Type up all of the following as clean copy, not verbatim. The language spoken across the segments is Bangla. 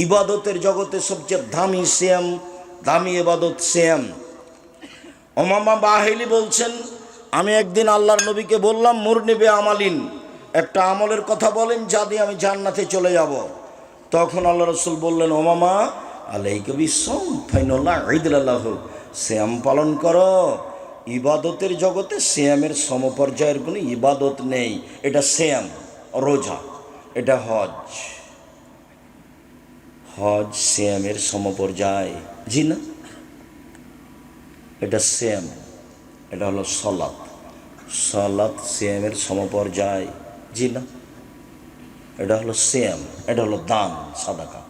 ইবাদতের জগতে সবচেয়ে দামি সিয়াম, দামি ইবাদত সিয়াম। উমামা বাহিলি বলছেন, আমি একদিন আল্লাহর নবীকে বললাম, মুরনিবে আমালিন, একটা আমলের কথা বলেন যা দিয়ে আমি জান্নাতে চলে যাব। তখন আল্লাহ রসুল বললেন, ওমামা আলাইকা বিসম ফাইনাল্লাহ ঈদুল্লাহ, সিয়াম পালন করো। ইবাদতের জগতে সিয়ামের সমপর্যায়ের কোনো ইবাদত নেই। এটা সিয়াম, রোজা, এটা হজ। হজ সিয়ামের সমপর্যায়, জি না? এটা সিয়াম, এটা হলো সলাত, সলাত সিয়ামের সমপর্যায়, জি না? এটা হলো সিয়াম, এটা হলো দান সাদাকা,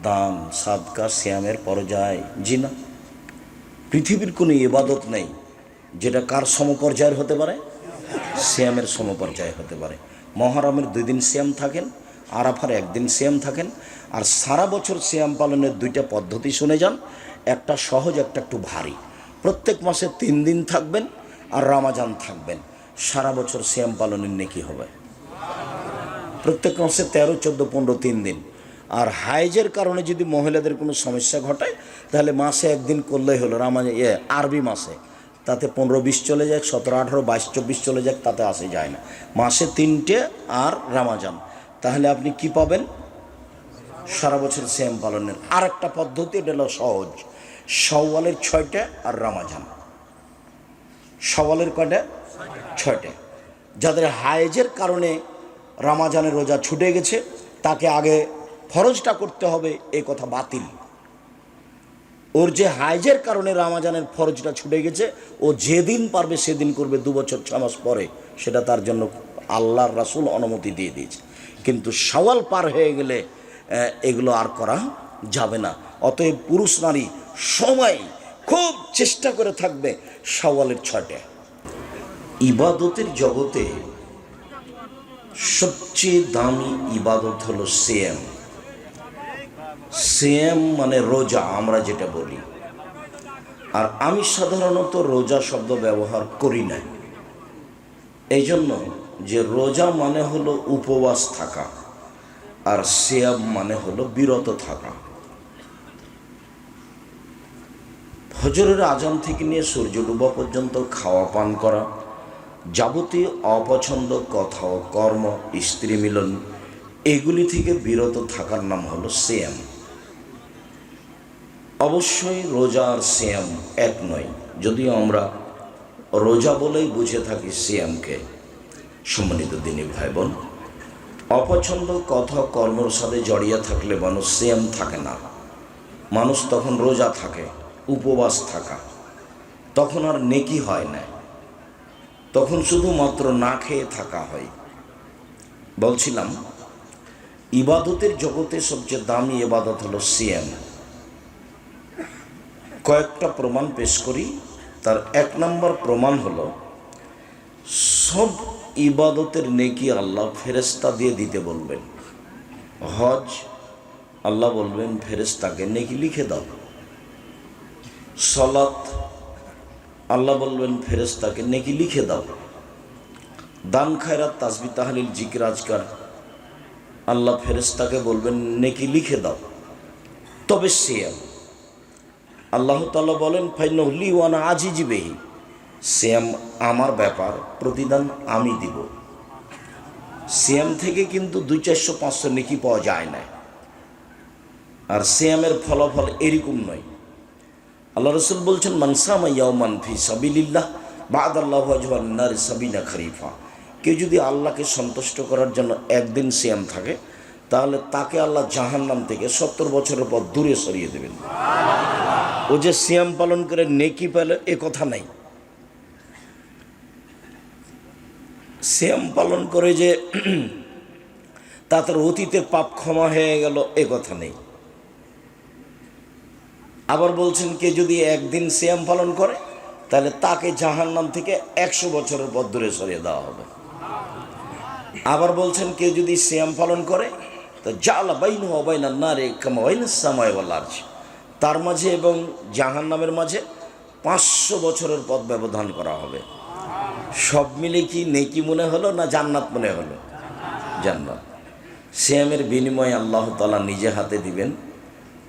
দান সাদকা সিয়ামের পর্যায়, জি না? পৃথিবীর কোনো ইবাদত নেই যেটা কার সমপর্যায়ের হতে পারে? সিয়ামের সমপর্যায় হতে পারে। মহরমের 2 দিন সিয়াম থাকেন, আরাফার 1 দিন সিয়াম থাকেন। আর সারা বছর সিয়াম পালনের 2টা পদ্ধতি শুনে যান, একটা সহজ, একটা একটু ভারী। প্রত্যেক মাসে 3 দিন থাকবেন আর রমাজান থাকবেন, সারা বছর সিয়াম পালনের নেকি হবে। প্রত্যেক মাসে 13, 14, 15, 3 দিন। আর হাইজের কারণে যদি মহিলাদের কোনো সমস্যা ঘটায় তাহলে মাসে 1 দিন করলেই হলো। আরবি মাসে তাতে 15, 20 চলে যাক, 17, 18, 22, 24 চলে যাক, তাতে আসে যায় না। মাসে 3টে আর রমাজান, তাহলে আপনি কি পাবেন? সারা বছর সিয়াম পালনের। আর একটা পদ্ধতি, এটা হলো সহজ, শাওয়ালের 6টা আর রমাজান। শাওয়ালের কয়টা? 6টা। যাদের হাইজের কারণে রমাজানের রোজা ছুটে গেছে তাকে আগে ফরজটা করতে হবে, এই কথা বাতিল। ওর যে হাইজের কারণে রমাজানের ফরজটা ছুটে গেছে, ও যেদিন পারবে সেদিন করবে, 2 বছর 6 মাস পরে, সেটা তার জন্য আল্লাহর রাসূল অনুমতি দিয়ে দিয়েছে। কিন্তু শাওয়াল পার হয়ে গেলে এগুলো আর করা যাবে না। অতএব পুরুষ নারী সময় খুব চেষ্টা করে থাকবে শাওয়ালের 6টা। ইবাদতের জগতে সবচেয়ে দামি ইবাদত হলো সিয়াম। সিয়াম মানে রোজা, আমরা যেটা বলি। আর আমি সাধারণত রোজা শব্দ ব্যবহার করি না, এই জন্য যে রোজা মানে হলো উপবাস থাকা, আর সিয়াম মানে হলো বিরত থাকা। ফজরের আজান থেকে নিয়ে সূর্য ডুবা পর্যন্ত খাওয়া পান করা, যাবতীয় অপছন্দ কথা ও কর্ম, স্ত্রী মিলন, এগুলি থেকে বিরত থাকার নাম হলো সিয়াম। অবশ্যই রোজা আর সিয়াম এক নয়, যদিও আমরা রোজা বলেই বুঝে থাকি সিয়ামকে। সম্মানিত দিনী ভাই বোন, অপছন্দ কথা কর্মের সাথে জড়িয়ে থাকলে মানুষ সিয়াম থাকে না, মানুষ তখন রোজা থাকে, উপবাস থাকা, তখন আর নেকি হয় না, তখন শুধুমাত্র না খেয়ে থাকা হয়। বলছিলাম, ইবাদতের জগতে সবচেয়ে দামি ইবাদত হলো সিয়াম। কয়েকটা প্রমাণ পেশ করি। তার 1 নম্বর প্রমাণ হলো, সব ইবাদতের নেকি আল্লাহ ফেরেশতা দিয়ে দিতে বলবেন। হজ আল্লাহ বলবেন ফেরেশতাকে নেকি লিখে দাও। সালাত আল্লাহ বলবেন ফেরেশতাকে নেকি লিখে দাও। দান খায়রাত, তাসবিহ, তাহলিল, জিকির, আজকার আল্লাহ ফেরেশতাকে বলবেন নেকি লিখে দাও। তবে সিয়াম আল্লাহ তাআলা বলেন ফাইনাহু লি ওয়া আনা আজিজু বিহি, সিয়াম আমার ব্যাপার, প্রতিদান আমি দিব। সিয়াম থেকে কিন্তু 200, 400, 500 নেকি পাওয়া যায় না। আর সিয়ামের ফলাফল এরকম নয়। আল্লাহ রাসূল বলছেন, মান সামা ইয়াওমান ফি সাবিলিল্লাহ বা'দাল্লাহু আজওয়ান নারি সাবিনা খরিফা। কেউ যদি আল্লাহকে সন্তুষ্ট করার জন্য 1 দিন সিয়াম থাকে, তাহলে তাকে আল্লাহ জাহান্নাম থেকে 70 বছরের পর দূরে সরিয়ে দেবেন। ও যে সিয়াম পালন করে নেকি পেল, এ কথা নাই। সিয়াম পালন করে যে তার অতীতের পাপ ক্ষমা হয়ে গেল, এ কথা নেই। আবার বলছেন, কে যদি 1 দিন সিয়াম পালন করে তাহলে তাকে জাহান্নাম থেকে 100 বছরের পর দূরে সরিয়ে দেওয়া হবে। আবার বলছেন, কে যদি সিয়াম পালন করে তো জাআলা বাইনাহু ওয়া বাইনান নারি কামা বাইনাস সামাই ওয়াল আরজ, তার মাঝে এবং জাহান্নামের মাঝে 500 বছরের পথ ব্যবধান করা হবে। সব মিলে কি নেকি মনে হলো না জান্নাত মনে হলো? জান্নাত। সিয়ামের বিনিময়ে আল্লাহ তাআলা নিজে হাতে দিবেন,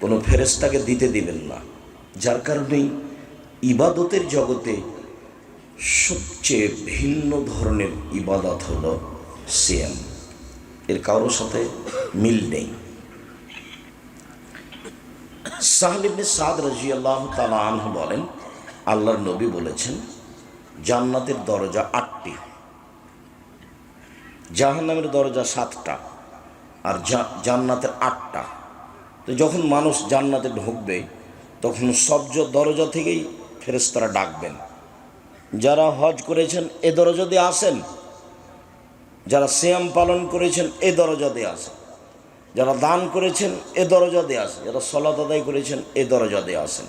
কোনো ফেরেশতাকে দিতে দিবেন না। যার কারণেই ইবাদতের জগতে সবচেয়ে ভিন্ন ধরনের ইবাদত হলো সিয়াম। এর কারোর সাথে মিল নেই। সাহল ইবনে সাদ রাদিয়াল্লাহু তাআলা আনহু বলেন, আল্লাহর নবী বলেছেন, জান্নাতের দরজা 8টি, জাহান্নামের দরজা 7টা, আর জান্নাতের 8টা। তো যখন মানুষ জান্নাতে ঢুকবে তখন সব দরজা থেকেই ফেরেশতারা ডাকবেন, যারা হজ করেছেন এ দরজা দিয়ে আসেন, যারা সিয়াম পালন করেছেন এ দরজা দিয়ে আসেন, যারা দান করেছেন এ দরজা দিয়ে আসেন, যারা সালাত আদায় করেছেন এ দরজা দিয়ে আসেন।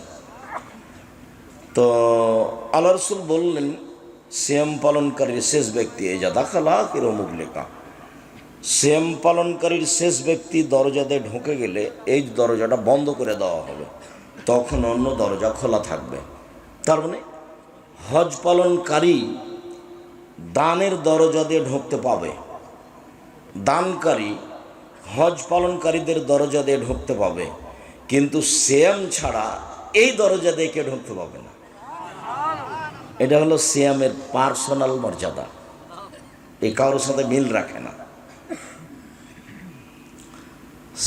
তো আল্লাহ রাসূল বললেন, সিয়াম পালনকারীর শেষ ব্যক্তি এই যা দাখালা কিরো মুগলেকা, সিয়াম পালনকারীর শেষ ব্যক্তি দরজা দিয়ে ঢুকে গেলে এই দরজাটা বন্ধ করে দেওয়া হবে, তখন অন্য দরজা খোলা থাকবে। তার মানে হজ পালনকারী দানের দরজা দিয়ে ঢুকতে পাবে, দানকারী হজ পালনকারীদের দরজা দিয়ে ঢুকতে পাবে, কিন্তু সিয়াম ছাড়া এই দরজা দিয়ে কেউ ঢুকতে পাবে না। এটা হলো সিয়ামের পার্সোনাল মর্যাদা, এই কারোর সাথে মিল রাখে না।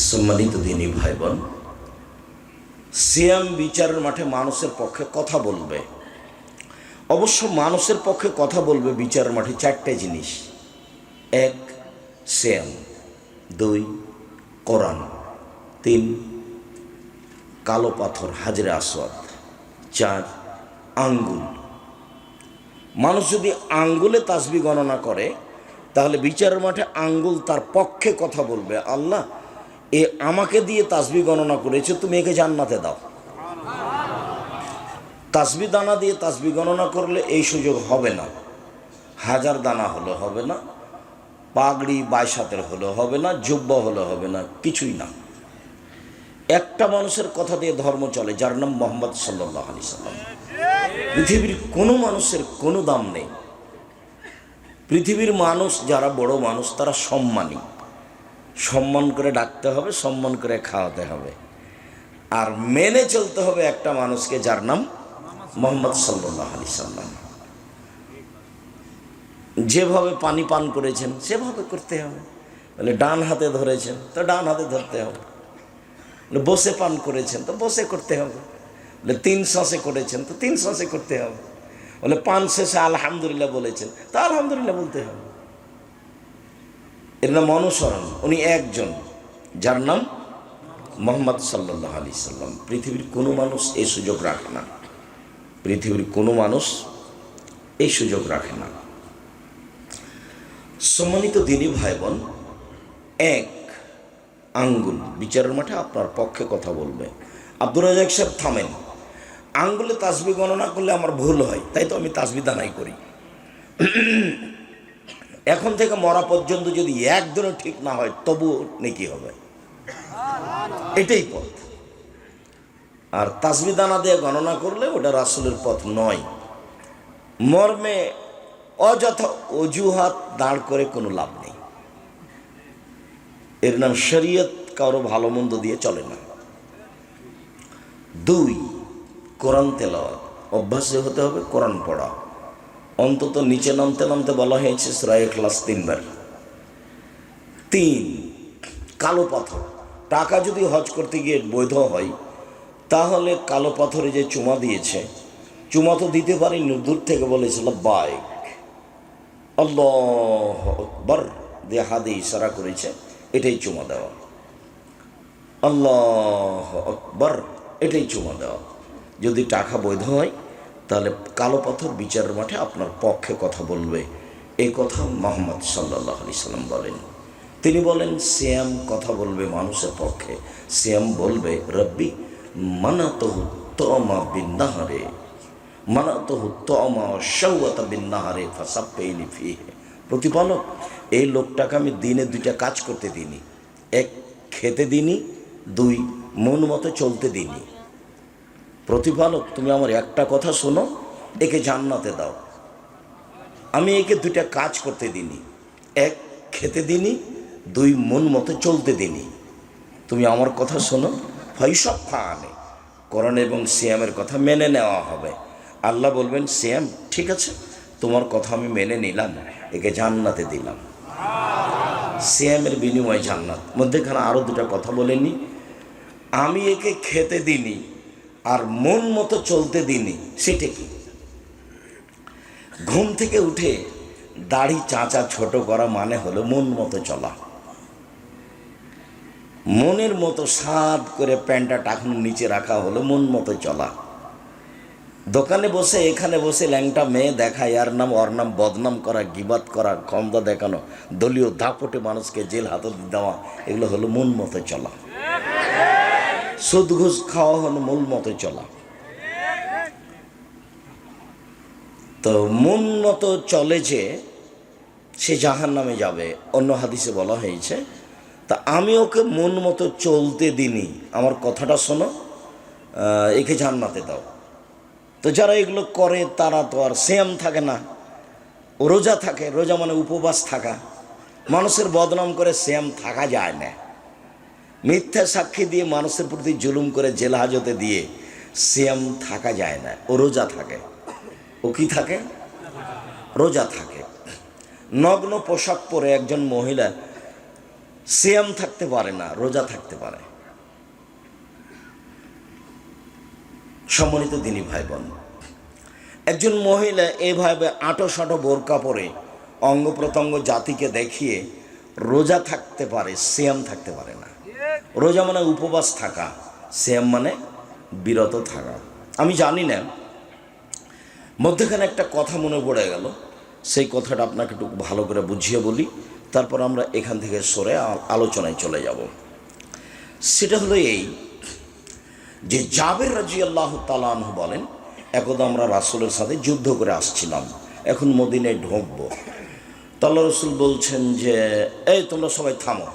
সম্মানিত দিনী ভাই বোন, সিয়াম বিচারের মাঠে মানুষের পক্ষে কথা বলবে। অবশ্য মানুষের পক্ষে কথা বলবে বিচারের মাঠে 4টে জিনিস: 1 সিয়াম, 2 কোরআন, 3 কালো পাথর হাজরে আসওয়াদ, 4 আঙ্গুল। মানুষ যদি আঙ্গুলে তাসবিহ গণনা করে তাহলে বিচারের মাঠে আঙ্গুল তার পক্ষে কথা বলবে, আল্লাহ এ আমাকে দিয়ে তাসবিহ গণনা করেছে, তুমি একে জান্নাতে দাও। তাসবিহ দানা দিয়ে তাসবিহ গণনা করলে এই সুযোগ হবে না, 1000 দানা হলে হবে না, পাগড়ি 22 হাতের হলে হবে না, জুব্বা হলে হবে না, কিছুই না। একটা মানুষের কথা দিয়ে ধর্ম চলে, যার নাম মুহাম্মদ সাল্লাল্লাহু আলাইহি সাল্লাম। পৃথিবীর কোনো মানুষের কোনো দাম নেই। পৃথিবীর মানুষ যারা বড় মানুষ তারা সম্মানী, সম্মান করে ডাকতে হবে, সম্মান করে খাওয়াতে হবে, আর মেনে চলতে হবে একটা মানুষকে যার নাম মুহাম্মদ সাল্লাল্লাহু আলাইহি সাল্লাম। যেভাবে পানি পান করেছেন সেভাবে করতে হবে, বলে ডান হাতে ধরেছেন তো ডান হাতে ধরতে হবে, বসে পান করেছেন তো বসে করতে হবে, বলে 3 শ্বাসে করেছেন তো 3 শ্বাসে করতে হবে, বলে পান শেষে আলহামদুলিল্লাহ বলেছেন তো আলহামদুলিল্লাহ বলতে হবে। এর নাম অনুসরণ। উনি একজন, যার নাম মুহাম্মদ সাল্লাল্লাহু আলাইহি সাল্লাম। পৃথিবীর কোনো মানুষ এই সুযোগ রাখে না, পৃথিবীর কোনো মানুষ এই সুযোগ রাখে না। সম্মানিত দিনী ভাই বোন, 1 আঙ্গুল বিচারের মাঠে আপনার পক্ষে কথা বলবে। আব্দুর রাজ্জাক সাহেব থামেন, আঙ্গুলে তাসবিহ গণনা করলে আমার ভুল হয়, তাই তো আমি তাসবিহ দানাই করি। এখন থেকে মরা পর্যন্ত যদি একদিনও ঠিক না হয় তবুও নেকি হবে, এটাই পথ। আর তাসবিহ দানা দিয়ে গণনা করলে ওটা রাসূলের পথ নয়। মর্মে অযথা অজুহাত দাঁড় করে কোনো লাভ নেই। এর নাম শরীয়ত, কারো ভালো মন্দ দিয়ে চলে না। 2 কোরআন তেলাওয়াত, অভ্যাসে হতে হবে কোরআন পড়া। অন্তত নিচে নামতে নামতে বলা হয়েছে সূরা ইখলাস 3 বার। 3 কালো পাথর। টাকা যদি হজ করতে গিয়ে বৈধ হয় তাহলে কালো পাথরে যে চুমা দিয়েছে, চুমা তো দিতে পারিনি, দূর থেকে বলেছে লাব্বাইক আল্লাহু আকবার দিয়ে হাতে ইশারা করেছে, এটাই চুমা দেওয়া। আল্লাহু আকবার, এটাই চুমা দেওয়া। যদি টাকা বৈধ হয় তাহলে কালো পাথর বিচারের মাঠে আপনার পক্ষে কথা বলবে। এই কথা মুহাম্মদ সাল্লাল্লাহু আলাইহি সাল্লাম বলেন। তিনি বলেন সিয়াম কথা বলবে মানুষের পক্ষে। সিয়াম বলবে রব্বি মানাতুহু তুমা বিন্নাহারে, মানাতুহু তুমা শাওয়াতা বিন্নাহারে ফাসাব্বিনি ফিহি। প্রতিপালক, এই লোকটাকে আমি দিনে 2টা কাজ করতে দিইনি। 1 খেতে দিইনি, 2 মন মতো চলতে দিইনি। প্রতিপালক, তুমি আমার একটা কথা শোনো, একে জান্নাতে দাও। আমি একে 2টা কাজ করতে দিইনি, 1 খেতে দিইনি, দুই মন মতো চলতে দিনই। তুমি আমার কথা শোনো, ফাইসব ফানে, কোরআন এবং সিয়ামের কথা মেনে নেওয়া হবে। আল্লাহ বলবেন, সিয়াম ঠিক আছে, তোমার কথা আমি মেনে নিলাম, একে জান্নাতে দিলাম। সিয়ামের বিনিময়ে জান্নাত। মধ্যেখানে আরও দুটা কথা বলেনি, আমি একে খেতে দিনি আর মন মতো চলতে দিনি। সেটা কি? ঘুম থেকে উঠে দাড়ি চাঁচা ছোট করা মানে হলো মন মতো চলা। মনের মতো সাদ করে প্যান্টটা টাকুন নিচে রাখা হলো মন মতো চলা। দোকানে বসে এখানে বসে ল্যাংটা মেয়ে দেখা, এর নাম ওর নাম বদনাম করা, গিবাত করা, ক্ষমতা দেখানো, দলীয় দাপটে মানুষকে জেল হাজত দেওয়া, এগুলো হলো মন মতো চলা। সুদ ঘুষ খাওয়া হলো মন মতো চলা। তো মন মতো চলে যে সে জাহান্নামে যাবে, অন্য হাদিসে বলা হয়েছে। তা আমি ওকে মন মতো চলতে দিনি, আমার কথাটা শোনো, একে জান্নাতে দাও। তো যারা এগুলো করে তারা তো আর সিয়াম থাকে না, রোজা থাকে। রোজা মানে উপবাস থাকা। মানুষের বদনাম করে সিয়াম থাকা যায় না। মিথ্যা সাক্ষী দিয়ে মানুষের প্রতি জুলুম করে জেল হাজতে দিয়ে সিয়াম থাকা যায় না। ও রোজা থাকে। ও কি থাকে? রোজা থাকে। নগ্ন পোশাক পরে একজন মহিলা সিয়াম থাকতে পারে না, রোজা থাকতে পারে। সম্মানিত দিনী ভাই বোন, একজন মহিলা এভাবে আঁটো সাঁটো বোরকা পরে অঙ্গ প্রত্যঙ্গ জাতিকে দেখিয়ে রোজা থাকতে পারে, সিয়াম থাকতে পারে না। রোজা মানে উপবাস থাকা, সিয়াম মানে বিরত থাকা। আমি জানি না, মধ্যখানে একটা কথা মনে পড়ে গেল, সেই কথাটা আপনাকে একটু ভালো করে বুঝিয়ে বলি, তারপর আমরা এখান থেকে সরে আলোচনায় চলে যাব। সেটা হলো এই যে জাবের রাদিয়াল্লাহু তাআলা আনহু বলেন, একদা আমরা রাসূলের সাথে যুদ্ধ করে আসছিলাম, এখন মদিনায় ঢুকবো। তো আল্লাহ রাসূল বলছেন যে এই তোমরা সবাই থামো,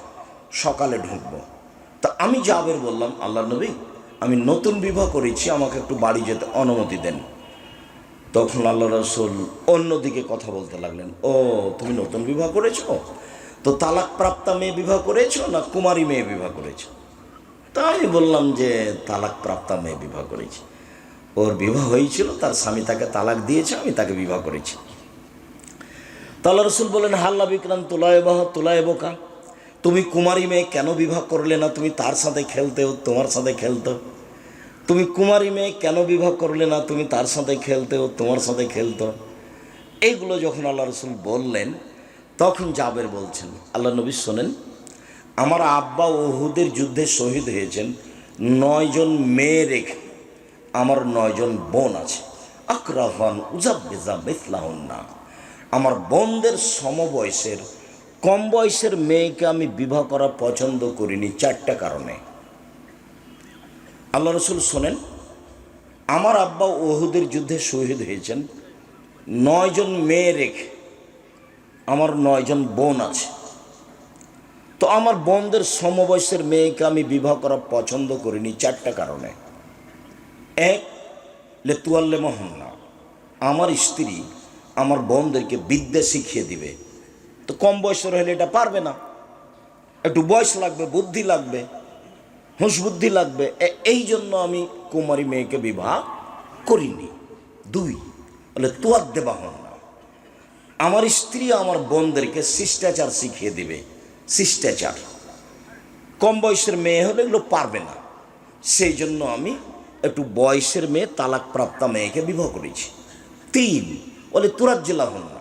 সকালে ঢুকবো। তা আমি জাবের বললাম, আল্লাহ নবী, আমি নতুন বিবাহ করেছি, আমাকে একটু বাড়ি যেতে অনুমতি দেন। তখন আল্লাহ রাসূল অন্যদিকে কথা বলতে লাগলেন, ও তুমি নতুন বিবাহ করেছো, তো তালাক প্রাপ্তা মেয়ে বিবাহ করেছো না কুমারী মেয়ে বিবাহ করেছো? তা আমি বললাম যে তালাক প্রাপ্তা মেয়ে বিবাহ করেছি। ওর বিবাহ হয়েছিল, তার স্বামী তাকে তালাক দিয়েছে, আমি তাকে বিবাহ করেছি। তা আল্লাহ রাসূল বলেন, হাল্লা বিক্রান তোলায় বোকা, তুমি কুমারী মেয়ে কেন বিবাহ করলে না? তুমি তার সাথে খেলতে, ও তোমার সাথে খেলতো। তুমি কুমারী মেয়ে কেন বিবাহ করলে না? তুমি তার সাথে খেলতে, ও তোমার সাথে খেলতো। এইগুলো যখন আল্লাহ রাসূল বললেন, তখন জাবের বলছেন, আল্লাহ নবী শোনেন, আমার আব্বা উহুদের যুদ্ধে শহীদ হয়েছেন 9 জন মেয়ে রেখে, আমার 9 জন বোন আছে। আকরাফান উজাব্বিজা মিথলাহুন্না, আমার বোনদের সমবয়সের কম বয়সের মেয়েকে আমি বিবাহ করা পছন্দ করিনি 4টা কারণে। আল্লাহ রাসূল শোনেন, আমার আব্বা উহুদের যুদ্ধে শহীদ হয়েছেন 9 জন মেয়ে রেখে, আমার 9 জন বোন আছে। তো আমার বোনদের সমবয়সের মেয়েকে আমি বিবাহ করা পছন্দ করিনি 4টা কারণে। এক, লেতুয়াল্লে মহন্না, আমার স্ত্রী আমার বোনদেরকে বিদ্যা শিখিয়ে দিবে। তো কম বয়সের হলে এটা পারবে না, একটু বয়স লাগবে, বুদ্ধি লাগবে, হুঁশ বুদ্ধি লাগবে। এই জন্য আমি কুমারী মেয়েকে বিবাহ করিনি। 2, বলে তুয়াদ্দে বাহন্না, আমার স্ত্রী আমার বোনদেরকে শিষ্টাচার শিখিয়ে দিবে। শিষ্টাচার, কম বয়সের মেয়ে হলে এগুলো পারবে না, সেই জন্য আমি একটু বয়সের মেয়ে, তালাক প্রাপ্তা মেয়েকে বিবাহ করেছি। 3, বলে তুরাজ্জিলাহুন্না,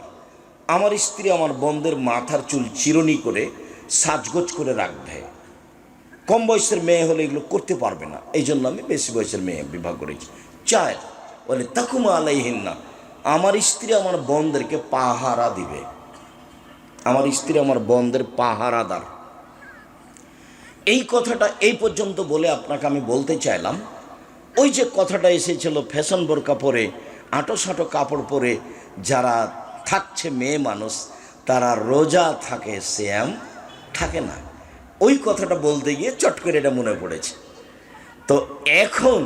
আমার স্ত্রী আমার বোনদের মাথার চুল চিরুনি করে সাজগোজ করে রাখবে। কম বয়সের মেয়ে হলে এগুলো করতে পারবে না, এই জন্য আমি বেশি বয়সের মেয়ে বিবাহ করেছি। 4, বলে তাকুমা আলাইহিন্না, আমার স্ত্রী আমার বোনদেরকে পাহারা দিবে। আমার স্ত্রী আমার বোনদের পাহারাদার। এই কথাটা এই পর্যন্ত বলে আপনাকে আমি বলতে চাইলাম, ওই যে কথাটা এসেছিল ফ্যাশন বোরকা পরে, আঁটো সাঁটো কাপড় পরে যারা থাকছে মেয়ে মানুষ, তারা রোজা থাকে, সিয়াম থাকে না। ওই কথাটা বলতে গিয়ে চট করে এটা মনে পড়েছে। তো এখন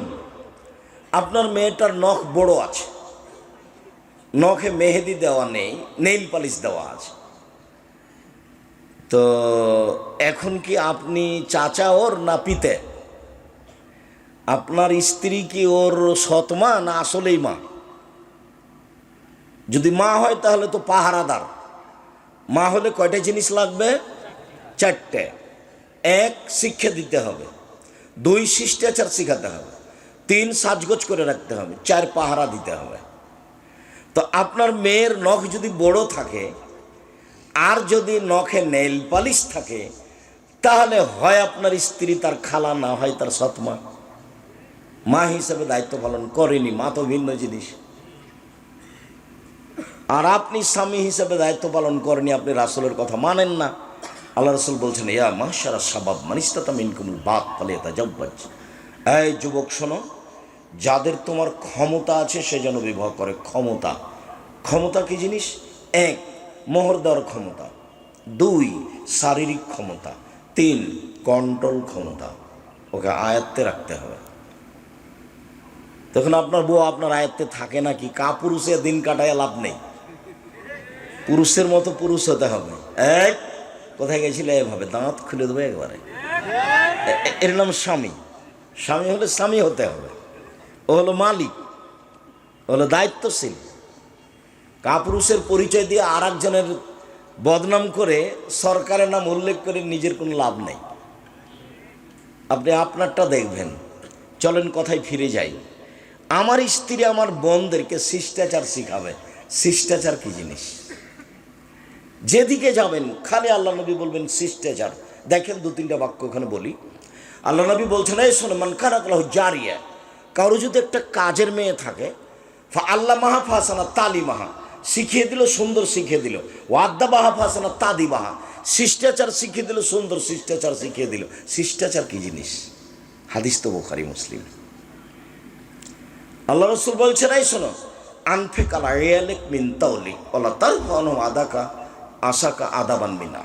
আপনার মেয়েটার নখ বড় আছে, নখে মেহেদি দেওয়া নেই, নেইল পালিশ দেওয়া আছে, তো এখন কি আপনি চাচা ওর না পিতে? আপনার স্ত্রী কি ওর সৎ মা না আসলেই মা? যদি মা হয় তাহলে তো পাহারাদার। মা হলে কয়টা জিনিস লাগবে? চারটে। এক, শিক্ষা দিতে হবে। দুই, শিষ্টাচার শিখাতে হবে। তিন, সাজগোজ করে রাখতে হবে। চার, পাহারা দিতে হবে। তো আপনার মেয়ের নখ যদি বড় থাকে আর যদি নখে নেল পালিশ থাকে, তাহলে হয় আপনার স্ত্রী তার খালা, না হয় তার সৎমা। মা হিসেবে দায়িত্ব পালন করেনি, মা তো ভিন্ন জিনিস। আর আপনি স্বামী হিসেবে দায়িত্ব পালন করেনি, আপনি রাসূলের কথা মানেন না। আল্লাহ রাসূল বলছেন, ইয়া মাশারা শাবাব মান ইসতাতা মিনকুমুল বাত ফালিয়াতাজাওয়াজ। এই যুবক শোনো, যাদের তোমার ক্ষমতা আছে সে যেন বিবাহ করে। ক্ষমতা, ক্ষমতা কি জিনিস? এক, মোহর দেওয়ার ক্ষমতা। দুই, শারীরিক ক্ষমতা। তিন, কন্ট্রোল ক্ষমতা। ওকে আয়ত্তে রাখতে হবে। তখন আপনার বউ আপনার আয়ত্তে থাকে নাকি? কাপুরুষে দিন কাটায় লাভ নেই। পুরুষের মতো পুরুষ হতে হবে। এক, কোথায় গেছিলে? এভাবে দাঁত খুলে দেবে একবারে। এর নাম স্বামী। স্বামী হলে স্বামী হতে হবে। ও হলো মালিক, ও হলো দায়িত্বশীল। কাপুরুষের পরিচয় দিয়ে আর একজনের বদনাম করে সরকারের নাম উল্লেখ করে নিজের কোনো লাভ নেই। আপনি আপনারটা দেখবেন। চলেন কথায় ফিরে যাই। আমার স্ত্রী আমার বোনদেরকে শিষ্টাচার শিখাবে। শিষ্টাচার কি জিনিস? যেদিকে যাবেন খালি আল্লাহ নবী বলবেন শিষ্টাচার। দেখেন দু তিনটা বাক্য ওখানে বলি। আল্লাহ নবী বলছেন, এই শোনো, মান কানাত লাহু জারিয়া, কারো যদি একটা কাজের মেয়ে থাকে, আল্লাহ মাহা ফাসানা তালি মাহা, শিখিয়ে দিল, সুন্দর শিখিয়ে দিল। ওয়াদ্দা বাহা ফাসানা তাদি বাহা, শিষ্টাচার শিখিয়ে দিল, সুন্দর শিষ্টাচার শিখিয়ে দিল। শিষ্টাচার কি জিনিস? হাদিস তো বুখারী মুসলিম। আল্লাহ রাসূল বলছেন, এই শোনো, আনফিক আলা ইয়ালিক মিন তাওলিক ওয়ালা তারফানু আদাকা আশাকা আদাবান মিনা।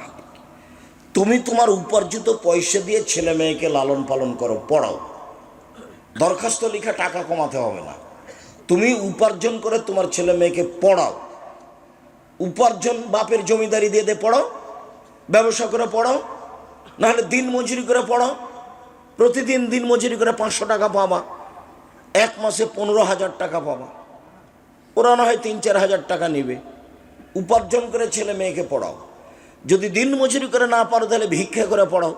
তুমি তোমার উপার্জিত পয়সা দিয়ে ছেলে মেয়েকে লালন পালন করো, পড়াও। দরখাস্ত লিখা টাকা কমাতে হবে না। তুমি উপার্জন করে তোমার ছেলে মেয়েকে পড়াও। উপার্জন বাপের জমিদারি দিয়ে পড়াও, ব্যবসা করে পড়াও, নাহলে দিন মজুরি করে পড়াও। প্রতিদিন দিন মজুরি করে 500 টাকা পাবা, এক মাসে 15,000 টাকা পাবা। ওরা না হয় 3-4 হাজার টাকা নেবে। উপার্জন করে ছেলে মেয়েকে পড়াও। যদি দিন মজুরি করে না পারো তাহলে ভিক্ষা করে পড়াও।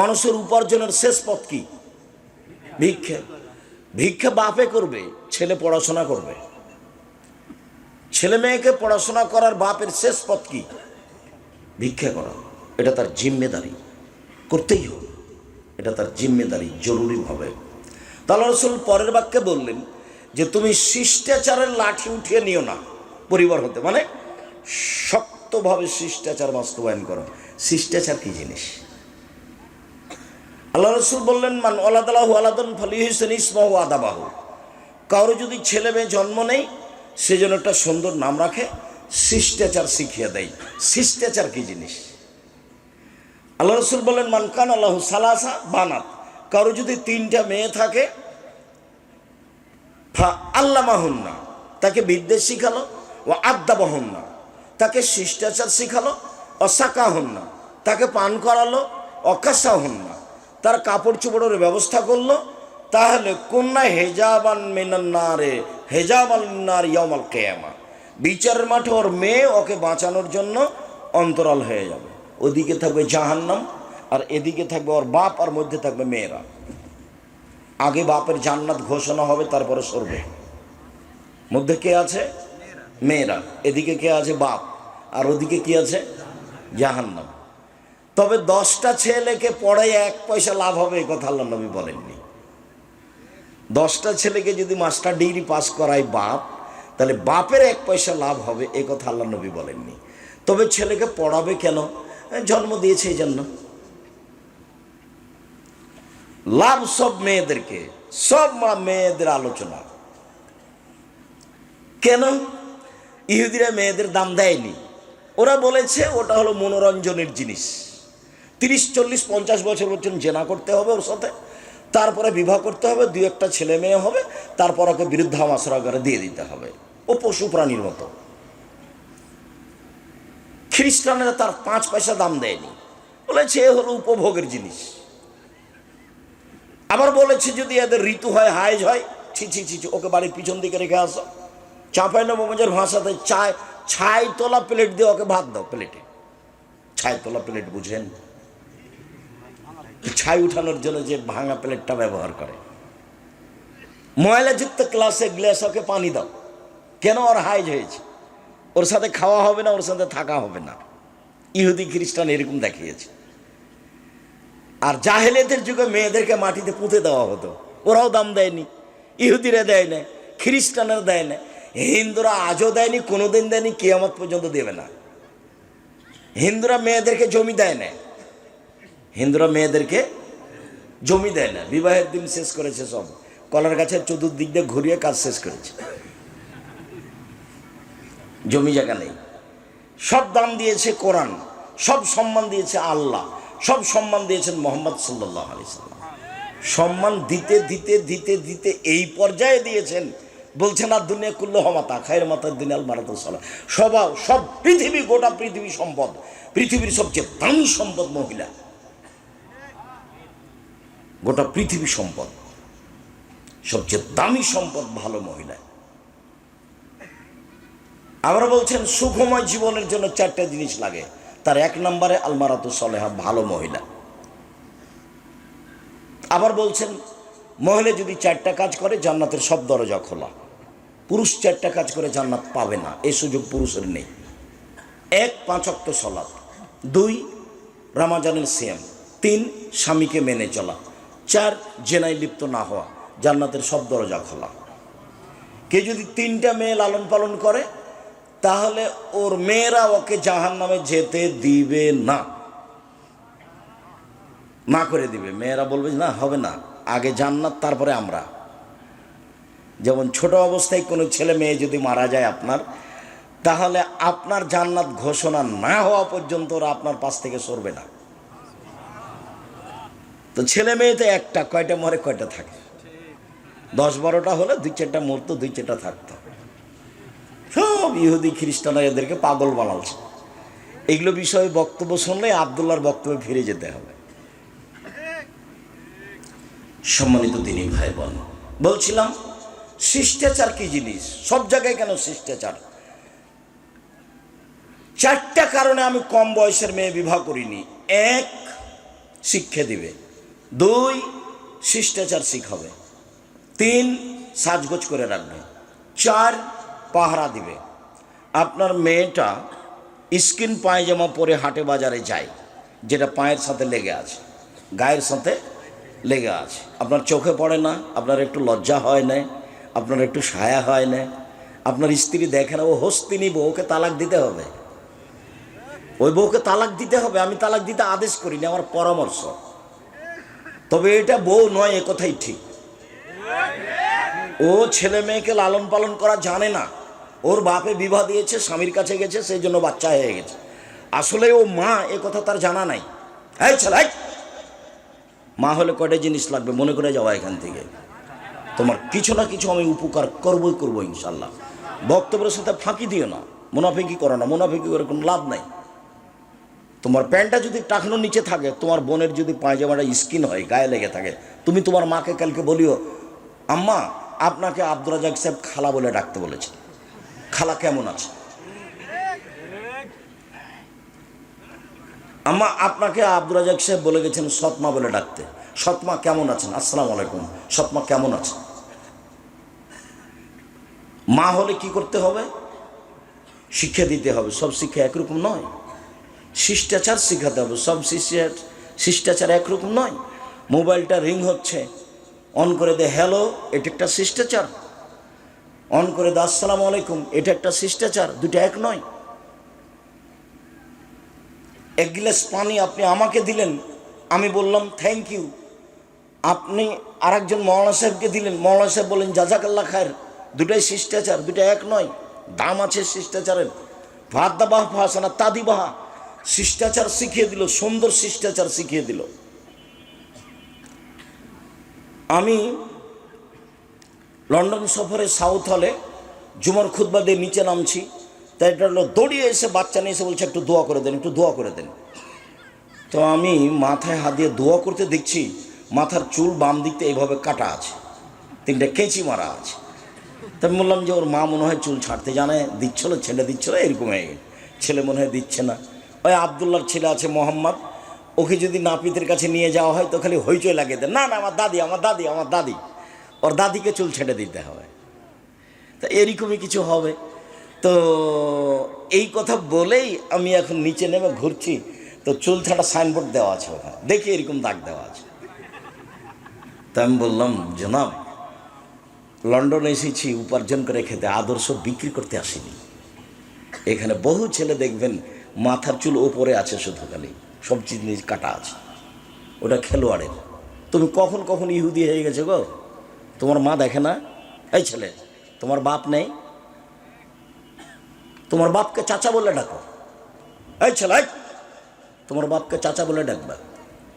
মানুষের উপার্জনের শেষ পথ কি? ভিক্ষা। ভিক্ষা বাপে করবে, ছেলে পড়াশোনা করবে। ছেলে মেয়েকে পড়াশোনা করার বাপের শেষ পথ কি? ভিক্ষা করা। এটা তার জিম্মেদারি, করতেই হবে। এটা তার জিম্মেদারি, জরুরিভাবে। আল্লাহ রাসূল পরের বাক্যে বললেন যে তুমি শিষ্টাচারের লাঠি উঠিয়ে নিও না পরিবার হতে, মানে শক্তভাবে শিষ্টাচার বাস্তবায়ন করো। শিষ্টাচার কি জিনিস? আল্লাহ রাসূল বললেন, মান ওয়ালাদালাহু ওয়ালাদান ফালিহুসিন ইসমাহু আদাবাহু, কারো যদি ছেলে মেয়ে জন্ম নেই সে যেন একটা সুন্দর নাম রাখে, শিষ্টাচার শিখিয়ে দেয়। শিষ্টাচার কি জিনিস? আল্লাহ রাসূল বললেন, মান কানা লাহু সালাসা বানাত, কারো যদি 3টা মেয়ে থাকে, ফা আল্লামাহুন্না, তাকে বিদ্যা শিখালো, ও আদাবাহুন্না, তাকে শিষ্টাচার শিখালো, অসাকাহুন্না, তাকে পান করালো, অকাসাহুন্না, তার কাপড় চোপড়ের ব্যবস্থা করলো, তাহলে কন্যা হেজাবান মিনান্নারে হেজাবান নার ইয়াউমাল কিয়ামা, বিচারের মাঠে ওর মেয়ে ওকে বাঁচানোর জন্য অন্তরাল হয়ে যাবে। ওদিকে থাকবে জাহান্নাম আর এদিকে থাকবে ওর বাপ, আর মধ্যে থাকবে মেয়েরা। আগে বাপের জান্নাত ঘোষণা হবে, তারপরে সরবে। মধ্যে কে আছে? মেয়েরা। এদিকে কে আছে? বাপ। আর ওদিকে কি আছে? জাহান্নাম। তবে 10টা ছেলেকে পড়াই 1 পয়সা লাভ হবে, এই কথা আল্লাহ নবী বলেননি। 10টা ছেলেকে যদি মাস্টার ডিগ্রি পাস করায় বাপ, তাহলে বাপের 1 পয়সা লাভ হবে, এই কথা আল্লাহ নবী বলেননি। তবে ছেলেকে পড়াবে কেন? জন্ম দিয়েছে এই জন্য। লাভ সব মেয়েদেরকে, সব মেয়েদের আলোচনা। কেন? ইহুদিরা মেয়েদের দাম দেয়নি। ওরা বলেছে ওটা হলো মনোরঞ্জনের জিনিস। 30, 40, 50 বছর পর্যন্ত জেনা করতে হবে ওর সাথে, তারপরে বিবাহ করতে হবে, 2-1টা ছেলে মেয়ে হবে, তারপর ওকে বৃদ্ধাশ্রমে দিয়ে দিতে হবে। ও পশু প্রাণীর মতো। খ্রিস্টানেরা তার 5 পয়সা দাম দেয়নি, বলেছে এ হলো উপভোগের জিনিস। আবার বলেছে যদি এদের ঋতু হয়, হাইজ হয়, ছি ছি ছি, ওকে বাড়ির পিছন দিকে রেখে আসো, চাঁপাইনবাবগঞ্জের ভাষাতে ছাই তোলা প্লেট দিয়ে ওকে ভাত দাও। প্লেটে ছাই তোলা প্লেট বুঝেন? ছাই উঠানোর জন্য যে ভাঙা প্লেটটা ব্যবহার করে। ময়লাযুক্ত ক্লাসে গ্লাস ওকে পানি দাও। কেন? ওর হাইজ হয়েছে, ওর সাথে খাওয়া হবে না, ওর সাথে থাকা হবে না। ইহুদি খ্রিস্টান এরকম দেখিয়েছে। আর জাহেলিয়াতের যুগে মেয়েদেরকে মাটিতে পুঁতে দেওয়া হতো, ওরাও দাম দেয়নি, ইহুদিরা দেয় না, খ্রিস্টানরা দেয় না, হিন্দুরা আজও দেয়নি, কোনোদিন দেয়নি, কিয়ামত পর্যন্ত দেবে না। হিন্দুরা মেয়েদেরকে জমি দেয় না, হিন্দুরা মেয়েদেরকে জমি দেয় না। বিবাহের দিন শেষ করেছে সব, কলার গাছের চতুর্দিক দিয়ে ঘুরিয়ে কাজ শেষ করেছে, জমি জায়গা নেই। সব দাম দিয়েছে কোরআন, সব সম্মান দিয়েছে আল্লাহ, সব সম্মান দিয়েছেন মোহাম্মদ সাল্লাল্লাহু আলাইহি সাল্লাম। সম্মান দিতে দিতে দিতে দিতে এই পর্যায়ে দিয়েছেন, বলছেন আর দুনিয়া কুল্লু হমাতা খায়ের মাতার দিন আল মারাত সালা, সব পৃথিবী, গোটা পৃথিবী সম্পদ, পৃথিবীর সবচেয়ে দামি সম্পদ মহিলা, গোটা পৃথিবী সম্পদ, সবচেয়ে দামি সম্পদ ভালো মহিলা। আমরা বলছেন সুখময় জীবনের জন্য 4টা জিনিস লাগে, তার 1 নম্বরে আলমারাতু সলেহা, ভালো মহিলা। আবার বলছেন মহিলা যদি 4টা কাজ করে জান্নাতের সব দরজা খোলা। পুরুষ 4টা কাজ করে জান্নাত পাবে না, এই সুযোগ পুরুষের নেই। 1 5 ওয়াক্ত সালাত, 2 রমজানের সিয়াম, 3 স্বামীকে মেনে চলা, 4 জেনায় লিপ্ত না হওয়া, জান্নাতের সব দরজা খোলা। কে যদি 3টা মেয়ে লালন পালন করে তাহলে ওর মেয়েরা ওকে জাহান্নামে যেতে দিবে না, না করে দিবে। মেয়েরা বলবে না, হবে না, আগে জান্নাত তারপরে আমরা। যেমন ছোট অবস্থায় কোনো ছেলে মেয়ে যদি মারা যায় আপনার, তাহলে আপনার জান্নাত ঘোষণা না হওয়া পর্যন্ত ওরা আপনার পাশ থেকে সরবে না। তো ছেলে মেয়েতে একটা, কয়টা মরে কয়টা থাকে, 10-12টা হলে 2-4টা মরতো, 2-4টা থাকতো। সব ইহুদি খ্রিস্টানরা এদেরকে পাগল বানাচ্ছে। এগুলো বিষয়ে বক্তব্য শুনলে আব্দুল্লাহর বক্তব্যে ফিরে যেতে হবে। সম্মানিত দিনী ভাই বোন, বলছিলাম শিষ্টাচার কি জিনিস, সব জায়গায় কেন শিষ্টাচার। 4টা কারণে আমি কম বয়সের মেয়ে বিবাহ করিনি। 1 শিক্ষা দিবে, 2 শিষ্টাচার শিখাবে, 3 সাজগোজ করে রাখবে, 4 পাহারা দিবে। আপনার মেয়েটা স্কিন পায়জামা পরে হাটে বাজারে যায়, যেটা পায়ের সাথে লেগে আছে, গায়ের সাথে লেগে আছে, আপনার চোখে পড়ে না, আপনার একটু লজ্জা হয় না, আপনার একটু সায়া হয় না, আপনার স্ত্রী দেখে না, ও হস্তিনী বউ, ওকে তালাক দিতে হবে, ওই বউকে তালাক দিতে হবে। আমি তালাক দিতে আদেশ করিনি, আমার পরামর্শ। তবে এটা বউ নয়, এ কথাই ঠিক। ও ছেলে মেয়েকে লালন পালন করা জানে না, ওর বাপে বিবাহ দিয়েছে, স্বামীর কাছে গেছে, সেই জন্য বাচ্চা হয়ে গেছে। আসলে ও মা, এ কথা তার জানা নাই। এই ছেলে, মা হলে কয়টা জিনিস লাগবে মনে করে যাওয়া এখান থেকে, তোমার কিছু না কিছু আমি উপকার করবই করবো ইনশাল্লাহ। বক্তব্যের সাথে ফাঁকি দিও না, মুনাফিকি করো না, মুনাফিকি করে কোনো লাভ নাই। তোমার প্যান্টটা যদি টাকনোর নিচে থাকে, তোমার বোনের যদি পায়জামাটা স্কিন হয়, গায়ে লেগে থাকে, তুমি তোমার মাকে কালকে বলিও, আম্মা আপনাকে আব্দুর রাজ্জাক সাহেব খালা বলে ডাকতে বলেছে, খালা কেমন আছে? আম্মা আপনাকে আব্দুর রাজ্জাক সাহেব বলে গেছেন সৎমা বলে ডাকতে, সৎমা কেমন আছেন? আসসালামু আলাইকুম, সৎমা কেমন আছে? মা হলে কি করতে হবে? শিক্ষা দিতে হবে। সব শিক্ষা একরকম নয়, শিষ্টাচার শিখাতে হবে। সব শিষ্টাচার একরকম নয়। মোবাইলটা রিং হচ্ছে, অন করে দে হ্যালো, এটা একটা শিষ্টাচার। অন করে দে আসসালামু আলাইকুম, এটা একটা শিষ্টাচার। দুটো এক নয়। 1 গ্লাস পানি আপনি আমাকে দিলেন, আমি বললাম থ্যাংক ইউ, আপনি আরেকজন মৌলানা সাহেবকে দিলেন, মৌলানা সাহেব বলেন জাজাকাল্লাহ খায়ের, দুটাই শিষ্টাচার, দুটো এক নয়। দাম আছে শিষ্টাচারের। ভাত দাবাহ ভাসানা তাদি বাহা, শিষ্টাচার শিখিয়ে দিল, সুন্দর শিষ্টাচার শিখিয়ে দিল। আমি লন্ডন সফরে সাউথ হলে জুমার খুতবা দিয়ে নিচে নামছি, তাই এটা হলো দৌড়িয়ে এসে বাচ্চা নিয়ে এসে বলছে একটু দোয়া করে দেন, একটু দোয়া করে দেন। তো আমি মাথায় হাত দিয়ে দোয়া করতে দেখছি মাথার চুল বাম দিকতে এইভাবে কাটা আছে, 3টে কেঁচি মারা আছে। তা আমি বললাম যে ওর মা মনে হয় চুল ছাড়তে জানে, দিচ্ছিল, ছেলে দিচ্ছিল, এরকম হয়ে গেছে। ছেলে মনে হয় দিচ্ছে না। ওই আবদুল্লার ছেলে আছে মোহাম্মদ, ওকে যদি নাপিতের কাছে নিয়ে যাওয়া হয় তো খালি হইচই লাগিয়ে দেয়, না না আমার দাদি, আমার দাদি, আমার দাদি। ওর দাদিকে চুল ছেড়ে দিতে হবে। তা এরকমই কিছু হবে। তো এই কথা বলেই আমি এখন নিচে নেমে ঘুরছি, তো চুল ছাড়া সাইনবোর্ড দেওয়া আছে ওখানে, দেখি এরকম দাগ দেওয়া আছে। তা আমি বললাম, জনাব, লন্ডনে এসেছি উপার্জন করে খেতে, আদর্শ বিক্রি করতে আসিনি। এখানে বহু ছেলে দেখবেন মাথার চুল ওপরে আছে, শুধু খালি সব জিনিস কাটা আছে, ওটা খেলোয়াড়ের। তুমি কখন কখন ইহুদি হয়ে গেছে গো, তোমার মা দেখে না? এই ছেলে, তোমার বাপ নেই? তোমার বাপকে চাচা বলে ডাকো। এই ছেলে, তোমার বাপকে চাচা বলে ডাকবা।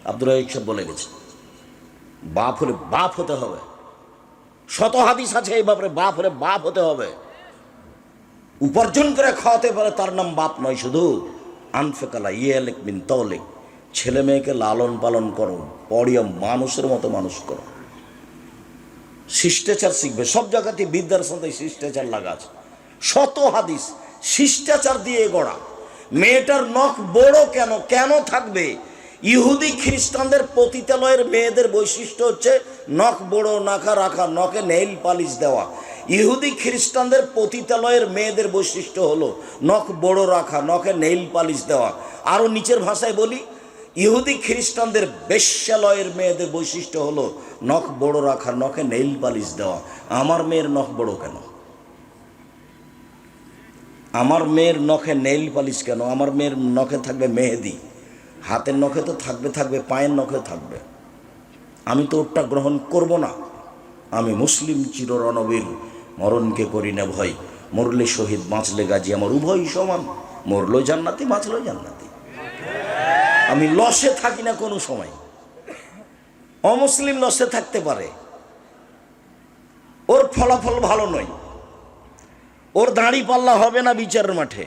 আব্দুল রাজ্জাক সাহেব বলে গেছে, বাপ হলে বাপ হতে হবে। শত হাদিস আছে এই ব্যাপারে, বাপ হলে বাপ হতে হবে। উপার্জন করে খাওয়াতে পারে তার নাম বাপ নয়, শুধু আনফেকালা ইয়েলেক বিন তলেক, ছেলে মেয়েকে লালন পালন করো, পড়িয়া মানুষের মতো মানুষ করো, শিষ্টাচার শিখবে। সব জায়গাতে বিদ্যার সাথে শিষ্টাচার লাগা আছে। শত হাদিস শিষ্টাচার দিয়ে গড়া। মেয়েটার নখ বড় কেন কেন থাকবে? ইহুদি খ্রিস্টানদের পতিতালয়ের মেয়েদের বৈশিষ্ট্য হচ্ছে নখ বড়, নাকা রাখা, নখে নেইল পালিশ দেওয়া। ইহুদি খ্রিস্টানদের পতিতালয়ের মেয়েদের বৈশিষ্ট্য হলো নখ বড় রাখা, নখে নেইল পালিশ দেওয়া। আরও নিচের ভাষায় বলি, ইহুদি খ্রিস্টানদের বেশ্যালয়ের মেয়েদের বৈশিষ্ট্য হলো নখ বড় রাখা, নখে নেইল পালিশ দেওয়া। আমার মেয়ের নখ বড় কেন? আমার মেয়ের নখে নেইল পালিশ কেন? আমার মেয়ের নখে থাকবে মেহেদি, হাতের নখে তো থাকবে, থাকবে পায়ের নখে থাকবে। আমি তো ওটা গ্রহণ করব না। আমি মুসলিম চির রণবীর, মরণকে করি না ভয়, মরলে শহীদ বাঁচলে গাজী, আমার উভয় সমান, মরলো জান্নাতি বাঁচলো জান্নাতি। আমি লসে থাকি না কোনো সময়। অমুসলিম লসে থাকতে পারে, ওর ফলাফল ভালো নয়, ওর দাড়ি পাল্লা হবে না বিচারের মাঠে।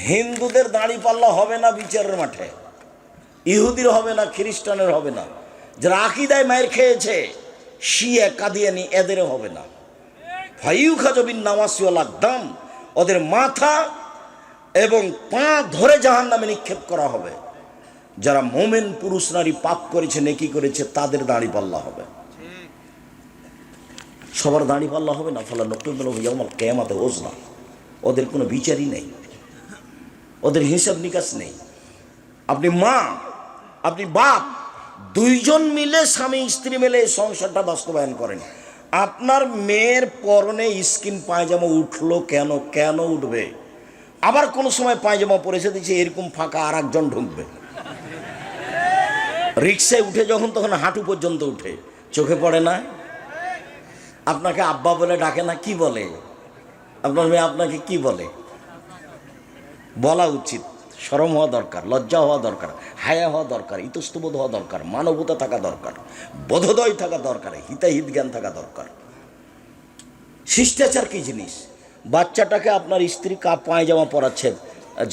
হিন্দুদের দাড়ি পাল্লা হবে না বিচারের মাঠে, ইহুদির হবে না, খ্রিস্টানের হবে না। যারা আকিদায় মায়ের খেয়েছে, শিয়া কাদিয়ানি, এদেরও হবে না। ফাইউ খাজবিন নামাসিওয়াল একদম, ওদের মাথা এবং পা ধরে জাহান্নামে নিক্ষেপ করা হবে। যারা মোমেন পুরুষ নারী পাপ করেছে, নেকি করেছে, তাদের দাড়ি পাল্লা হবে। সবার দাড়ি পাল্লা হবে না। ফলে নকল আমার কেয়ামাতে ওজনা, ওদের কোনো বিচারই নেই, ওদের হিসাব নিকাশ নেই। আপনি মা, আপনি বাপ, দুইজন মিলে স্বামী স্ত্রী মিলে সংসারটা বাস্তবায়ন করেন। আপনার মেয়ের পরনে স্কিন পায়জামা উঠলো কেন? কেন উঠবে? আবার কোনো সময় পায়জামা পরেছে দিচ্ছে এরকম ফাঁকা, আর একজন ঢুকবে। রিক্সায় উঠে যখন, তখন হাঁটু পর্যন্ত উঠে, চোখে পড়ে না? আপনাকে আব্বা বলে ডাকে না? কি বলে আপনার মেয়ে? আপনাকে কি বলে? বলা উচিত, শরম হওয়া দরকার, লজ্জা হওয়া দরকার, হায়া হওয়া দরকার, ইতস্তবোধ হওয়া দরকার, মানবতা থাকা দরকার, বোধোদয় থাকা দরকার, হিতাহিত জ্ঞান থাকা দরকার। শিষ্টাচার কি জিনিস? বাচ্চাটাকে আপনার স্ত্রী পায়জামা পরাচ্ছে,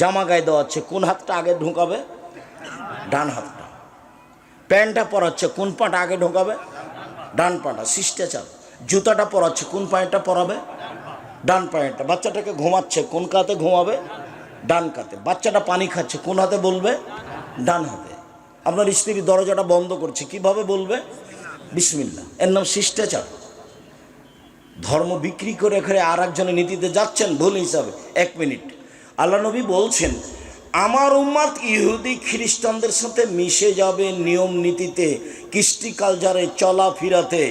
জামা গায়ে দেওয়াচ্ছে, কোন হাতটা আগে ঢোকাবে? ডান হাতটা। প্যান্টটা পরাচ্ছে, কোন পাটা আগে ঢোকাবে? ডান পাটা। শিষ্টাচার। জুতাটা পরাচ্ছে, কোন পায়েটা পরাবে? ডান পায়েটা। বাচ্চাটাকে ঘুমাচ্ছে, কোন কাতে ঘুমাবে? ডান কাতে। বাচ্চাটা পানি খাচ্ছে, কোন হাতে বলবে? ডান হাতে। আপনার স্ত্রী দরজাটা বন্ধ করছে, কিভাবে বলবে? বিসমিল্লাহ। এর নাম শিষ্টাচার। ধর্ম বিক্রি করে এখানে আর একজনের নীতিতে যাচ্ছেন ভুল হিসাবে। 1 মিনিট। আল্লাহ নবী বলছেন, আমার উম্মাত ইহুদি খ্রিস্টানদের সাথে মিশে যাবে নিয়ম নীতিতে, কৃষ্টি কালচারে, চলাফেরাতে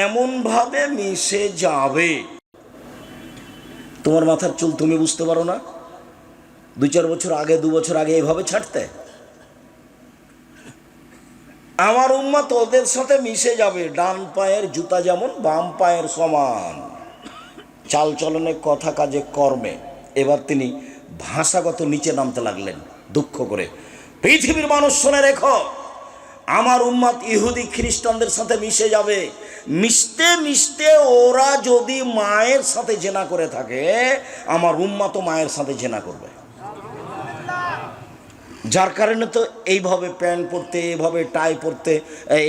এমনভাবে মিশে যাবে। তোমার মাথার চুল তুমি বুঝতে পারো না? 2-4 বছর আগে, 2 বছর আগে এভাবে ছাড়তে? আমার উম্মত ওদের সাথে মিশে যাবে। ডান পায়ের জুতা যেমন বাম পায়ের সমান, চাল চলনে, কথা কাজে, কর্মে। এবার তিনি ভাষাগত নিচে নামতে লাগলেন দুঃখ করে। পৃথিবীর মানুষ শুনে রেখো, আমার উম্মত ইহুদি খ্রিস্টানদের সাথে মিশে যাবে। মিশতে মিশতে ওরা যদি মায়ের সাথে জেনা করে থাকে, আমার উম্মতও মায়ের সাথে জেনা করবে। যার কারণে তো এইভাবে প্যান্ট পরতে, এইভাবে টাই পরতে,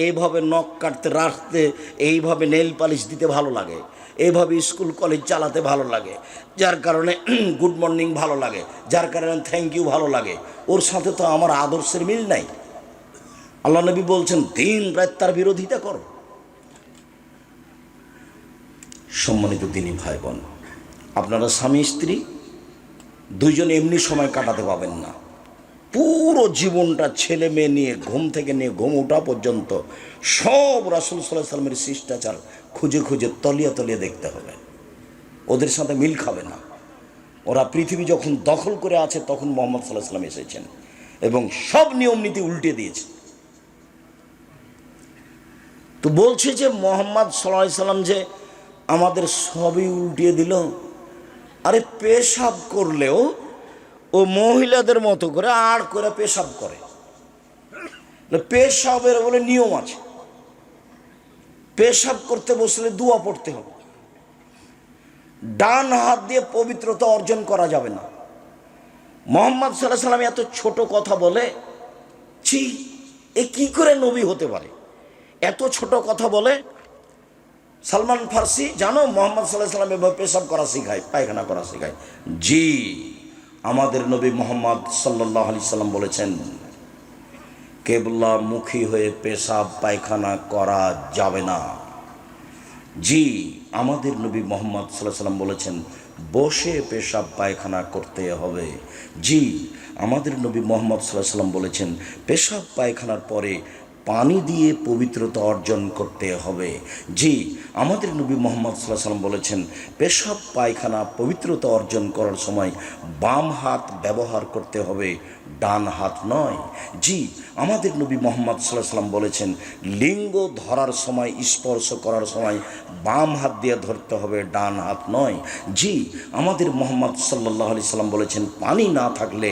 এইভাবে নখ কাটতে রাখতে, এইভাবে নেল পালিশ দিতে ভালো লাগে, এইভাবে স্কুল কলেজ চালাতে ভালো লাগে, যার কারণে গুড মর্নিং ভালো লাগে, যার কারণে থ্যাংক ইউ ভালো লাগে। ওর সাথে তো আমার আদর্শের মিল নাই। আল্লাহ নবী বলছেন দিন রাত তার বিরোধিতা করো। সম্মানিত দিনী ভাই বোন, আপনারা স্বামী স্ত্রী দুইজন এমনি সময় কাটাতে পাবেন না। পুরো জীবনটা ছেলে মেয়ে নিয়ে ঘুম থেকে নিয়ে ঘুম ওঠা পর্যন্ত সব রাসূল সাল্লাল্লাহু আলাইহি ওয়াসাল্লামের শিষ্টাচার খুঁজে খুঁজে তলিয়ে তলিয়ে দেখতে হবে। ওদের সাথে মিল খাবে না। ওরা পৃথিবী যখন দখল করে আছে তখন মুহাম্মদ সাল্লাল্লাহু আলাইহি ওয়াসাল্লাম এসেছেন এবং সব নিয়ম নীতি উল্টে দিয়েছে। তো বলছে যে মুহাম্মদ সাল্লাল্লাহু আলাইহি ওয়াসাল্লাম যে আমাদের সবই উল্টিয়ে দিল। আরে পেশাব করলেও ও মহিলাদের মতো করে আর করে পেশাব করে। পেশাবের বলে নিয়ম আছে। পেশাব করতে বসলে দোয়া পড়তে হবে। ডান হাত দিয়ে পবিত্রতা অর্জন করা যাবে না। মুহাম্মদ সাল্লাল্লাহু আলাইহি ওয়াসাল্লাম এত ছোট কথা বলে, ছি, এ কি করে নবী হতে পারে? এত ছোট কথা বলে। সালমান ফার্সি জানো মুহাম্মদ সাল্লাল্লাহু আলাইহি ওয়াসাল্লাম এভাবে পেশাব করা শেখায়, পায়খানা করা শেখায়? জি, আমাদের নবী মুহাম্মদ সাল্লাল্লাহু আলাইহি ওয়াসাল্লাম বলেছেন কেবলামুখী হয়ে পেশাব পায়খানা করা যাবে না। জি, আমাদের নবী মুহাম্মদ সাল্লাল্লাহু আলাইহি ওয়াসাল্লাম বলেছেন বসে পেশাব পায়খানা করতে হবে। জি, আমাদের নবী মুহাম্মদ সাল্লাল্লাহু আলাইহি ওয়াসাল্লাম বলেছেন পেশাব পায়খানার পরে পানি দিয়ে পবিত্রতা অর্জন করতে হবে। জি, আমাদের নবী মুহাম্মদ সাল্লাল্লাহু আলাইহি ওয়াসাল্লাম বলেছেন পেশাব পায়খানা পবিত্রতা অর্জন করার সময় বাম হাত ব্যবহার করতে হবে, ডান হাত নয়। জি, আমাদের নবী মুহাম্মদ সাল্লাল্লাহু আলাইহি ওয়াসাল্লাম বলেছেন লিঙ্গ ধরার সময়, স্পর্শ করার সময় বাম হাত দিয়ে ধরতে হবে, ডান হাত নয়। জি, আমাদের মুহাম্মদ সাল্লাল্লাহু আলাইহি ওয়াসাল্লাম বলেছেন পানি না থাকলে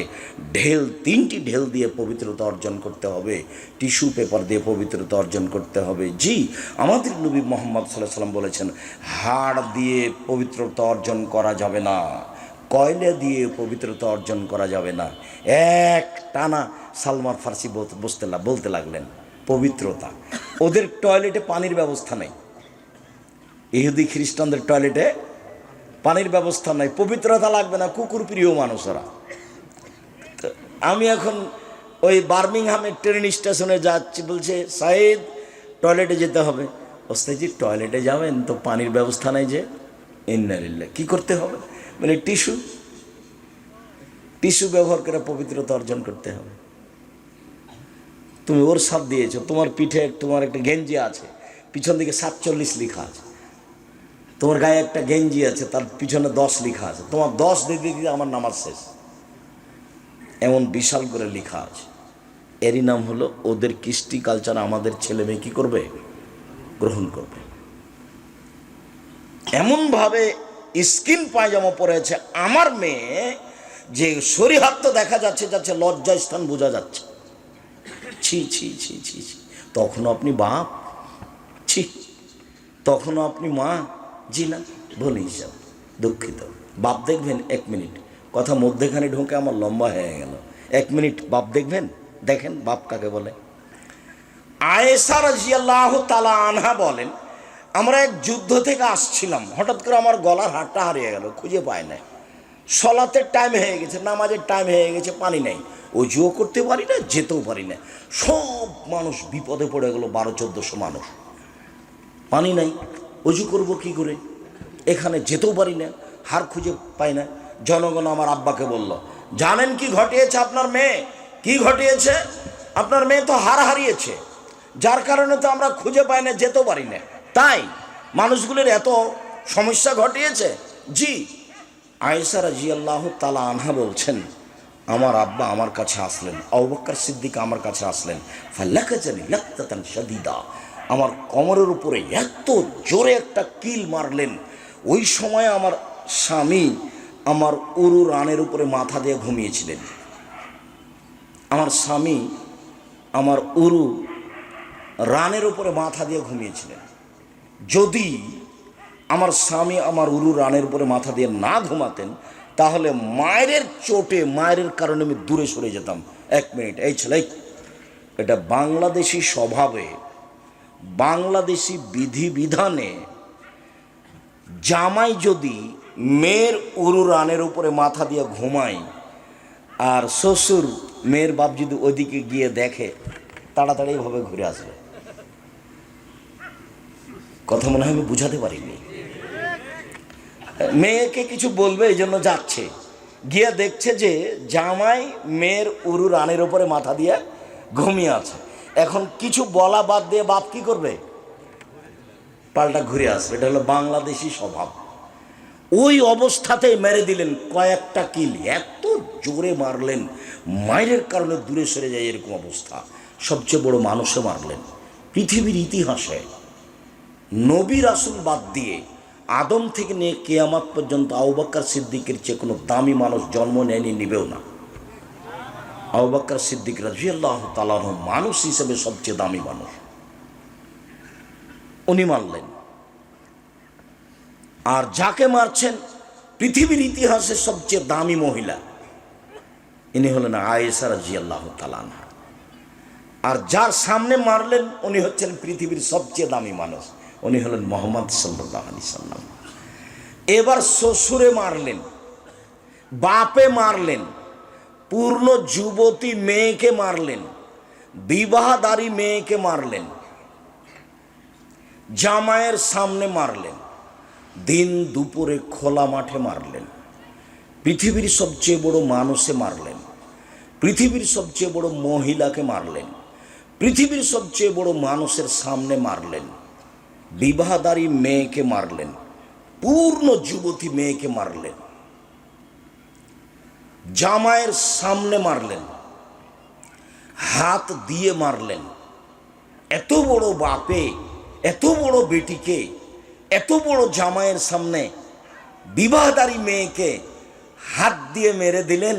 ঢেল, 3টি ঢেল দিয়ে পবিত্রতা অর্জন করতে হবে, টিস্যু পেপার দিয়ে পবিত্রতা অর্জন করতে হবে। জি, আমাদের নবী মুহাম্মদ সাল্লাল্লাহু আলাইহি ওয়াসাল্লাম বলেছেন হাড় দিয়ে পবিত্রতা অর্জন করা যাবে না, কয়লা দিয়ে পবিত্রতা অর্জন করা যাবে না। এক টানা সালমান ফার্সি বলতে লাগলেন পবিত্রতা। ওদের টয়লেটে পানির ব্যবস্থা নেই। ইহুদি খ্রিস্টানদের টয়লেটে পানির ব্যবস্থা নাই, পবিত্রতা লাগবে না, কুকুর প্রিয় মানুষ ওরা। আমি এখন ওই বার্মিংহামের ট্রেন স্টেশনে যাচ্ছি, বলছে সাইদ টয়লেটে যেতে হবে। ওস্তাদজি টয়লেটে যাবেন তো পানির ব্যবস্থা নাই যে? ইন্নালিল্লাহ, কি করতে হবে? মানে টিস্যু ব্যবহার করে পবিত্রতা অর্জন করতে হবে। তুমি ওর সাথ দিয়েছো, তোমার পিঠে তোমার একটা গেঞ্জি আছে, পিছন দিকে 47 লেখা আছে। তোমার গায়ে একটা গেঞ্জি আছে, তার পিছনে 10 লেখা আছে। তোমার 10 দিতে দিতে আমার নামাজ শেষ, এমন বিশাল করে লেখা আছে। এরই নাম হলো ওদের কৃষ্টি কালচার আমাদের ছেলে মেয়ে কি করবে? গ্রহণ করবে। এমনভাবে স্কিন পায়জামা পরেছে আমার মেয়ে যে শরীহাত তো দেখা যাচ্ছে, লজ্জা স্থান বোঝা যাচ্ছে। ছি ছি ছি ছি ছি। তখনও আপনি বাপ? ছি, তখনও আপনি মা? জি না, ভুল হিসাব, দুঃখিত। বাপ দেখবেন, 1 মিনিট কথা মধ্যেখানে ঢুকে আমার লম্বা হয়ে গেল। 1 মিনিট বাপ দেখবেন, দেখেন বাপ কাকে বলে। আয়েশা রাদিয়াল্লাহু তাআলা আনহা বলেন আমরা এক যুদ্ধ থেকে আসছিলাম, হঠাৎ করে আমার গলার হাড়টা হারিয়ে গেল, খুঁজে পায় না। সলাতের টাইম হয়ে গেছে, নামাজের টাইম হয়ে গেছে, পানি নেই, অজুও করতে পারি না, যেতেও পারি না। সব মানুষ বিপদে পড়ে গেল, 1200-1400 মানুষ, পানি নাই, অজু করব কি করে? এখানে যেতেও পারি না, হাড় খুঁজে পাই না। জনগণ আমার আব্বাকে বলল, জানেন কি ঘটিয়েছে আপনার মেয়ে? কি ঘটিয়েছে? আপনার মেয়ে তো হাড় হারিয়েছে, যার কারণে তো আমরা খুঁজে পাই না, যেতেও পারি না, তাই মানুষগুলোর এত সমস্যা ঘটিয়েছে। জি, আয়েশা রাদিয়াল্লাহু তাআলা আনহা বলছেন আমার আব্বা আমার কাছে আসলেন, আবু বকর সিদ্দিক আমার কাছে আসলেন, ফালাকাজানি লাকতাতান শাদীদা, আমার কোমরের উপরে এত জোরে একটা কিল মারলেন। ওই সময় আমার স্বামী আমার উরু রানের উপরে মাথা দিয়ে ঘুমিয়েছিলেন। আমার স্বামী আমার উরু রানের উপরে মাথা দিয়ে ঘুমিয়েছিলেন। যদি আমার স্বামী আমার উরু রানের উপরে মাথা দিয়ে না ঘুমাতেন, তাহলে মায়ের চোটে, মায়ের কারণে আমি দূরে সরে যেতাম। 1 মিনিট, এই ছেলে, এটা বাংলাদেশি স্বভাবে, বাংলাদেশি বিধিবিধানে জামাই যদি মেয়ের উরু রানের উপরে মাথা দিয়ে ঘুমায়, আর শ্বশুর মেয়ের বাপ যদি ওইদিকে গিয়ে দেখে, তাড়াতাড়ি এভাবে ঘুরে আসবে। কথা মনে হয় আমি বুঝাতে পারিনি। মেয়েকে কিছু বলবে, এই জন্য যাচ্ছে, গিয়ে দেখছে যে জামাই মেয়ের উরু রানের উপরে মাথা দিয়ে ঘুমিয়ে আছে। এখন কিছু বলা বাদ দিয়ে বাপ কি করবে? পাল্টা ঘুরে আসবে। এটা হলো বাংলাদেশি স্বভাব। ওই অবস্থাতেই মেরে দিলেন কয়েকটা কিল, এত জোরে মারলেন, মায়ের কারণে দূরে সরে যায় এরকম অবস্থা। সবচেয়ে বড় মানুষে মারলেন পৃথিবীর ইতিহাসে। নবী রাসূল বাদ দিয়ে আদম থেকে নিয়ে কিয়ামত পর্যন্ত আবু বকর সিদ্দিকের চেয়ে কোনো দামি মানুষ জন্ম নেয়নি, নিবেও না। আবু বকর সিদ্দিক রাদিয়াল্লাহু তাআলা আনহু মানুষ হিসেবে সবচেয়ে দামি মানুষ, উনি মারলেন। আর যাকে মারছেন পৃথিবীর ইতিহাসে সবচেয়ে দামি মহিলা, ইনি হলেন আয়েশা রাদিয়াল্লাহু তাআলা আনহা। আর যার সামনে মারলেন উনি হচ্ছেন পৃথিবীর সবচেয়ে দামি মানুষ, উনি হলেন মুহাম্মদ সাল্লাল্লাহু আলাইহি সাল্লাম। এবার শ্বশুরে মারলেন, বাপে মারলেন, পূর্ণ যুবতী মেয়েকে মারলেন, বিবাহদারী মেয়েকে মারলেন, জামাইয়ের সামনে মারলেন, দিন দুপুরে খোলা মাঠে মারলেন, পৃথিবীর সবচেয়ে বড় মানুষে মারলেন, পৃথিবীর সবচেয়ে বড় মহিলাকে মারলেন, পৃথিবীর সবচেয়ে বড় মানুষের সামনে মারলেন, বিবাহদারী মেয়েকে মারলেন, পূর্ণ যুবতী মেয়েকে মারলেন, জামাইয়ের সামনে মারলেন, হাত দিয়ে মারলেন। এত বড় বাপে এত বড় বেটিকে, এত বড় জামাইয়ের সামনে বিবাহদারী মেয়েকে হাত দিয়ে মেরে দিলেন।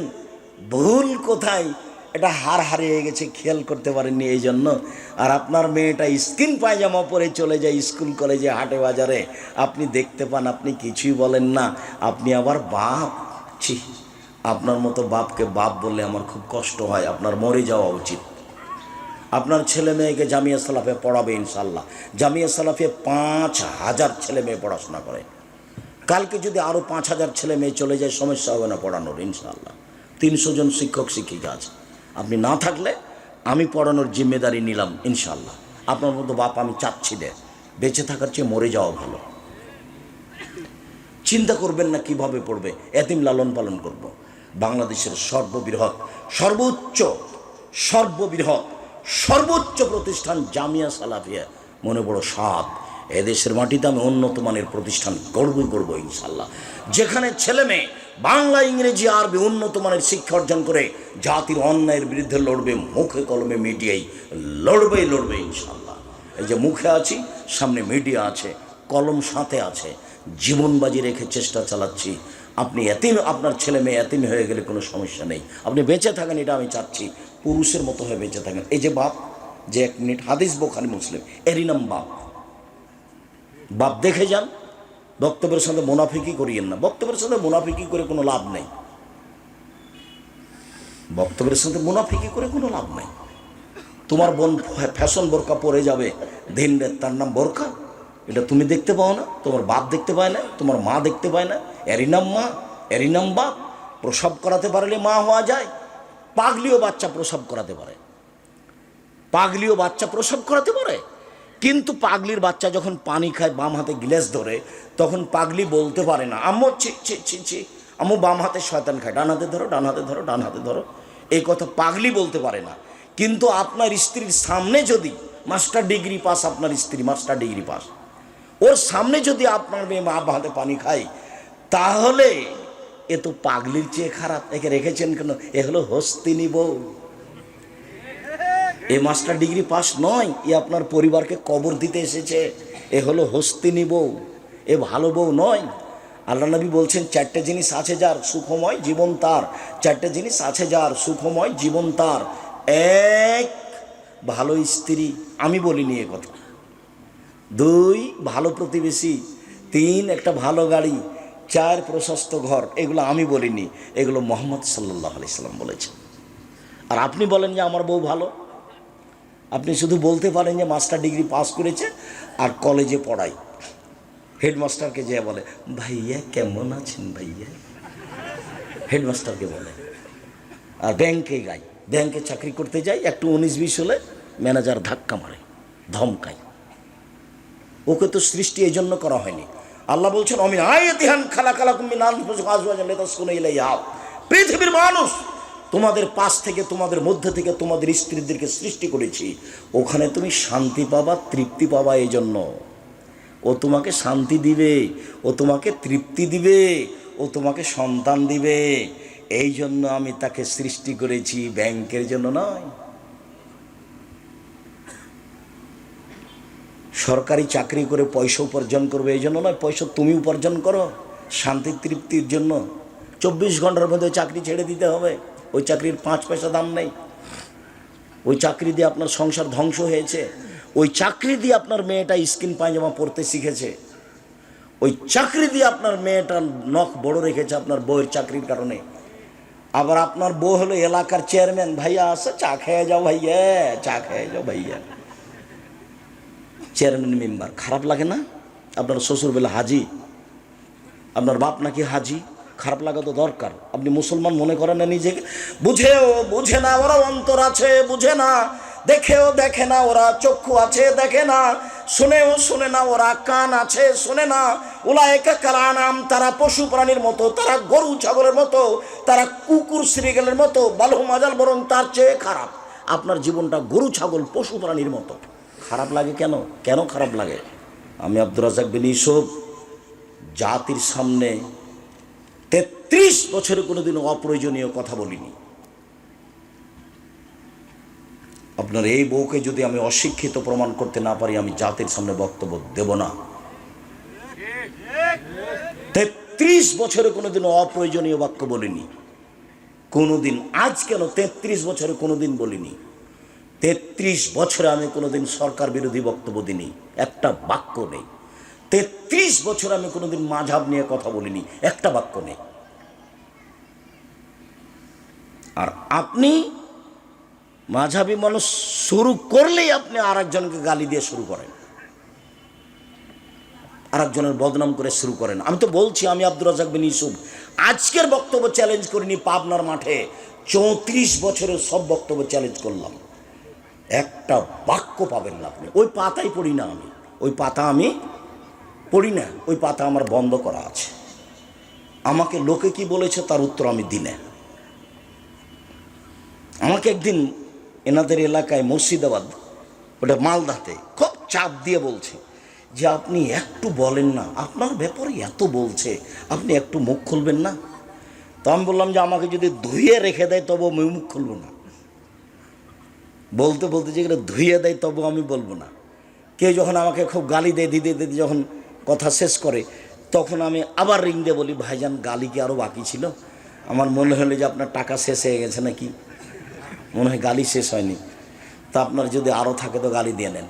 ভুল কোথায়? এটা হারিয়ে গেছে, খেয়াল করতে পারেননি এই জন্য। আর আপনার মেয়েটা স্কিন পায়জামা পরে চলে যায় স্কুল কলেজে, হাটে বাজারে, আপনি দেখতে পান, আপনি কিছুই বলেন না। আপনি আবার বাপ, ছি, আপনার মতো বাপকে বাপ বললে আমার খুব কষ্ট হয়। আপনার মরে যাওয়া উচিত। আপনার ছেলে মেয়েকে জামিয়া সালাফিয়া পড়াবে ইনশাল্লাহ। জামিয়া সালাফিয়া 5000 ছেলে মেয়ে পড়াশোনা করে। কালকে যদি আরও 5000 ছেলে মেয়ে চলে যায়, সমস্যা হবে না পড়ানোর ইনশাল্লাহ। 300 জন শিক্ষক শিক্ষিকা আছে। আপনি না থাকলে আমি পড়ানোর জিম্মেদারি নিলাম ইনশাল্লাহ। আপনার মতো বাপ আমি চাচ্ছি দে, বেঁচে থাকার চেয়ে মরে যাওয়া ভালো। চিন্তা করবেন না কিভাবে পড়বে, এতিম লালন পালন করব। বাংলাদেশের সর্বোচ্চ প্রতিষ্ঠান জামিয়া সালাফিয়া, মনে বড় সাধ। এদেশের মাটিতে আমি উন্নত মানের প্রতিষ্ঠান গড়ব ইনশাল্লাহ, যেখানে ছেলে মেয়ে বাংলা, ইংরেজি, আরবি উন্নত মানের শিক্ষা অর্জন করে জাতির অন্যায়ের বিরুদ্ধে লড়বে, মুখে কলমে মিডিয়ায় লড়বে ইনশাল্লাহ। এই যে মুখে আছি, সামনে মিডিয়া আছে, কলম সাথে আছে, জীবনবাজি রেখে চেষ্টা চালাচ্ছি। আপনি এতিম, আপনার ছেলে মেয়ে এতিম হয়ে গেলে কোনো সমস্যা নেই, আপনি বেঁচে থাকেন, এটা আমি চাচ্ছি, পুরুষের মতো হয়ে বেঁচে থাকেন। এই যে বাপ, যে 1 মিনিট, হাদিস বুখারী মুসলিম, এরই নাম বাপ। বাপ দেখে যান, বক্তব্যের সাথে মুনাফিকি করিয়েন না। বক্তব্যের সাথে মুনাফিকি করে কোনো লাভ নেই, বক্তব্যের সাথে মুনাফিকি করে কোনো লাভ নেই। তোমার বোন ফ্যাশন বোরকা পরে যাবে দিন রাত, তার নাম বোরকা? এটা তুমি দেখতে পাও না, তোমার বাপ দেখতে পায় না, তোমার মা দেখতে পায় না? এরই নাম মা, এরই নাম বাপ। প্রসব করাতে পারলে মা হওয়া যায়। পাগলিও বাচ্চা প্রসব করাতে পারে, পাগলিও বাচ্চা প্রসব করাতে পারে। কিন্তু পাগলির বাচ্চা যখন পানি খায়, বাম হাতে গ্লাস ধরে, তখন পাগলি বলতে পারে না আম্মু ছি ছি ছি ছি, আম্মু বাম হাতে শয়তান খায়, ডান হাতে ধরো, ডান হাতে ধরো, ডান হাতে ধরো, এই কথা পাগলি বলতে পারে না। কিন্তু আপনার স্ত্রীর সামনে যদি মাস্টার ডিগ্রি পাস, আপনার স্ত্রী মাস্টার ডিগ্রি পাস, ওর সামনে যদি আপনার মেয়ে বাম হাতে পানি খায়, তাহলে এ তো পাগলির চেয়ে খারাপ। একে রেখেছেন কেন? এ হলো হস্তিনী বউ। এ মাস্টার ডিগ্রি পাস নয়, এ আপনার পরিবারকে কবর দিতে এসেছে। এ হলো হস্তিনী বউ, এ ভালো বউ নয়। আল্লাহ নবী বলছেন, 4টে জিনিস আছে যার, সুখময় জীবন তার। 4টে জিনিস আছে যার, সুখময় জীবন তার। 1, ভালো স্ত্রী, আমি বলিনি এ কথা। 2 ভালো প্রতিবেশী, 3 একটা ভালো গাড়ি, 4 প্রশস্ত ঘর, এগুলো আমি বলিনি, এগুলো মুহাম্মদ সাল্লাল্লাহু আলাইহি সাল্লাম বলেছেন। আর আপনি বলেন যে আমার বউ ভালো। আপনি শুধু বলতে পারেন যে মাস্টার ডিগ্রি পাস করেছে আর কলেজে পড়াই। হেডমাস্টারকে যে বলে ভাইয়া কেমন আছেন ভাইয়া, হেডমাস্টারকে বলে। আর ব্যাংকে যাই, ব্যাংকে চাকরি করতে যাই, একটু 19-20 হলে ম্যানেজার ধাক্কা মারে, ধমকায়। ওকে তো সৃষ্টি এই জন্য করা হয়নি। আল্লাহ বলছেন অমিন আয়াতিহান খালাকালাকুম মিন আনফুসিকুম আজওয়াজান লিতাসকুনু ইলাইহা। পৃথিবীর মানুষ তোমাদের পাশ থেকে, তোমাদের মধ্যে থেকে তোমাদের স্ত্রীদেরকে সৃষ্টি করেছি, ওখানে তুমি শান্তি পাবা, তৃপ্তি পাবা। এই জন্য ও তোমাকে শান্তি দিবে, ও তোমাকে তৃপ্তি দিবে, ও তোমাকে সন্তান দিবে। এই জন্য আমি তাকে সৃষ্টি করেছি, ব্যাংকের জন্য নয়। সরকারি চাকরি করে পয়সা উপার্জন করবে এই জন্য নয়, পয়সা তুমি উপার্জন করো শান্তি তৃপ্তির জন্য। 24 ঘন্টার মধ্যে চাকরি ছেড়ে দিতে হবে, ওই চাকরির 5 পয়সা দাম নেই। ওই চাকরি দিয়ে আপনার সংসার ধ্বংস হয়েছে, ওই চাকরি দিয়ে আপনার মেয়েটা স্কিন পায়জামা পরতে শিখেছে, ওই চাকরি দিয়ে আপনার মেয়েটা নখ বড় রেখেছে আপনার বউয়ের চাকরির কারণে। আবার আপনার বউ হলো এলাকার চেয়ারম্যান, ভাইয়া আসে চা খেয়ে যাও ভাইয়া, চা খেয়ে যাও ভাইয়া, চেয়ারম্যান মেম্বার। খারাপ লাগে না? আপনার শ্বশুর বলে হাজি, আপনার বাপ নাকি হাজি, খারাপ লাগা তো দরকার। আপনি মুসলমান মনে করেন না নিজেকে? বুঝেও বুঝে না ওরা, অন্তর আছে বুঝে না, দেখেও দেখে না ওরা, চক্ষু আছে দেখে না, শুনেও শুনে না ওরা, কান আছে শোনে না। উলায়েকা কাল আনাম, তারা পশু প্রাণীর মতো, তারা গরু ছাগলের মতো, তারা কুকুর শ্রীগালের মতো, বালহুম আযাল, বরং তার চেয়ে খারাপ। আপনার জীবনটা গরু ছাগল পশু প্রাণীর মতো। খারাপ লাগে কেন? কেন খারাপ লাগে? আমি আব্দুর রাজ্জাক বিন ইউসুফ জাতির সামনে 33 বছরে কোনোদিনও অপ্রয়োজনীয় কথা বলিনি। আপনার এই বউকে যদি আমি অশিক্ষিত প্রমাণ করতে না পারি, আমি জাতির সামনে বক্তব্য দেব না। 33 বছরে কোনোদিনও অপ্রয়োজনীয় বাক্য বলিনি কোনোদিন। আজ কেন 33 বছরে কোনোদিন বলিনি। 33 বছরে আমি কোনোদিন সরকার বিরোধী বক্তব্য দিইনি, একটা বাক্য নেই। 33 বছর আমি কোনোদিন মাযহাব নিয়ে কথা বলিনি, একটা বাক্য নেই। আর আপনি মাযহাবী মানুষ শুরু করলেই আপনি আরেকজনকে গালি দিয়ে শুরু করেন, আরেকজনের বদনাম করে শুরু করেন। আমি তো বলছি, আমি আব্দুর রাজ্জাক বিন ইউসুফ আজকের বক্তব্য চ্যালেঞ্জ করিনি, পাবনার মাঠে 34 বছরের সব বক্তব্য চ্যালেঞ্জ করলাম। একটা বাক্য পাবেন না আপনি। ওই পাতাই পড়ি না আমি, ওই পাতা আমি পড়ি না, ওই পাতা আমার বন্ধ করা আছে। আমাকে লোকে কি বলেছে তার উত্তর আমি দিই না। আমাকে একদিন এনাদের এলাকায় মুর্শিদাবাদ, ওটা মালদাতে, খুব চাপ দিয়ে বলছে যে আপনি একটু বলেন না, আপনার ব্যাপারে এত বলছে, আপনি একটু মুখ খুলবেন না। তো আমি বললাম যে আমাকে যদি ধুয়ে রেখে দেয় তবু আমি মুখ খুলব না। বলতে বলতে যেগুলো ধুয়ে দেয় তবু আমি বলবো না। কেউ যখন আমাকে খুব গালি দেয়, দিতে দিতে যখন কথা শেষ করে, তখন আমি আবার রিং দিয়ে বলি, ভাইজান গালি কি আরও বাকি ছিল? আমার মনে হলো যে আপনার টাকা শেষ হয়ে গেছে নাকি, মনে হয় গালি শেষ হয়নি। তা আপনার যদি আরও থাকে তো গালি দিয়ে নেন,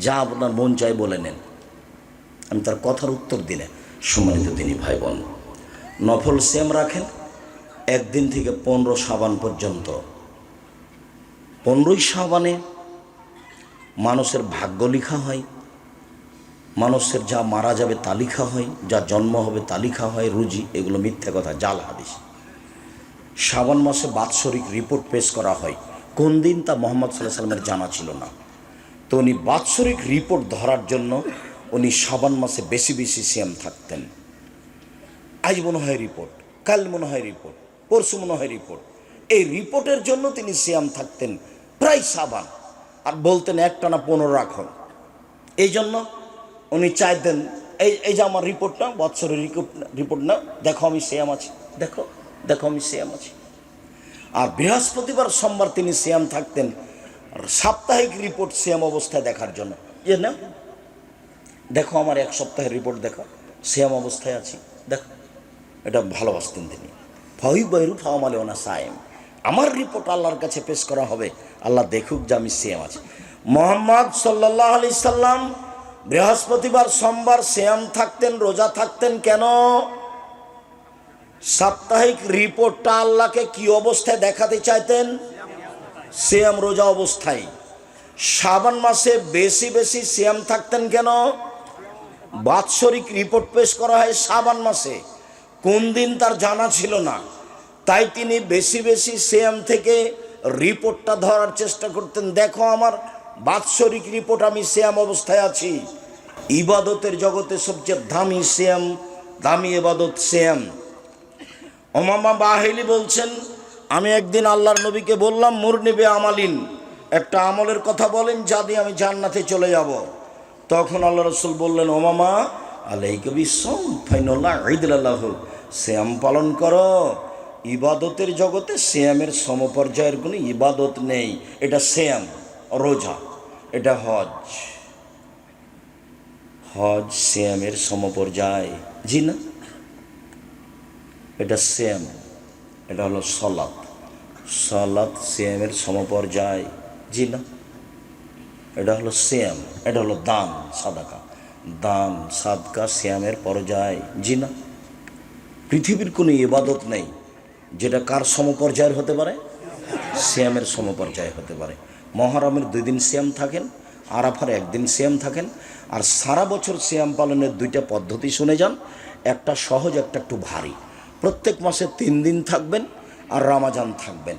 যা আপনার মন চায় বলে নেন। আমি তার কথার উত্তর দিলে, সম্মানিত দিনী ভাই বোন, নফল সেম রাখেন 1 দিন থেকে 15 শাবান পর্যন্ত। 15ই শাবানে মানুষের ভাগ্য লেখা হয়, মানুষের যা মারা যাবে তা লেখা হয়, যা জন্ম হবে তা লেখা হয়, রুজি। এগুলো মিথ্যা কথা, জাল হাদিস। শাবান মাসে বাৎসরিক রিপোর্ট পেশ করা হয়, কোন দিন তা মুহাম্মদ সাল্লাল্লাহু আলাইহি সাল্লামের জানা ছিল না। তো উনি বাৎসরিক রিপোর্ট ধরার জন্য উনি শাবান মাসে বেশি বেশি সিয়াম থাকতেন। আজ মনে হয় রিপোর্ট, কাল মনে হয় রিপোর্ট, পরশু মনে হয় রিপোর্ট। এই রিপোর্টের জন্য তিনি সিয়াম থাকতেন প্রায় শাবান, আর বলতেন একটানা 15 রাখুন। এই জন্য উনি চাইতেন, এই যে আমার রিপোর্টটা, বৎসরের রিপোর্ট না, দেখো আমি সিয়াম আছি, দেখো দেখো আমি সিয়াম আছি। আর বৃহস্পতিবার সোমবার তিনি সিয়াম থাকতেন সাপ্তাহিক রিপোর্ট সিয়াম অবস্থায় দেখার জন্য। যে না, দেখো আমার 1 সপ্তাহের রিপোর্ট দেখো, সিয়াম অবস্থায় আছি দেখো। এটা ভালোবাসতেন তিনি। ফাহি বৈরু ফাওয়ামালে ওনা সায়েম, আমার রিপোর্ট আল্লাহর কাছে পেশ করা হবে, আল্লাহ দেখুক যে আমি সিয়াম আছি। মোহাম্মদ সাল্লাল্লাহু আলাইহি সাল্লাম বৃহস্পতিবার সোমবার সিয়াম থাকতেন, রোজা থাকতেন কেন? সাপ্তাহিক রিপোর্টটা আল্লাহকে কি অবস্থায় দেখাতে চাইতেন? সিয়াম রোজা অবস্থায়। শাবান মাসে বেশি বেশি সিয়াম থাকতেন কেন? বাৎসরিক রিপোর্ট পেশ করা হয় শাবান মাসে, কোন দিন তার জানা ছিল না, তাই তিনি বেশি বেশি সিয়াম থেকে রিপোর্টটা ধরার চেষ্টা করতেন। দেখো আমার বাৎসরিক রিপোর্ট, আমি সিয়াম অবস্থায় আছি। ইবাদতের জগতে সবচেয়ে দামি সিয়াম, দামি ইবাদত সিয়াম। ওমামা বাহিলি বলছেন, আমি একদিন আল্লাহর নবীকে বললাম, মুরনিবে আমালিন, একটা আমলের কথা বলেন যা দিয়ে আমি জান্নাতে চলে যাব। তখন আল্লাহ রসুল বললেন, ওমামা আলাইকা বিসসাম ফাইনাল্লাহ ঈদুল্লাহ, সিয়াম পালন করো। ইবাদতের জগতে সিয়ামের সমপর্যায়ের কোনো ইবাদত নেই। এটা সিয়াম, রোজা, এটা হজ। হজ সিয়ামের সমপর্যায়, জি না? এটা সিয়াম, এটা হলো সলাত, সলাত সিয়ামের সমপর্যায়, জি না? এটা হলো সিয়াম, এটা হলো দান সাদাকা, দান সাদকা সিয়ামের পর্যায়, জি না? পৃথিবীর কোনো ইবাদত নেই যেটা কার সমপর্যায়ের হতে পারে? সিয়ামের সমপর্যায় হতে পারে। মহরমের 2 দিন সিয়াম থাকেন, আরাফার 1 দিন সিয়াম থাকেন। আর সারা বছর সিয়াম পালনের 2টা পদ্ধতি শুনে যান, একটা সহজ, একটা একটু ভারী। প্রত্যেক মাসে 3 দিন থাকবেন আর রমাজান থাকবেন,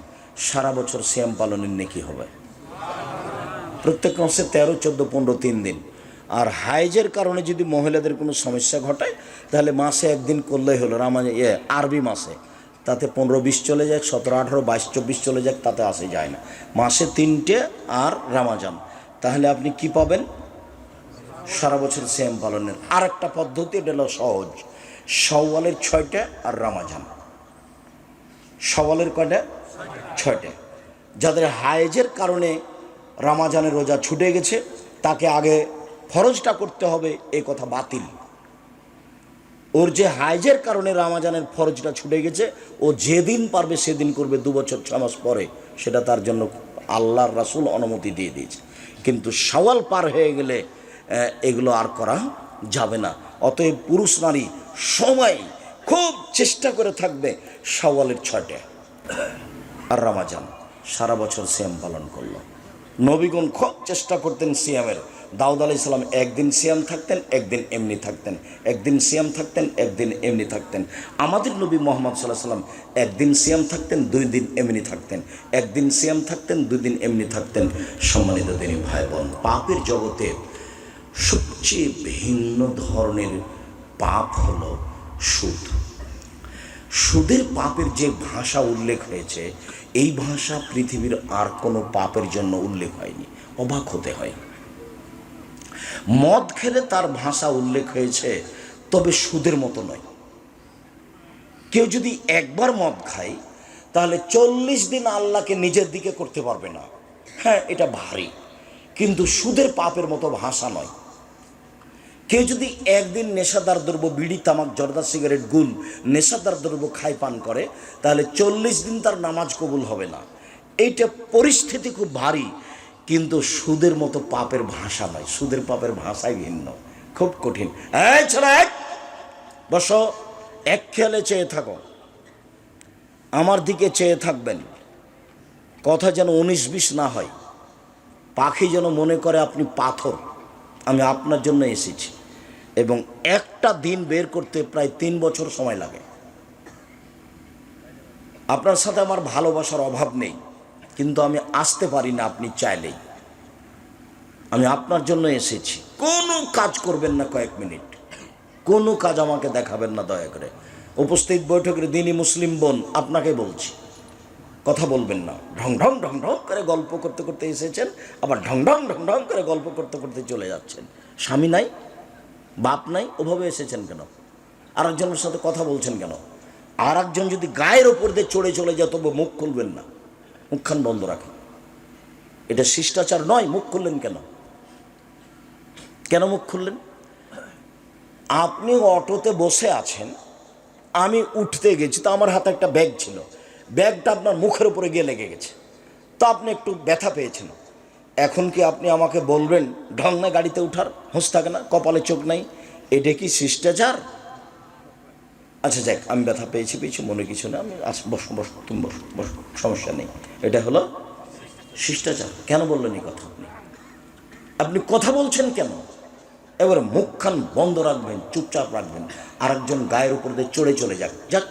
সারা বছর সিয়াম পালনের নেকি হবে। প্রত্যেক মাসে 13, 14, 15 3 দিন। আর হাইজের কারণে যদি মহিলাদের কোনো সমস্যা ঘটায় তাহলে মাসে 1 দিন করলেই হলো। আরবি মাসে তাতে 15, 20 চলে যায়, 17, 18, 22, 24 চলে যায়, তাতে আসে যায় না। মাসে 3টে আর রমাজান, তাহলে আপনি কি পাবেন? সারা বছর সিয়াম পালনের। আর একটা পদ্ধতি, এটা হলো সহজ, শাওয়ালের 6টা আর রমাজান। শাওয়ালের কয়টা? 6টা। যাদের হায়েজের কারণে রমাজানের রোজা ছুটে গেছে তাকে আগে ফরজটা করতে হবে, এই কথা বাতিল। ওর যে হায়েজের কারণে রমাজানের ফরজটা ছুটে গেছে, ও যেদিন পারবে সেদিন করবে, 2 বছর 6 মাস পরে, সেটা তার জন্য আল্লাহর রাসূল অনুমতি দিয়ে দিয়েছে। কিন্তু শাওয়াল পার হয়ে গেলে এগুলো আর করা যাবে না। অতএব পুরুষ নারী সময় খুব চেষ্টা করে থাকবে শাওয়ালের 6টা আর রমাজান, সারা বছর সিয়াম পালন করলো। নবীগণ খুব চেষ্টা করতেন সিয়ামের। দাউদ আলাইহিস সালাম 1 দিন সিয়াম থাকতেন, 1 দিন এমনি থাকতেন, 1 দিন সিয়াম থাকতেন, 1 দিন এমনি থাকতেন। আমাদের নবী মুহাম্মদ সাল্লাল্লাহু আলাইহি সাল্লাম 1 দিন সিয়াম থাকতেন, 2 দিন এমনি থাকতেন, 1 দিন সিয়াম থাকতেন, 2 দিন এমনি থাকতেন। সম্মানিত দিনী ভাই বোন, পাপের জগতে সবচেয়ে ভিন্ন ধরনের পাপ হলো সুদ। সুদের পাপের যে ভাষা উল্লেখ হয়েছে, এই ভাষা পৃথিবীর আর কোনো পাপের জন্য উল্লেখ হয়নি। অবাক হতে হয়। মদ খেলে তার ভাষা উল্লেখ হয়েছে, তবে সুদের মতো নয়। কেউ যদি একবার মদ খায় তাহলে 40 দিন আল্লাহকে নিজের দিকে করতে পারবে না। হ্যাঁ, এটা ভারী, কিন্তু সুদের পাপের মতো ভাষা নয়। কেউ যদি একদিন নেশাদার দ্রব্য, বিড়ি, তামাক, জর্দা, সিগারেট, গুল, নেশাদার দ্রব্য খায়, পান করে, তাহলে 40 দিন তার নামাজ কবুল হবে না। এইটা পরিস্থিতি খুব ভারী, কিন্তু সুদের মতো পাপের ভাষা নয়। সুদের পাপের ভাষাই ভিন্ন, খুব কঠিন। এই ছেলে, বসো, এক খেয়ালে চেয়ে থাকো, আমার দিকে চেয়ে থাকবেন। কথা যেন 19-20 না হয়। পাখি যেন মনে করে আপনি পাথর। আমি আপনার জন্য এসেছি, এবং একটা দিন বের করতে প্রায় 3 বছর সময় লাগে। আপনার সাথে আমার ভালোবাসার অভাব নেই, কিন্তু আমি আসতে পারি না আপনি চাইলেই। আমি আপনার জন্য এসেছি। কোনো কাজ করবেন না কয়েক মিনিট, কোনো কাজ আমাকে দেখাবেন না দয়া করে। উপস্থিত বৈঠকের দিনই মুসলিম বোন, আপনাকে বলছি, কথা বলবেন না। ঢং ঢং ঢং ঢং করে গল্প করতে করতে এসেছেন, আবার ঢং ঢং ঢং ঢং করে গল্প করতে করতে চলে যাচ্ছেন। স্বামী নাই, বাপ নাই, ওভাবে এসেছেন কেন? আর একজনের সাথে কথা বলছেন কেন? আর একজন যদি গায়ের ওপর দিয়ে চড়ে চলে যায়, তবে মুখ খুলবেন না, মুখখান বন্ধ রাখেন। এটা শিষ্টাচার নয়। মুখ খুললেন কেন? কেন মুখ খুললেন? আপনি অটোতে বসে আছেন, আমি উঠতে গেছি, তো আমার হাতে একটা ব্যাগ ছিল, ব্যাগটা আপনার মুখের উপরে গিয়ে লেগে গেছে, তো আপনি একটু ব্যথা পেয়েছেন। এখন কি আপনি আমাকে বলবেন ঢং না গাড়িতে উঠার, হোঁশ থাকে না, কপালে চোখ নাই? এটা কি শিষ্টাচার? আচ্ছা যাক, আমি ব্যথা পেয়েছি মনে কিছু না, আমি বসো বসো, তুমি বসো বসো, সমস্যা নেই। এটা হলো শিষ্টাচার। কেন বললেন এই কথা? আপনি কথা বলছেন কেন? এবারে মুখখান বন্ধ রাখবেন, চুপচাপ রাখবেন। আরেকজন গায়ের উপর দিয়ে চড়ে চলে যাক, যাক,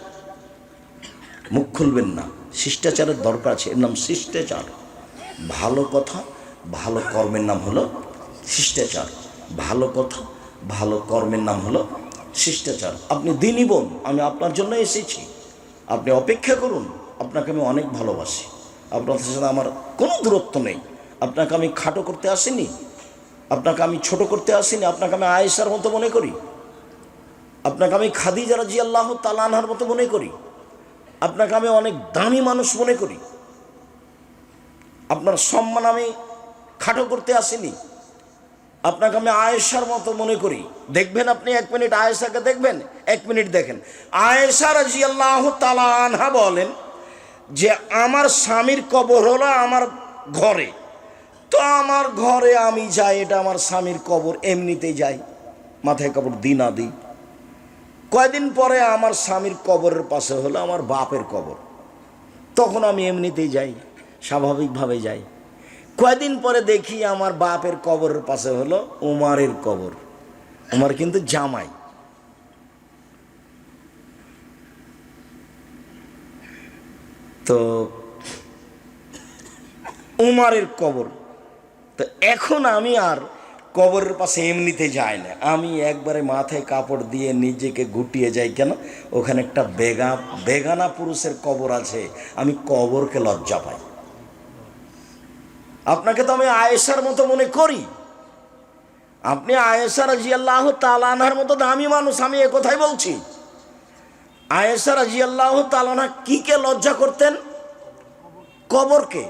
মুখ খুলবেন না। শিষ্টাচারের দরকার আছে, এর নাম শিষ্টাচার। ভালো কথা ভালো কর্মের নাম হলো শিষ্টাচার। ভালো কথা ভালো কর্মের নাম হলো শিষ্টাচার। আপনি দিনই বোন, আমি আপনার জন্য এসেছি, আপনি অপেক্ষা করুন। আপনাকে আমি অনেক ভালোবাসি, আপনার সাথে আমার কোনো দূরত্ব নেই। আপনাকে আমি খাটো করতে আসিনি, আপনাকে আমি ছোট করতে আসিনি। আপনাকে আমি আয়েশার মতো মনে করি, আপনাকে আমি খাদিজা রাদিয়াল্লাহু তাআলা আনহার মতো মনে করি, আপনাকে আমি অনেক দামি মানুষ মনে করি। আপনার সম্মান আমি খাটো করতে আসিনি, আপনাকে আমি আয়েশার মতো মনে করি। দেখবেন আপনি 1 মিনিট আয়েশাকে দেখবেন, 1 মিনিট দেখেন। আয়েশা রাদিয়াল্লাহু তাআলা আনহা বলেন যে আমার স্বামীর কবর হলো আমার ঘরে, তো আমার ঘরে আমি যাই, এটা আমার স্বামীর কবর, এমনিতেই যাই, মাথায় কাপড় দিই না দিই। কয়দিন পরে আমার স্বামীর কবরের পাশে হলো আমার বাপের কবর, তখন আমি এমনিতেই যাই, স্বাভাবিকভাবে যাই। কয়দিন পরে দেখি আমার বাপের কবরের পাশে হলো উমারের কবর। উমার কিন্তু জামাই। তো উমারের কবর, তো এখন আমি আর কবরের পাশে এমনিতে যাই না, আমি একবারে মাথায় কাপড় দিয়ে নিজেকে গুটিয়ে যাই। কেন? ওখানে একটা বেগানা পুরুষের কবর আছে, আমি কবরকে লজ্জা পাই। আপনাকে তো আমি আয়েশার মতো মনে করি, আপনি আয়েশা রাদিয়াল্লাহু তাআলা আনহার মতো দামি মানুষ, আমি এ কথাই বলছি। আয়েশা রাদিয়াল্লাহু তাআলা আনহা কি কে লজ্জা করতেন? কবরকে।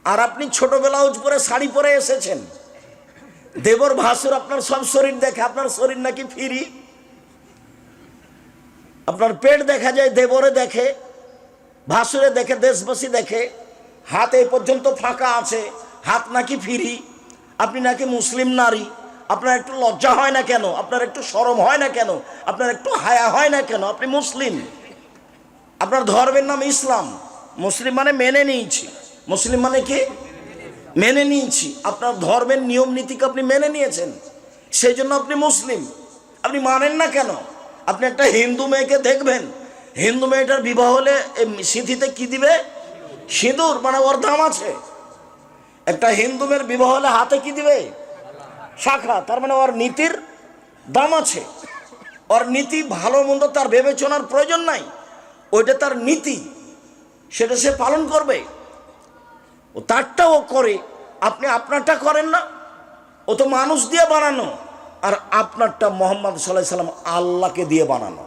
আর আপনি ছোট ব্লাউজ পরে শাড়ি পরে এসেছেন, দেবর ভাসুর আপনার সব শরীর দেখে, আপনার শরীর নাকি ফ্রি, আপনার পেট দেখা যায়, দেবরে দেখে, ভাসুরে দেখে, দেশবাসী দেখে, হাত এই পর্যন্ত ফাঁকা আছে, হাত নাকি ফ্রি, আপনি নাকি মুসলিম নারী। আপনার একটু লজ্জা হয় না কেন? আপনার একটু শরম হয় না কেন? আপনার একটু হায়া হয় না কেন? আপনি মুসলিম, আপনার ধর্মের নাম ইসলাম। মুসলিম মানে মেনে নিয়েছি, মুসলিম মানে কি? মেনে নিয়েছি। আপনার ধর্মের নিয়ম নীতিকে আপনি মেনে নিয়েছেন, সেই জন্য আপনি মুসলিম। আপনি মানেন না কেন? আপনি একটা হিন্দু মেয়েকে দেখবেন, হিন্দু মেয়েটার বিবাহ হলে সিঁথিতে কি দিবে? সিঁদুর, মানে ওর দাম আছে। একটা হিন্দু মেয়ের বিবাহ হলে হাতে কি দিবে? শাখা, তার মানে ওর নীতির দাম আছে। ওর নীতি ভালো মন্দ তার বিবেচনার প্রয়োজন নাই, ওইটা তার নীতি, সেটা সে পালন করবে। ও তারটাও করে, আপনি আপনারটা করেন না। ও তো মানুষ দিয়ে বানানো, আর আপনারটা মুহাম্মদ সাল্লাল্লাহু আলাইহি সাল্লাম আল্লাহকে দিয়ে বানানো।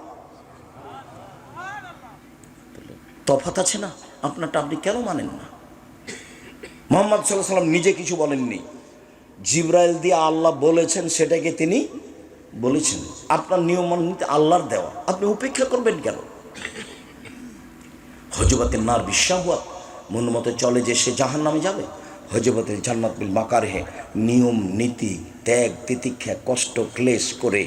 তফাৎ আছে না? আপনারটা আপনি কেন মানেন না? মুহাম্মদ সাল্লাল্লাহু আলাইহি সাল্লাম নিজে কিছু বলেননি, জিবরাইল দিয়ে আল্লাহ বলেছেন, সেটাকে তিনি বলেছেন। আপনার নিয়ম মানতে আল্লাহর দেওয়া, আপনি উপেক্ষা করবেন কেন? হজবতের নার বিশ্বাহুয়াত, মন মতো চলে যে সে জাহান্নামে যাবে। হজবতের জান্নাত বিল মাকারিহে, নিয়ম নীতি ত্যাগ তিতিক্ষা কষ্ট ক্লেশ করে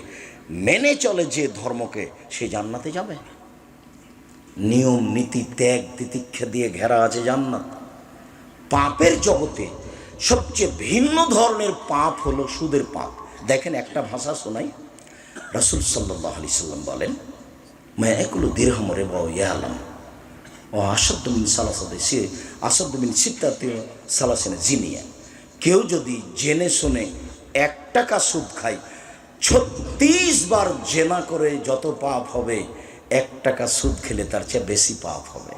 মেনে চলে যে ধর্মকে, সে জান্নাতে যাবে। নিয়ম নীতি ত্যাগ তিতিক্ষা দিয়ে ঘেরা আছে জান্নাত। পাপের জগতে সবচেয়ে ভিন্ন ধরনের পাপ হলো সুদের পাপ। দেখেন একটা ভাষা শোনাই, রাসূল সাল্লাল্লাহু আলাইহি সাল্লাম বলেন, মা ইয়াকুলু দিরহাম রিবা ইয়ালাম ও আসাদ্দমিন সালাসাতে, সে আসাদ্দমিন সিত্তাতে সালাসিনা জিনিয়া। কেউ যদি জেনে শুনে 1 টাকা সুদ খায়, 36 বার জেনা করে যত পাপ হবে, 1 টাকা সুদ খেলে তার চেয়ে বেশি পাপ হবে।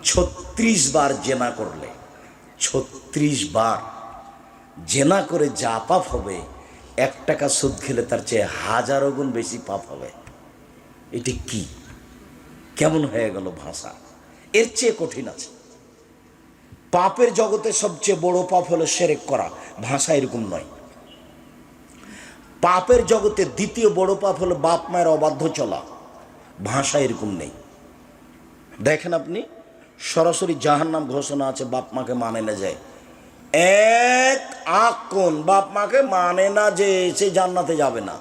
36 বার জেনা করলে, 36 বার জেনা করে যা পাপ হবে, 1 টাকা সুদ খেলে তার চেয়ে 1000 গুণ বেশি পাপ হবে। এটি কি, কেমন হয়ে গেল ভাষা? এর চেয়ে কঠিন আছে। পাপের জগতে সবচেয়ে বড় পাপ হলো শিরক করা, ভাষা এরকম নয়। পাপের জগতে দ্বিতীয় বড় পাপ হলো বাপ মায়ের অবাধ্য চলা, ভাষা এরকম নেই। দেখেন আপনি, সরাসরি জাহান্নাম ঘোষণা আছে, বাপ মাকে মানে না যায়। এক আঁক কোন, বাপ মাকে মানে না যে সে জান্নাতে যাবে না।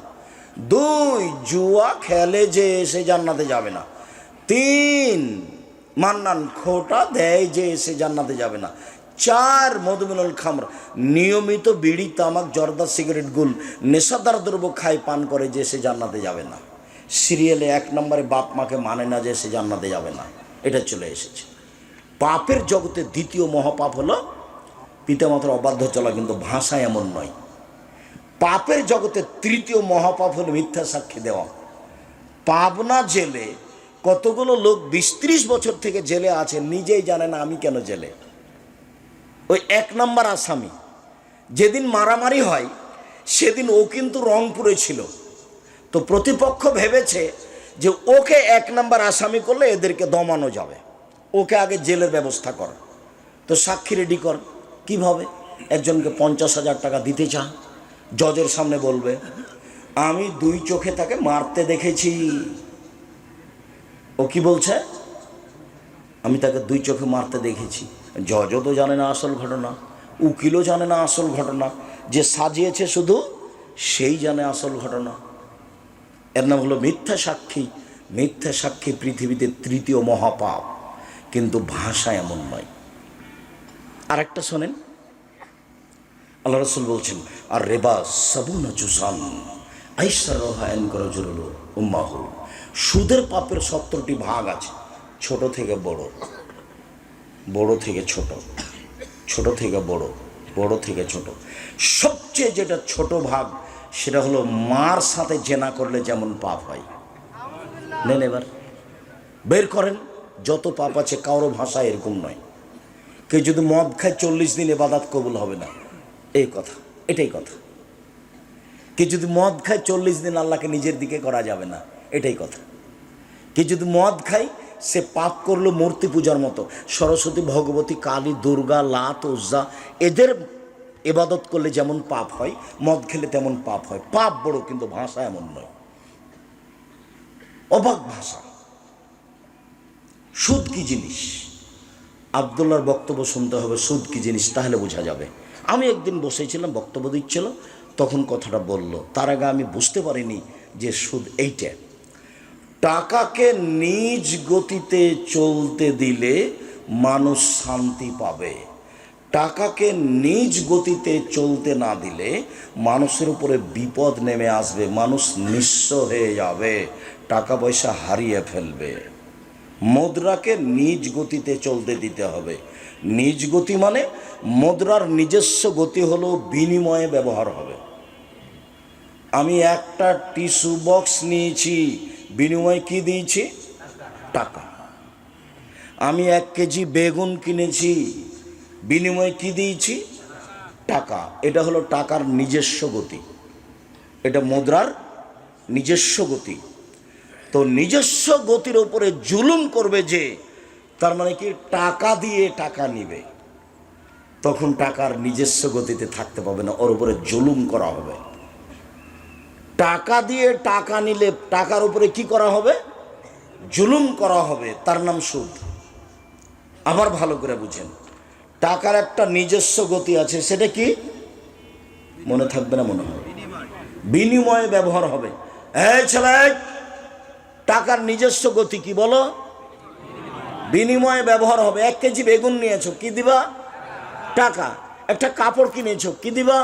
দুই, জুয়া খেলে যে সে জান্নাতে যাবে না। তিন, মান্নান খোটা দেয় যে সে জান্নাতে যাবে না। চার, মধুমিনুল খামর, নিয়মিত বিড়ি তামাক জর্দা সিগারেট গুল নেশাদার দ্রব্য খায় পান করে যে সে জান্নাতে যাবে না। সিরিয়ালে 1 নম্বরে বাপ মাকে মানে না যে সে জান্নাতে যাবে না, এটা চলে এসেছে। পাপের জগতে দ্বিতীয় মহাপাপ হলো পিতামাতার অবাধ্য চলা, কিন্তু ভাষা এমন নয়। পাপের জগতে তৃতীয় মহাপাপ হলো মিথ্যা সাক্ষী দেওয়া। পাবনা জেলে কতগুলো লোক 20-30 বছর থেকে জেলে আছে, নিজেই জানে না আমি কেন জেলে। ওই 1 নম্বর আসামি, যেদিন মারামারি হয় সেদিন ও কিন্তু রংপুরে ছিল। তো প্রতিপক্ষ ভেবেছে যে ওকে 1 নম্বর আসামি করলে এদেরকে দমানো যাবে, ওকে আগে জেলের ব্যবস্থা কর। তো সাক্ষী রেডি কর। কিভাবে? একজনকে 50,000 টাকা দিতে চা, জজের সামনে বলবে আমি 2 চোখে তাকে মারতে দেখেছি। ও কি বলছে? আমি তাকে 2 চোখে মারতে দেখেছি। জজও তো জানে না আসল ঘটনা, উকিলও জানে না আসল ঘটনা, যে সাজিয়েছে শুধু সেই জানে আসল ঘটনা। এর নাম হলো মিথ্যা সাক্ষী। মিথ্যা সাক্ষী পৃথিবীতে তৃতীয় মহাপাপ, কিন্তু ভাষা এমন নয়। আরেকটা শোনেন, আল্লাহ রাসূল বলছেন, আর রেবা সাবুনা জুসান আইসার রহায়ন করে জরুল উম্মাহু। সুদের পাপের 70টি ভাগ আছে, ছোট থেকে বড়, বড় থেকে ছোট, ছোট থেকে বড়, বড় থেকে ছোট। সবচেয়ে যেটা ছোট ভাগ সেটা হলো মার সাথে জেনা করলে যেমন পাপ হয়। নেন এবার বের করেন, যত পাপ আছে। কারো ভাষা এরকম নয়, কেউ যদি মদ খায় 40 দিন ইবাদত কবুল হবে না, এই কথা, এটাই কথা। কেউ যদি মদ খায় 40 দিন আল্লাহকে নিজের দিকে করা যাবে না, এটাই কথা। কেউ যদি মদ খায় সে পাপ করলো মূর্তি পূজার মতো। সরস্বতী, ভগবতী, কালী, দুর্গা, লাত, উজ্জা এদের ইবাদত করলে যেমন পাপ হয়, মদ খেলে তেমন পাপ হয়। পাপ বড়, কিন্তু ভাষা এমন নয়। অবাক ভাষা। সুদ কি জিনিস? আব্দুল্লাহর বক্তব্য শুনতে হবে, সুদ কি জিনিস, তাহলে বোঝা যাবে। আমি একদিন বসেছিলাম, বক্তব্য দিচ্ছিল, তখন কথাটা বলল। তার আগে আমি বুঝতে পারিনি যে সুদ এইটা। টাকাকে নিজ গতিতে চলতে দিলে মানুষ শান্তি পাবে, টাকাকে নিজ গতিতে চলতে না দিলে মানুষের উপরে বিপদ নেমে আসবে, মানুষ নিঃস্ব হয়ে যাবে, টাকা পয়সা হারিয়ে ফেলবে। মুদ্রাকে নিজ গতিতে চলতে দিতে হবে। নিজ গতি মানে মুদ্রার নিজস্ব গতি হলো বিনিময়ে ব্যবহার হবে। আমি একটা টিস্যু বক্স নিয়েছি, বিনিময়ে কি দিয়েছি? টাকা। আমি 1 কেজি বেগুন কিনেছি, বিনিময়ে কি দিয়েছি? টাকা। এটা হলো টাকার নিজস্ব গতি, এটা মুদ্রার নিজস্ব গতি। তো নিজস্ব গতির উপরে জুলুম করবে যে, তার মানে কি টাকা দিয়ে টাকা নিবে, তখন টাকার নিজস্ব গতিতে থাকতে পাবে না, ওর উপরে জুলুম করা হবে। টাকা দিয়ে টাকা নিলে টাকার উপরে কি করা হবে? জুলুম করা হবে, তার নাম সুদ। আবার ভালো করে বুঝেন, টাকার একটা নিজস্ব গতি আছে, সেটা কি? মনে থাকবে না মনে হয়, বিনিময়ে ব্যবহার হবে। এই ছেলে, টাকার নিজস্ব গতি কি বলো? বিনিময়ে ব্যবহার হবে। 1 কেজি বেগুন নিয়েছো, কি দিবা? টাকা। একটা কাপড় কিনেছো, কি দিবা?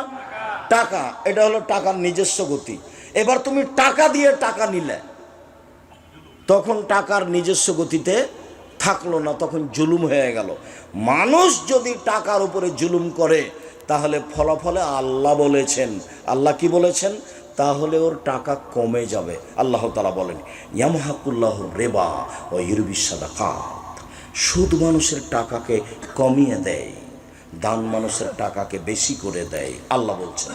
টাকা। এটা হলো টাকার নিজস্ব গতি। এবার তুমি টাকা দিয়ে টাকা নিলে, তখন টাকার নিজস্ব গতিতে থাকলো না, তখন জুলুম হয়ে গেল। মানুষ যদি টাকার উপরে জুলুম করে, তাহলে ফলাফলে আল্লাহ বলেছেন, আল্লাহ কি বলেছেন? তাহলে ওর টাকা কমে যাবে। আল্লাহ তাআলা বলেন, ইয়ামহাকুল্লাহুর রিবা ওয়া ইউরবিস সাদাকাত। সুদ মানুষের টাকাকে কমিয়ে দেয়, দান মানুষের টাকাকে বেশি করে দেয়। আল্লাহ বলছেন,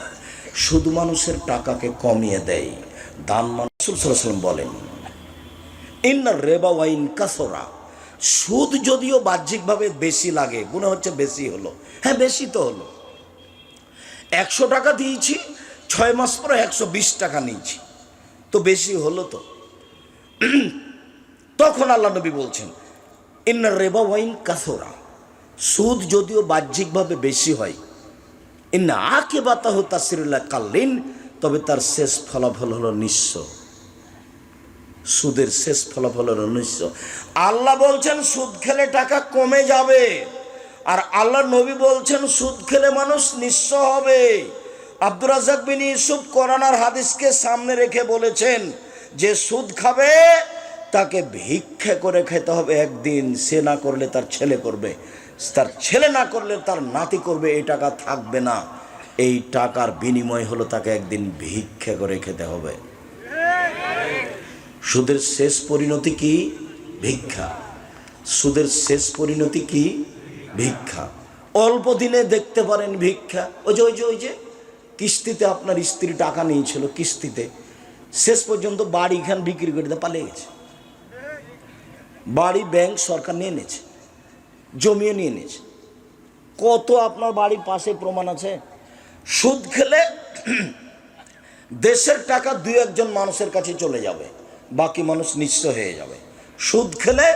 সুদ মানুষের টাকাকে কমিয়ে দেয়, দান মানুষ। রাসূল সাল্লাল্লাহু আলাইহি ওয়াসাল্লাম বলেন, ইন্নার রিবা ওয়াইন কাসরা। সুদ যদিও বাহ্যিকভাবে বেশি লাগে, মনে হচ্ছে বেশি হলো, হ্যাঁ বেশি তো হলো। 100 টাকা দিয়েছি, 6 মাস পরে 120 টাকা নিয়েছি, তো বেশি হলো তো। তখন আল্লাহ নবী বলছেন, ইন্না রেবা ওয়াইন কাসরা, সুদ যদিও বাহ্যিকভাবে বেশি হয়, ইন্না আকিবাতাহু তাসরিল্লাহ কাল্লিন, তবে তার শেষ ফলাফল হলো নিঃস্ব। সুদের শেষ ফলাফল হলো নিঃস্ব। আল্লাহ বলছেন সুদ খেলে টাকা কমে যাবে, আর আল্লাহ নবী বলছেন সুদ খেলে মানুষ নিঃস্ব হবে। আব্দুর রাজ্জাক বিন ইউসুফ কোরআন আর হাদিসকে সামনে রেখে বলেছেন যে সুদ খাবে তাকে ভিক্ষা করে খেতে হবে একদিন। সে না করলে তার ছেলে করবে, তার ছেলে না করলে তার নাতি করবে। এই টাকা থাকবে না, এই টাকার বিনিময় হলো তাকে একদিন ভিক্ষা করে খেতে হবে। সুদের শেষ পরিণতি কি? ভিক্ষা। সুদের শেষ পরিণতি কি? ভিক্ষা। অল্প দিনে দেখতে পারেন ভিক্ষা। ওই যে কিস্তিতে আপনার স্ত্রী টাকা নিয়েছিল, কিস্তিতে শেষ পর্যন্ত বাড়িখান বিক্রি করে দিয়ে পালিয়ে গেছে। বাড়ি ব্যাংক সরকার নিয়ে নিয়েছে, জমিয়ে নিয়ে নিয়েছে। কত আপনার বাড়ির পাশে প্রমাণ আছে। সুদ খেলে দেশের টাকা দুই একজন মানুষের কাছে চলে যাবে, বাকি মানুষ নিঃস্ব হয়ে যাবে। সুদ খেলে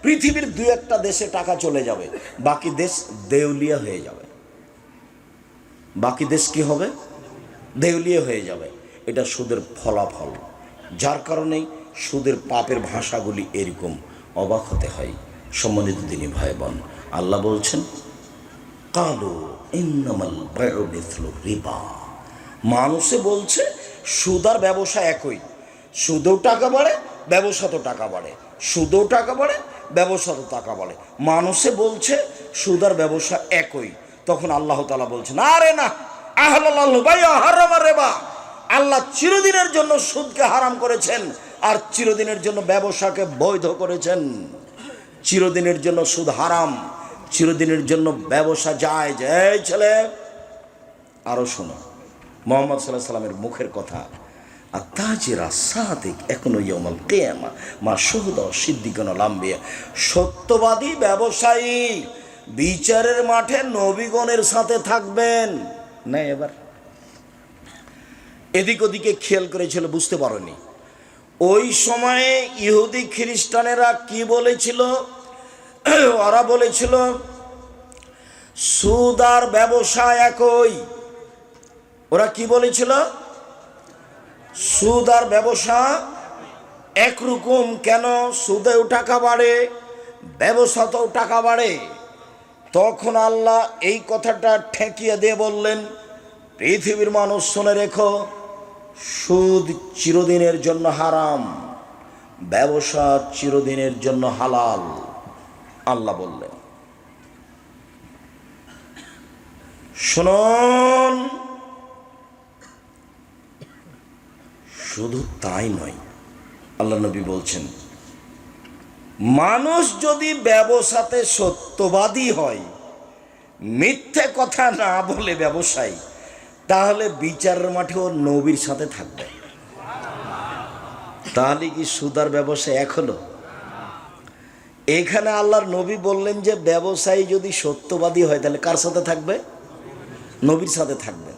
পৃথিবীর দুই একটা দেশে টাকা চলে যাবে, বাকি দেশ দেউলিয়া হয়ে যাবে। বাকি দেশ কি হবে? দেউলিয়া হয়ে যাবে। এটা সুদের ফলাফল। যার কারণেই সুদের পাপের ভাষাগুলি এরকম, অবাক হতে হয়। সম্মানিত দিনী ভাই বোন, আল্লাহ বলছেন কালু ইন্নামাল বায়উ মিসলু রিবা। মানুষে বলছে সুদ আর ব্যবসা একই, সুদেও টাকা বাড়ে, ব্যবসাতেও টাকা বাড়ে, সুদেও টাকা বাড়ে, ব্যবসাতেও টাকা বাড়ে। মানুষে বলছে সুদ আর ব্যবসা একই। তখন আল্লাহ তাআলা বলছেন আরে না, আহলাল্লাহু বাইআ হারামা রিবা। আল্লাহ চিরদিনের জন্য সুদকে হারাম করেছেন আর চিরদিনের জন্য ব্যবসাকে বৈধ করেছেন। চিরদিনের জন্য সুদ হারাম, চিরদিনের জন্য ব্যবসা যায়। এই ছেলে আরো শোনো, মুহাম্মদ সাল্লাল্লাহু আলাইহি সাল্লামের মুখের কথা, আর তাজিরা সাদিক এখনো ইয়াউমাল কিয়ামা মা শুহুদা সিদ্দিকুন ওয়াল আম্বিয়া। সত্যবাদী ব্যবসায়ী বিচারের মাঠে নবীগণের সাথে থাকবেন না। এবার এদিক ওদিকে খেয়াল করেছিল, বুঝতে পারোনি ওই সময়ে ইহুদি খ্রিস্টানেরা কি বলেছিল? ওরা বলেছিল সুদ আর ব্যবসা একই। ওরা কি বলেছিল? সুদ আর ব্যবসা একরকম। কেন? সুদেও টাকা বাড়ে, ব্যবসাতেও টাকা বাড়ে। তখন আল্লাহ এই কথাটা ঠেকিয়ে দিয়ে বললেন, পৃথিবীর মানুষ শুনে রেখো, সুদ চিরদিনের জন্য হারাম, ব্যবসা চিরদিনের জন্য হালাল। আল্লাহ বললেন শুনুন, শুধু তাই নয়, আল্লাহ নবী বলছেন মানুষ যদি ব্যবসাতে সত্যবাদী হয়, মিথ্যে কথা না বলে ব্যবসায়ী, তাহলে বিচারের মাঠে ওর নবীর সাথে থাকবে। তাহলে কি সুদ আর ব্যবসা এক হলো? এখানে আল্লাহর নবী বললেন যে ব্যবসায়ী যদি সত্যবাদী হয় তাহলে কার সাথে থাকবে? নবীর সাথে থাকবে।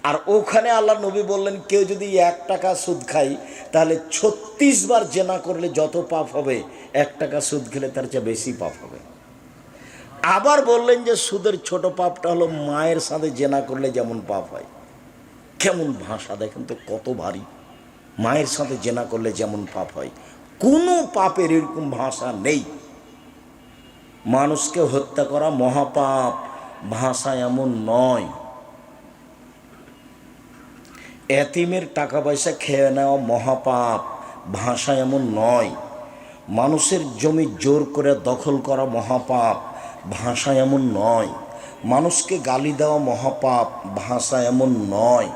আর ওখানে আল্লাহর নবী বললেন কেউ যদি 1 টাকা সুদ খায় তাহলে 36 বার জেনা করলে যত পাপ হবে 1 টাকা সুদ খেলে তার চেয়ে বেশি পাপ হবে। আবার বললেন যে সুদের ছোট পাপটা হলো মায়ের সাথে জেনা করলে যেমন পাপ হয়। কেমন ভাষা দেখেন তো, কত ভারী। মায়ের সাথে জেনা করলে যেমন পাপ হয়, কোনো পাপের এরকম ভাষা নেই। মানুষকে হত্যা করা মহাপাপ, ভাষা এমন নয়। এতিমের টাকা পয়সা খেয়ে নেওয়া মহাপাপ, ভাষা এমন নয়। মানুষের জমি জোর করে দখল করা মহাপাপ, ভাষা এমন নয়। মানুষকে গালি দেওয়া মহাপাপ, ভাষা এমন নয়।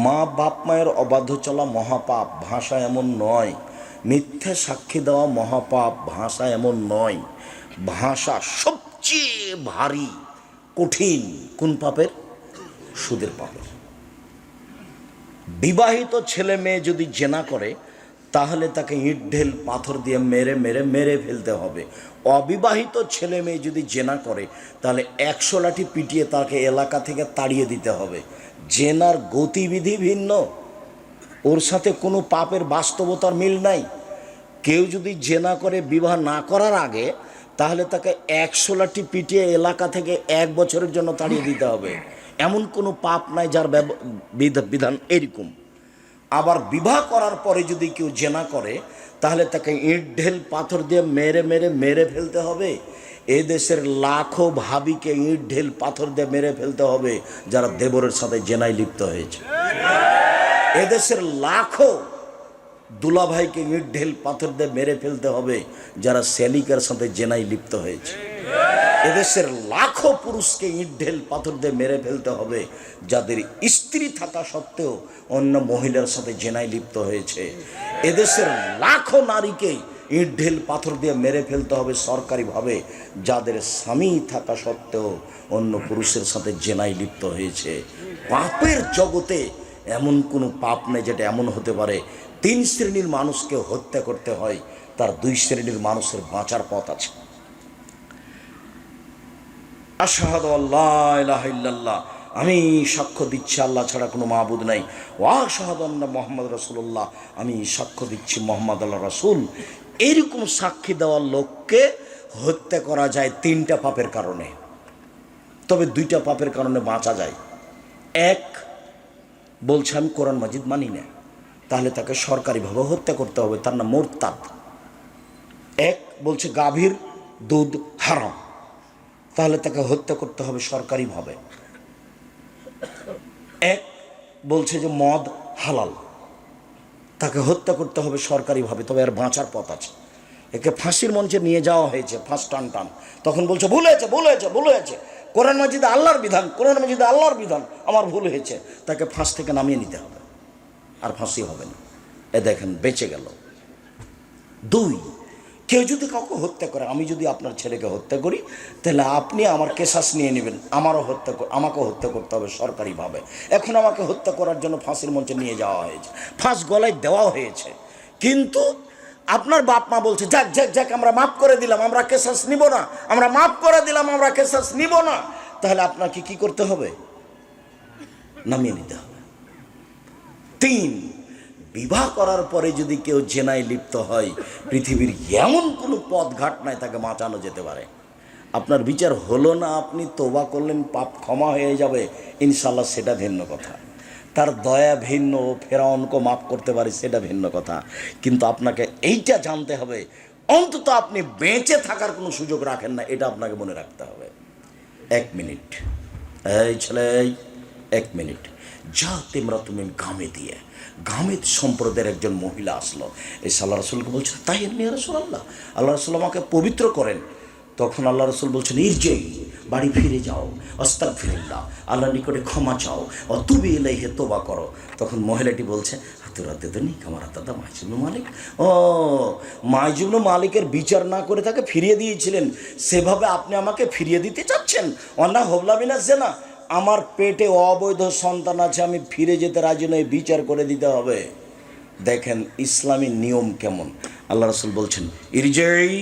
মা বাপ মায়ের অবাধ্য চলা মহাপাপ, ভাষা এমন নয়। মিথ্যা সাক্ষী দেওয়া মহাপাপ, ভাষা এমন নয়। ভাষা সবচেয়ে ভারী, কঠিন কোন পাপের? সুদের পাপের। বিবাহিত ছেলে মেয়ে যদি জেনা করে তাহলে তাকে ইট ঢেল পাথর দিয়ে মেরে মেরে মেরে ফেলতে হবে। অবিবাহিত ছেলে মেয়ে যদি জেনা করে তাহলে 100 লাঠি পিটিয়ে তাকে এলাকা থেকে তাড়িয়ে দিতে হবে। জেনার গতিবিধি ভিন্ন, ওর সাথে কোনো পাপের বাস্তবতার মিল নাই। কেউ যদি জেনা করে বিবাহ না করার আগে, তাহলে তাকে 100 লাঠি পিটিয়ে এলাকা থেকে 1 বছরের জন্য তাড়িয়ে দিতে হবে। এমন কোনো পাপ নাই যার বিধান এরকম। আবার বিবাহ করার পরে যদি কেউ জেনা করে, তাহলে তাকে ইট ঢেল পাথর দিয়ে মেরে মেরে মেরে ফেলতে হবে। এই দেশের লাখো ভাবিকে ইট ঢেল পাথর দিয়ে মেরে ফেলতে হবে যারা দেবরের সাথে জেনায় লিপ্ত হয়েছে। এদেশের লাখো দুলাভাইকে ইট ঢেল পাথর দিয়ে মেরে ফেলতে হবে যারা শ্যালিকার সাথে জেনায় লিপ্ত হয়েছে। এদেশের লাখো পুরুষকে ইট ঢেল পাথর দিয়ে মেরে ফেলতে হবে যাদের স্ত্রী থাকা সত্ত্বেও অন্য মহিলার সাথে জেনায় লিপ্ত হয়েছে। এদেশের লাখো নারীকে ইট ঢেল পাথর দিয়ে মেরে ফেলতে হবে সরকারিভাবে যাদের স্বামী থাকা সত্ত্বেও অন্য পুরুষের সাথে জেনায় লিপ্ত হয়েছে। পাপের জগতে এমন কোনো পাপ নেই যেটা এমন হতে পারে 3 শ্রেণীর মানুষকে হত্যা করতে হয়, তার 2 শ্রেণীর মানুষের বাঁচার পথ আছে। আশহাদু আল্লা ইলাহা ইল্লাল্লাহ, আমি সাক্ষ্য দিচ্ছি আল্লাহ ছাড়া কোনো মাবুদ নাই। ওয়া আশহাদু আন্না মুহাম্মদ রাসূলুল্লাহ, আমি সাক্ষ্য দিচ্ছি মুহাম্মদ আল্লাহ রাসূল। এরকম সাক্ষী দেওয়ার লোককে হত্যা করা যায় 3টা পাপের কারণে, তবে 2টা পাপের কারণে বাঁচা যায়। এক, বলছে আমি কোরআন মাজিদ মানি না, তাহলে তাকে সরকারিভাবে হত্যা করতে হবে, তার নাম মুরতাদ। এক, বলছে গাভীর দুধ হারাম, তাহলে তাকে হত্যা করতে হবে সরকারিভাবে। এক, বলছে যে মদ হালাল, তাকে হত্যা করতে হবে সরকারিভাবে, তবে এর বাঁচার পথ আছে। একে ফাঁসির মঞ্চে নিয়ে যাওয়া হয়েছে, ফাঁস টান টান, তখন বলছে ভুল হয়েছে, ভুল হয়েছে, ভুল হয়েছে, কোরআন মাজিদে আল্লাহর বিধান, কোরআন মাজিদে আল্লাহর বিধান, আমার ভুল হয়েছে। তাকে ফাঁস থেকে নামিয়ে নিতে হবে, আর ফাঁসি হবে না। এ দেখেন বেঁচে গেল। 2, কেউ যদি কাউকে হত্যা করে, আমি যদি আপনার ছেলেকে হত্যা করি, তাহলে আপনি আমার কেসাস নিয়ে নেবেন, আমাকেও হত্যা করতে হবে সরকারিভাবে। এখন আমাকে হত্যা করার জন্য ফাঁসির মঞ্চে নিয়ে যাওয়া হয়েছে, ফাঁস গলায় দেওয়া হয়েছে, কিন্তু আপনার বাপ মা বলছে যাক যাক যাক আমরা মাফ করে দিলাম, আমরা কেসাস নিব না, আমরা মাফ করে দিলাম, আমরা কেসাস নিব না। তাহলে আপনাকে কি করতে হবে? নামিয়ে নিতে হবে। 3, বিবাহ করার পরে যদি কেউ জেনায় লিপ্ত হয়, পৃথিবীর এমন কোনো পথঘাট নাই তাকে বাঁচানো যেতে পারে। আপনার বিচার হলো না, আপনি তওবা করলেন, পাপ ক্ষমা হয়ে যাবে ইনশাল্লাহ, সেটা ভিন্ন কথা। তার দয়া ভিন্ন, ফেরাউনকে মাফ করতে পারে সেটা ভিন্ন কথা। কিন্তু আপনাকে এইটা জানতে হবে, অন্তত আপনি বেঁচে থাকার কোনো সুযোগ রাখেন না, এটা আপনাকে মনে রাখতে হবে। 1 মিনিট, এই ছেলে 1 মিনিট, যা তোমরা তুমি গামে দিয়ে, গামেদ সম্প্রদায়ের একজন মহিলা আসলো, এই আল্লাহ রসুলকে বলছেন তাই এমনি রাসূলুল্লাহ, আল্লাহ রসুল আমাকে পবিত্র করেন। তখন আল্লাহ রসুল বলছেন ইরজিই, বাড়ি ফিরে যাও, আস্তাগফিরুল্লাহ, আল্লাহর নিকটে ক্ষমা চাও, অতুবি ইলাইহি তওবা করো। তখন মহিলাটি বলছে হাতুরাতে তো নি আমার দাদা মাইজুবনু মালিক, ও মাইজুবনু মালিকের বিচার না করে তাকে ফিরিয়ে দিয়েছিলেন, সেভাবে আপনি আমাকে ফিরিয়ে দিতে চাচ্ছেন? অন্না হবলামিনা জেনা, আমার পেটে অবৈধ সন্তান আছে, আমি ফিরে যেতে রাজি নই, বিচার করে দিতে হবে। দেখেন ইসলামী নিয়ম কেমন। আল্লাহ রসুল বলছেন ইরজিই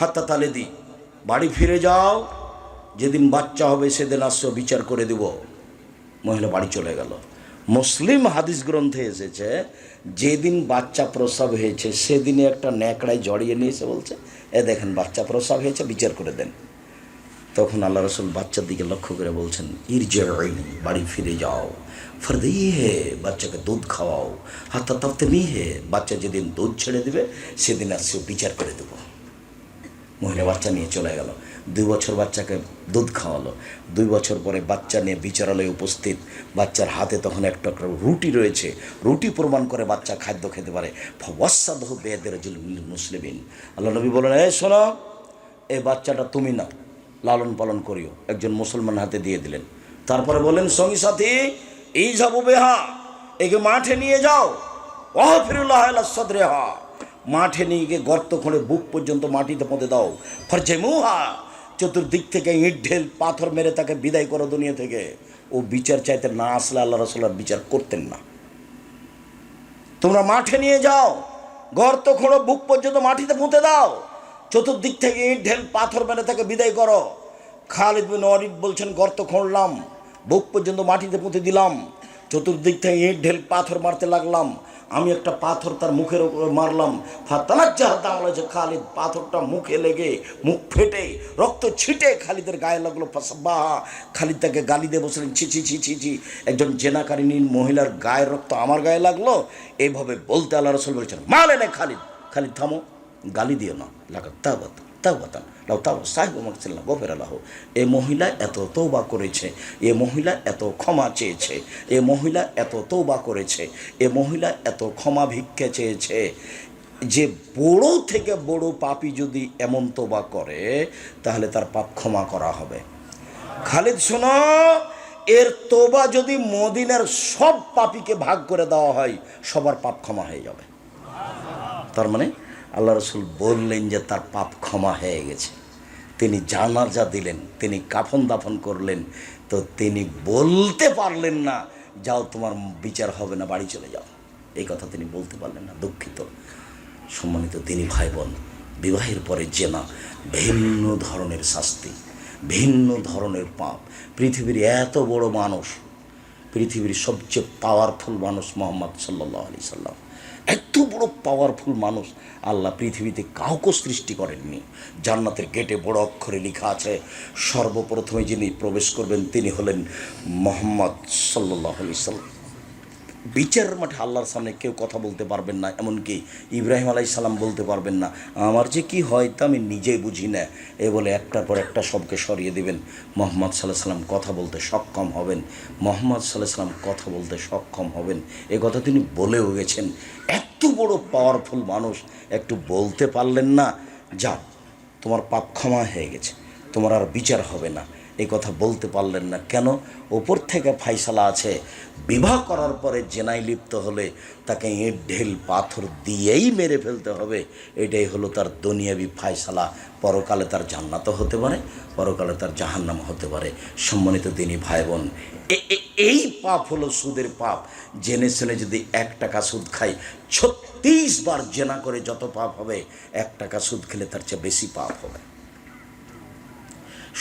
হাত্তা তালেদি, বাড়ি ফিরে যাও, যেদিন বাচ্চা হবে সেদিন আসো, বিচার করে দেব। মহিলা বাড়ি চলে গেল। মুসলিম হাদিস গ্রন্থে এসেছে যেদিন বাচ্চা প্রসব হয়েছে সেদিনে একটা ন্যাকড়ায় জড়িয়ে নিয়ে এসে বলছে এ দেখেন বাচ্চা প্রসব হয়েছে, বিচার করে দেন। তখন আল্লাহ রসুল বাচ্চার দিকে লক্ষ্য করে বলছেন ইরজিই, বাড়ি ফিরে যাও, ফরদিহি হে, বাচ্চাকে দুধ খাওয়াও, হাত্তা তাফতিমি হে, বাচ্চা যেদিন দুধ ছেড়ে দেবে সেদিন আসছে বিচার করে দেবো। মহিলা বাচ্চা নিয়ে চলে গেল, 2 বছর বাচ্চাকে দুধ খাওয়ালো। 2 বছর পরে বাচ্চা নিয়ে বিচারালয়ে উপস্থিত, বাচ্চার হাতে তখন একটা রুটি রয়েছে, রুটি প্রমাণ করে বাচ্চা খাদ্য খেতে পারে। ফাওয়াসাদাহু বিয়াদি রাজুলিন মুসলিমিন, আল্লাহ নবী বলেন এই শোনো, এই বাচ্চাটা তুমি না, লালন পালন করিও, একজন মুসলমান হাতে দিয়ে দিলেন। তারপরে বলেন সঙ্গী সাথী এই যাবো বেহা, একে মাঠে নিয়ে যাও, ওয়াহফিরুল্লাহ আলা সাদরিহা, মাঠে নিয়ে গিয়ে গর্ত খুঁড়ে বুক পর্যন্ত মাটিতে পুঁতে দাও। ফারজেমুহা, চতুর্দিক থেকে ইট ঢেল পাথর মেরে তাকে বিদায় করো দুনিয়া থেকে। ও বিচার চাইতে না আসলে আল্লাহ রাসূল বিচার করতেন না। তোমরা মাঠে নিয়ে যাও, গর্ত খোঁড়ো, বুক পর্যন্ত মাটিতে পুঁতে দাও, চতুর্দিক থেকে ইট ঢেল পাথর মেরে তাকে বিদায় করো। খালিদ বিন ওয়ালিদ বলছেন গর্ত খুঁড়লাম, বুক পর্যন্ত মাটিতে পুঁতে দিলাম, চতুর্দিক থেকে ইট ঢেল পাথর মারতে লাগলাম। আমি একটা পাথর তার মুখের উপর মারলাম, যে খালিদ পাথরটা মুখে লেগে মুখ ফেটে রক্ত ছিটে খালিদের গায়ে লাগলো। খালিদ তাকে গালি দিয়ে বসলেন, ছি ছি ছি ছি ছি, একজন জেনাকারিনী মহিলার গায়ের রক্ত আমার গায়ে লাগলো। এইভাবে বলতে আল্লাহ রাসূল বলেছেন, মালে না খালিদ, খালিদ থামো, গালি দিও না, লাগা তাওবাত তাওবাতান লাউ তাও সাহেব মাকসিল্লাহ গফের আল্লাহ। এ মহিলা এত তৌবা করেছে, এ মহিলা এত ক্ষমা চেয়েছে, এ মহিলা এত তৌবা করেছে, এ মহিলা এত ক্ষমা ভিক্ষা চেয়েছে। যে বড় থেকে বড় পাপী যদি এমন তৌবা করে তাহলে তার পাপ ক্ষমা করা হবে। খালিদ শোনো, এর তৌবা যদি মদিনার সব পাপীকে ভাগ করে দেওয়া হয় সবার পাপ ক্ষমা হয়ে যাবে। তার মানে আল্লাহ রসুল বললেন যে তার পাপ ক্ষমা হয়ে গেছে। তিনি জানাজা দিলেন, তিনি কাফন দাফন করলেন, তো তিনি বলতে পারলেন না যাও তোমার বিচার হবে না, বাড়ি চলে যাও। এই কথা তিনি বলতে পারলেন না, দুঃখিত। সম্মানিত দিনী ভাই বোন, বিবাহের পরে জেনা ভিন্ন ধরনের শাস্তি, ভিন্ন ধরনের পাপ। পৃথিবীর এত বড় মানুষ, পৃথিবীর সবচেয়ে পাওয়ারফুল মানুষ মুহাম্মদ সাল্লাল্লাহু আলাইহি সাল্লাম, এত বড় পাওয়ারফুল মানুষ আল্লাহ পৃথিবীতে কাউকে সৃষ্টি করেননি। জান্নাতের গেটে বড় অক্ষরে লেখা আছে, সর্বপ্রথমে যিনি প্রবেশ করবেন তিনি হলেন মুহাম্মদ সাল্লাল্লাহু আলাইহি সাল্লাম। বিচারের মাঠে আল্লাহর সামনে কেউ কথা বলতে পারবেন না, এমনকি ইব্রাহিম আলাইহিস সালাম বলতে পারবেন না আমার যে কি হয় তা আমি নিজেই বুঝি না, এ বলে একটার পর একটা সবকে সরিয়ে দিবেন। মুহাম্মদ সাল্লাল্লাহু আলাইহি সাল্লাম কথা বলতে সক্ষম হবেন, মুহাম্মদ সাল্লাল্লাহু আলাইহি সাল্লাম কথা বলতে সক্ষম হবেন। এ কথা তিনি বলেও গেছেন। এত বড় পাওয়ারফুল মানুষ একটু বলতে পারলেন না, যাও তোমার পাপ ক্ষমা হয়ে গেছে, তোমার আর বিচার হবে না, এই কথা বলতে পারলেন না কেন? ওপর থেকে ফাইসালা আছে, বিবাহ করার পরে জেনায় লিপ্ত হলে তাকে ইট ঢেল পাথর দিয়েই মেরে ফেলতে হবে। এটাই হলো তার দুনিয়াবি ফাইসালা। পরকালে তার জান্নাতও হতে পারে, পরকালে তার জাহান্নাম হতে পারে। সম্মানিত দিনী ভাই বোন, এই পাপ হলো সুদের পাপ। জেনে শুনে যদি 1 টাকা সুদ খাই, 36 বার জেনা করে যত পাপ হবে, 1 টাকা সুদ খেলে তার চেয়ে বেশি পাপ হবে।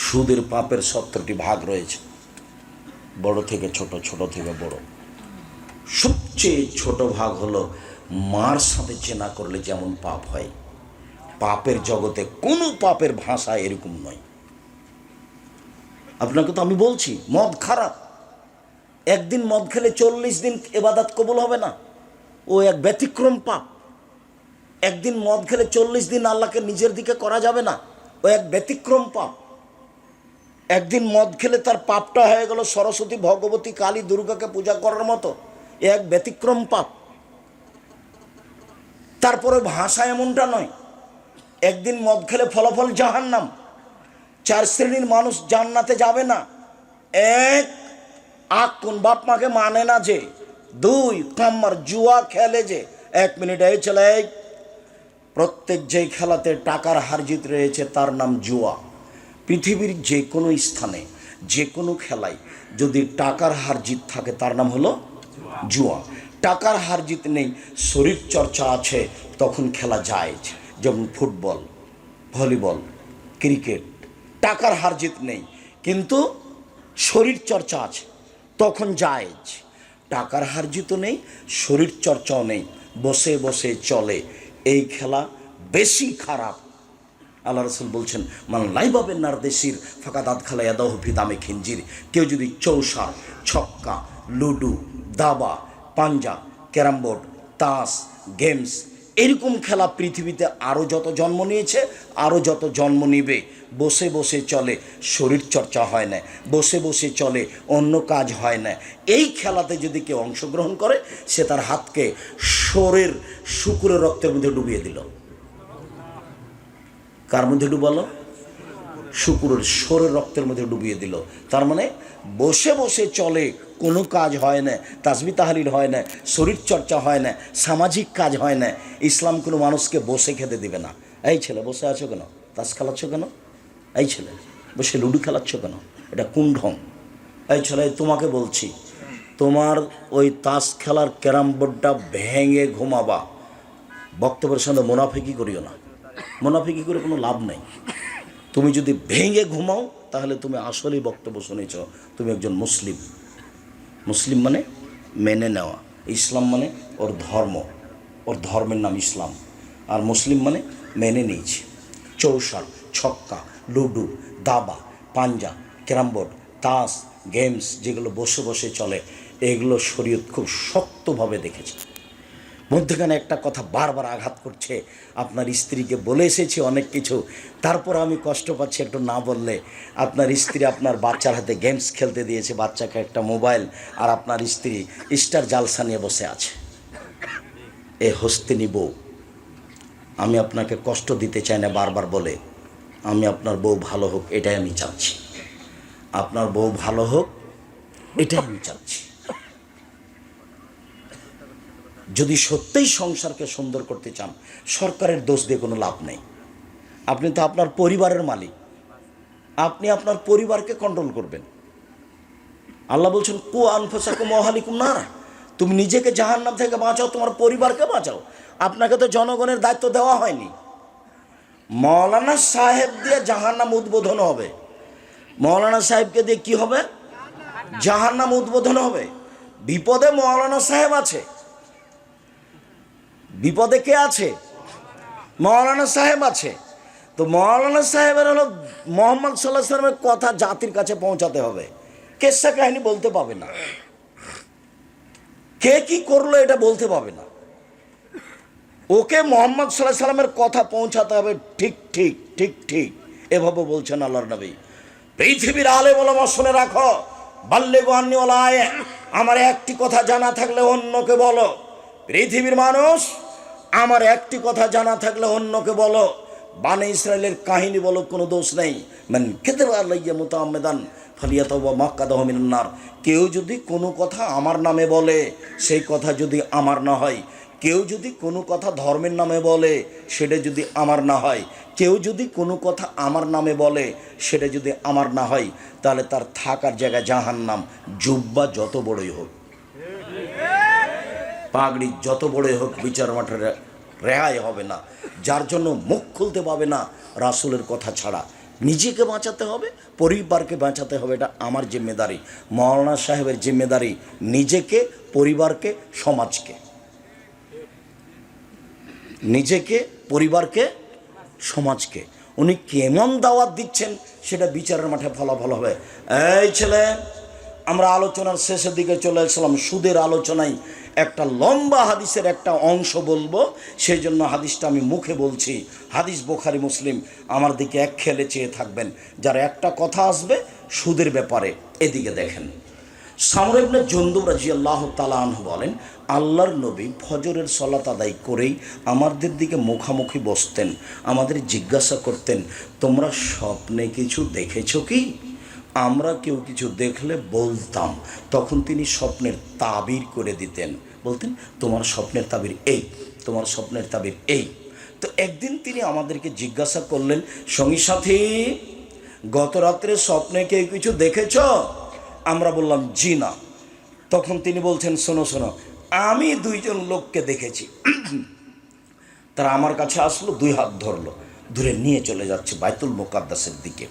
সুদের পাপের 70টি ভাগ রয়েছে, বড় থেকে ছোট, ছোট থেকে বড়। সবচেয়ে ছোট ভাগ হলো মার সাথে জেনা করলে যেমন পাপ হয়, পাপের জগতে কোনো পাপের ভাষা এরকম নয়। আপনাকে তো আমি বলছি মদ খারাপ, একদিন মদ খেলে 40 দিন ইবাদত কবুল হবে না, ও এক ব্যতিক্রম পাপ। একদিন মদ খেলে 40 দিন আল্লাহকে নিজের দিকে করা যাবে না, ও এক ব্যতিক্রম পাপ। একদিন মদ খেলে তার পাপটা হয়ে গেল সরস্বতী, ভগবতী, কালী, দুর্গাকে পূজা করার মতো, এক ব্যতিক্রম পাপ। তারপরে ভাষা এমনটা নয়, একদিন মদ খেলে ফলাফল জাহান্নাম। 4 শ্রেণীর মানুষ জান্নাতে যাবে না। 1, কোন বাপ মাকে মানে না যে। 2, কাম্মার জুয়া খেলে যে। 1 মিনিট এই চলে, প্রত্যেক যেই খেলাতে টাকার হারজিত রয়েছে তার নাম জুয়া। পৃথিবীর যে কোনো স্থানে যে কোনো খেলায় যদি টাকার হারজিত থাকে তার নাম হলো জুয়া। টাকার হারজিত নেই, শরীর চর্চা আছে, তখন খেলা জায়েজ। যেমন ফুটবল, ভলিবল, ক্রিকেট, টাকার হারজিত নেই কিন্তু শরীর চর্চা আছে, তখন জায়েজ। টাকার হারজিত নেই, শরীর চর্চাও নেই, বসে বসে চলে, এই খেলা বেশি খারাপ। আল্লাহ রসুল বলছেন, মান লাইবাবেন নারদেশির ফাঁকা দাঁত খালা ইয়াদাহ ফি দামে খিঞ্জির। কেউ যদি চৌসার, ছক্কা, লুডু, দাবা, পাঞ্জা, ক্যারাম বোর্ড, তাস, গেমস, এরকম খেলা পৃথিবীতে আরও যত জন্ম নিয়েছে, আরও যত জন্ম নিবে, বসে বসে চলে, শরীর চর্চা হয় না, বসে বসে চলে, অন্য কাজ হয় না, এই খেলাতে যদি কেউ অংশগ্রহণ করে সে তার হাতকে শরীর শুকুরের রক্তের মধ্যে ডুবিয়ে দিল। কার মধ্যে ডুবালো? শুকুরের শরীর রক্তের মধ্যে ডুবিয়ে দিল। তার মানে বসে বসে চলে, কোনো কাজ হয় না, তাসবিহ তাহলিল হয় না, শরীর চর্চা হয় না, সামাজিক কাজ হয় না। ইসলাম কোনো মানুষকে বসে খেতে দিবে না। এই ছেলে বসে আছো কেন? তাস খেলাচ্ছ কেন? এই ছেলে বসে লুডো খেলাচ্ছ কেন? এটা কোন ঢং? এই ছেলে তোমাকে বলছি, তোমার ওই তাস খেলার ক্যারাম বোর্ডটা ভেঙে ঘুমাবা। বক্তব্যের সঙ্গে মুনাফিকি করিও না, মুনাফিকি করে কোনো লাভ নেই। তুমি যদি ভেঙে ঘুমাও তাহলে তুমি আসলেই বক্তব্য শুনেছ, তুমি একজন মুসলিম। মুসলিম মানে মেনে নেওয়া। ইসলাম মানে ওর ধর্ম, ওর ধর্মের নাম ইসলাম। আর মুসলিম মানে মেনে নিয়েছি। চৌসার, ছক্কা, লুডু, দাবা, পাঞ্জা, ক্যারামবোর্ড, তাস, গেমস যেগুলো বসে বসে চলে, এগুলো শরীয়ত খুব শক্তভাবে দেখেছে। মধ্যখানে একটা কথা বারবার আঘাত করছে, আপনার স্ত্রীকে বলে এসেছি অনেক কিছু, তারপর আমি কষ্ট পাচ্ছি একটু না বললে। আপনার স্ত্রী আপনার বাচ্চার হাতে গেমস খেলতে দিয়েছে, বাচ্চাকে একটা মোবাইল, আর আপনার স্ত্রী স্টার জালসা নিয়ে বসে আছে। এ হস্তিনী বউ। আমি আপনাকে কষ্ট দিতে চাই না বারবার বলে, আমি আপনার বউ ভালো হোক এটাই আমি চাচ্ছি। আপনার বউ ভালো হোক এটাই আমি চাচ্ছি। যদি সত্যিই সংসারকে সুন্দর করতে চান, সরকারের দোষ দিয়ে কোনো লাভ নেই। আপনি তো আপনার পরিবারের মালিক, আপনি আপনার পরিবারকে কন্ট্রোল করবেন। আল্লাহ বলছেন কু আনফুসাকুম ওয়া আহলিকুম নারা, তুমি নিজেকে জাহান্নাম থেকে বাঁচাও, তোমার পরিবারকে বাঁচাও। আপনাকে তো জনগণের দায়িত্ব দেওয়া হয়নি। মৌলানা সাহেব দিয়ে জাহান্নাম উদ্বোধন হবে। মৌলানা সাহেবকে দিয়ে কি হবে? জাহান্নাম উদ্বোধন হবে। বিপদে মৌলানা সাহেব আছে। বিপদে কে আছে? মৌলানা সাহেব আছে। তো মৌলানা সাহেবের হলো মোহাম্মদ সাল্লাল্লাহু আলাইহি ওয়াসাল্লামের কথা জাতির কাছে পৌঁছাতে হবে। কেসা কাহিনী বলতে পাবে না, কে কি করলো এটা বলতে পাবে না। ওকে মোহাম্মদ সাল্লাল্লাহু আলাইহি ওয়াসাল্লামের কথা পৌঁছাতে হবে। ঠিক ঠিক ঠিক ঠিক এভাবে বলছেন আল্লাহর নবী। পৃথিবীর আলেম ওলামা শুনে রাখো, বাল্লিগু আন্নী ওয়ালা আয়া, আমার একটি কথা জানা থাকলে অন্যকে বলো। পৃথিবীর মানুষ, আমার একটি কথা জানা থাকলে অন্যকে বলো। বানে ইসরায়েলের কাহিনী বলো, কোনো দোষ নেই। মান কাযাবা আলাইয়া মুতাআম্মিদান ফালিয়াতাওবা মাক্কাদাহু মিনান নার। কেউ যদি কোনো কথা আমার নামে বলে, সেই কথা যদি আমার না হয়, কেউ যদি কোনো কথা ধর্মের নামে বলে, সেটা যদি আমার না হয়, কেউ যদি কোনো কথা আমার নামে বলে, সেটা যদি আমার না হয়, তাহলে তার থাকার জায়গা জাহান্নাম। জুব্বা যত বড়ই হোক, পাগড়ি যত বড়ই হোক, বিচার মাঠে রেহাই হবে না। যার জন্য মুখ খুলতে পাবে না রাসূলের কথা ছাড়া। নিজেকে বাঁচাতে হবে, পরিবারকে বাঁচাতে হবে, এটা আমার জিম্মেদারি। মৌলানা সাহেবের জিম্মেদারি নিজেকে, পরিবারকে, সমাজকে। নিজেকে, পরিবারকে, সমাজকে। উনি কেমন দাওয়াত দিচ্ছেন সেটা বিচারের মাঠে ফলাফল হবে। এই ছেলে, আমরা আলোচনার শেষের দিকে চলে আসলাম। সুদের আলোচনায় একটা লম্বা হাদিসের একটা অংশ বলবো, সেই জন্য হাদিসটা আমি মুখে বলছি। হাদিস বুখারী মুসলিম, আমার দিকে এক খেলে চেয়ে থাকবেন। যার একটা কথা আসবে সুদের ব্যাপারে, এদিকে দেখেন। সামর ইবনে জুনদুব রাদিয়াল্লাহু তাআলা আনহু বলেন, আল্লাহর নবী ফজরের সালাত আদায় করেই আমাদের দিকে মুখামুখি বসতেন, আমাদের জিজ্ঞাসা করতেন, তোমরা স্বপ্নে কিছু দেখেছো কি? আমরা কেউ কিছু দেখলে বলতাম, তখন তিনি স্বপ্নের তাবির করে দিতেন। বলতেন, তোমার স্বপ্নের তাবির এই, তোমার স্বপ্নের তাবির এই। তো একদিন তিনি আমাদেরকে জিজ্ঞাসা করলেন, সঙ্গী সাথী, গত রাত্রে স্বপ্নে কেউ কিছু দেখেছ? আমরা বললাম জি না। তখন তিনি বলছেন, শোনো শোনো, আমি দুইজন লোককে দেখেছি। তারা আমার কাছে আসলো, দুই হাত ধরলো, ধরে নিয়ে চলে যাচ্ছে বাইতুল মুকাদ্দাসের দিকে।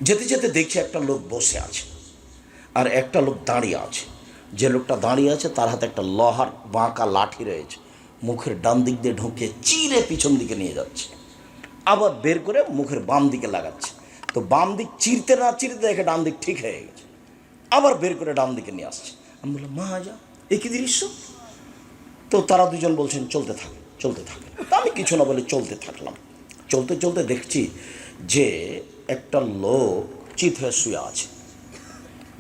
যেতে যেতে দেখছি একটা লোক বসে আছে আর একটা লোক দাঁড়িয়ে আছে। যে লোকটা দাঁড়িয়ে আছে তার হাতে একটা লোহার বাঁকা লাঠি রয়েছে, মুখের ডান দিক দিয়ে ঢুকে চিরে পিছন দিকে নিয়ে যাচ্ছে, আবার বের করে মুখের বাম দিকে লাগাচ্ছে। তো বাম দিক চিরতে না চিরতে দেখে ডান দিক ঠিক হয়ে গেছে, আবার বের করে ডান দিকে নিয়ে আসছে। আমি বললাম, মা যা, একই দৃশ্য। তো তারা দুজন বলছেন চলতে থাকে, চলতে থাকে। তা আমি কিছু না বলে চলতে থাকলাম। চলতে চলতে দেখছি যে একটা লোক চিত হয়ে শুয়ে আছে,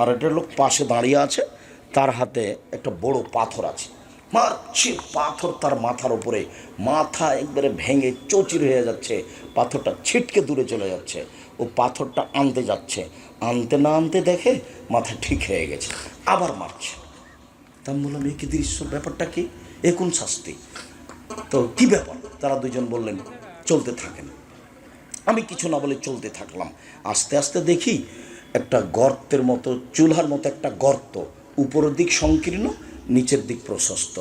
আর একটা লোক পাশে দাঁড়িয়ে আছে, তার হাতে একটা বড় পাথর আছে। মারছে পাথর তার মাথার উপরে, মাথা একবারে ভেঙে চৌচির হয়ে যাচ্ছে, পাথরটা ছিটকে দূরে চলে যাচ্ছে। ও পাথরটা আনতে যাচ্ছে, আনতে না আনতে দেখে মাথা ঠিক হয়ে গেছে, আবার মারছে। তা আমি বললাম, এ কি দৃশ্য, ব্যাপারটা কি, এ কোন শাস্তি? তো কি ব্যাপার? তারা দুজন বললেন, চলতে থাকেন। আমি কিছু না বলে চলতে থাকলাম। আস্তে আস্তে দেখি একটা গর্তের মতো, চুলহার মতো একটা গর্ত, উপরের দিক সংকীর্ণ, নিচের দিক প্রশস্ত।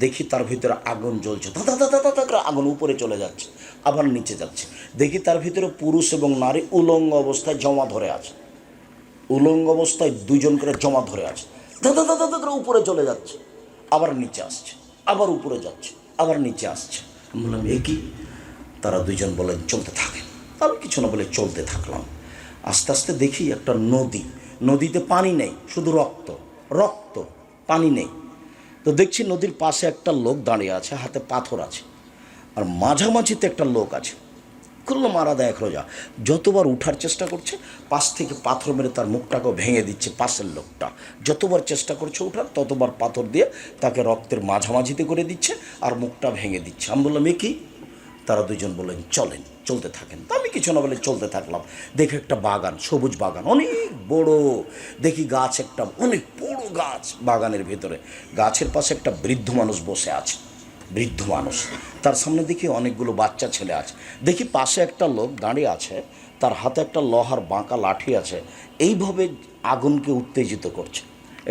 দেখি তার ভিতরে আগুন জ্বলছে, দাদা দাদা দাদা করে আগুন উপরে চলে যাচ্ছে, আবার নিচে যাচ্ছে। দেখি তার ভিতরে পুরুষ এবং নারী উলঙ্গ অবস্থায় জমা ধরে আছে, উলঙ্গ অবস্থায় দুজন করে জমা ধরে আছে। দাদা দাদা দাদা উপরে চলে যাচ্ছে, আবার নিচে আসছে, আবার উপরে যাচ্ছে, আবার নিচে আসছে। আমি বললাম এ কি? তারা দুইজন বলেন চলতে থাকেন। আমি কিছু না বলে চলতে থাকলাম। আস্তে আস্তে দেখি একটা নদী, নদীতে পানি নেই, শুধু রক্ত রক্ত, পানি নেই। তো দেখছি নদীর পাশে একটা লোক দাঁড়িয়ে আছে, হাতে পাথর আছে, আর মাঝামাঝিতে একটা লোক আছে, খুললো মারা দেয় এক রোজা। যতবার উঠার চেষ্টা করছে, পাশ থেকে পাথর মেরে তার মুখটাকেও ভেঙে দিচ্ছে পাশের লোকটা। যতবার চেষ্টা করছে ওঠার, ততবার পাথর দিয়ে তাকে রক্তের মাঝামাঝিতে করে দিচ্ছে আর মুখটা ভেঙে দিচ্ছে। আমি বললাম এ কি? তারা দুজন বললেন চলেন, চলতে থাকেন। তো আমি কিছু না বলে চলতে থাকলাম। দেখে একটা বাগান, সবুজ বাগান, অনেক বড়। দেখি গাছ, একটা অনেক বড় গাছ, বাগানের ভেতরে গাছের পাশে একটা বৃদ্ধ মানুষ বসে আছে। বৃদ্ধ মানুষ, তার সামনে দেখি অনেকগুলো বাচ্চা ছেলে আছে। দেখি পাশে একটা লোক দাঁড়িয়ে আছে, তার হাতে একটা লোহার বাঁকা লাঠি আছে, এইভাবে আগুনকে উত্তেজিত করছে।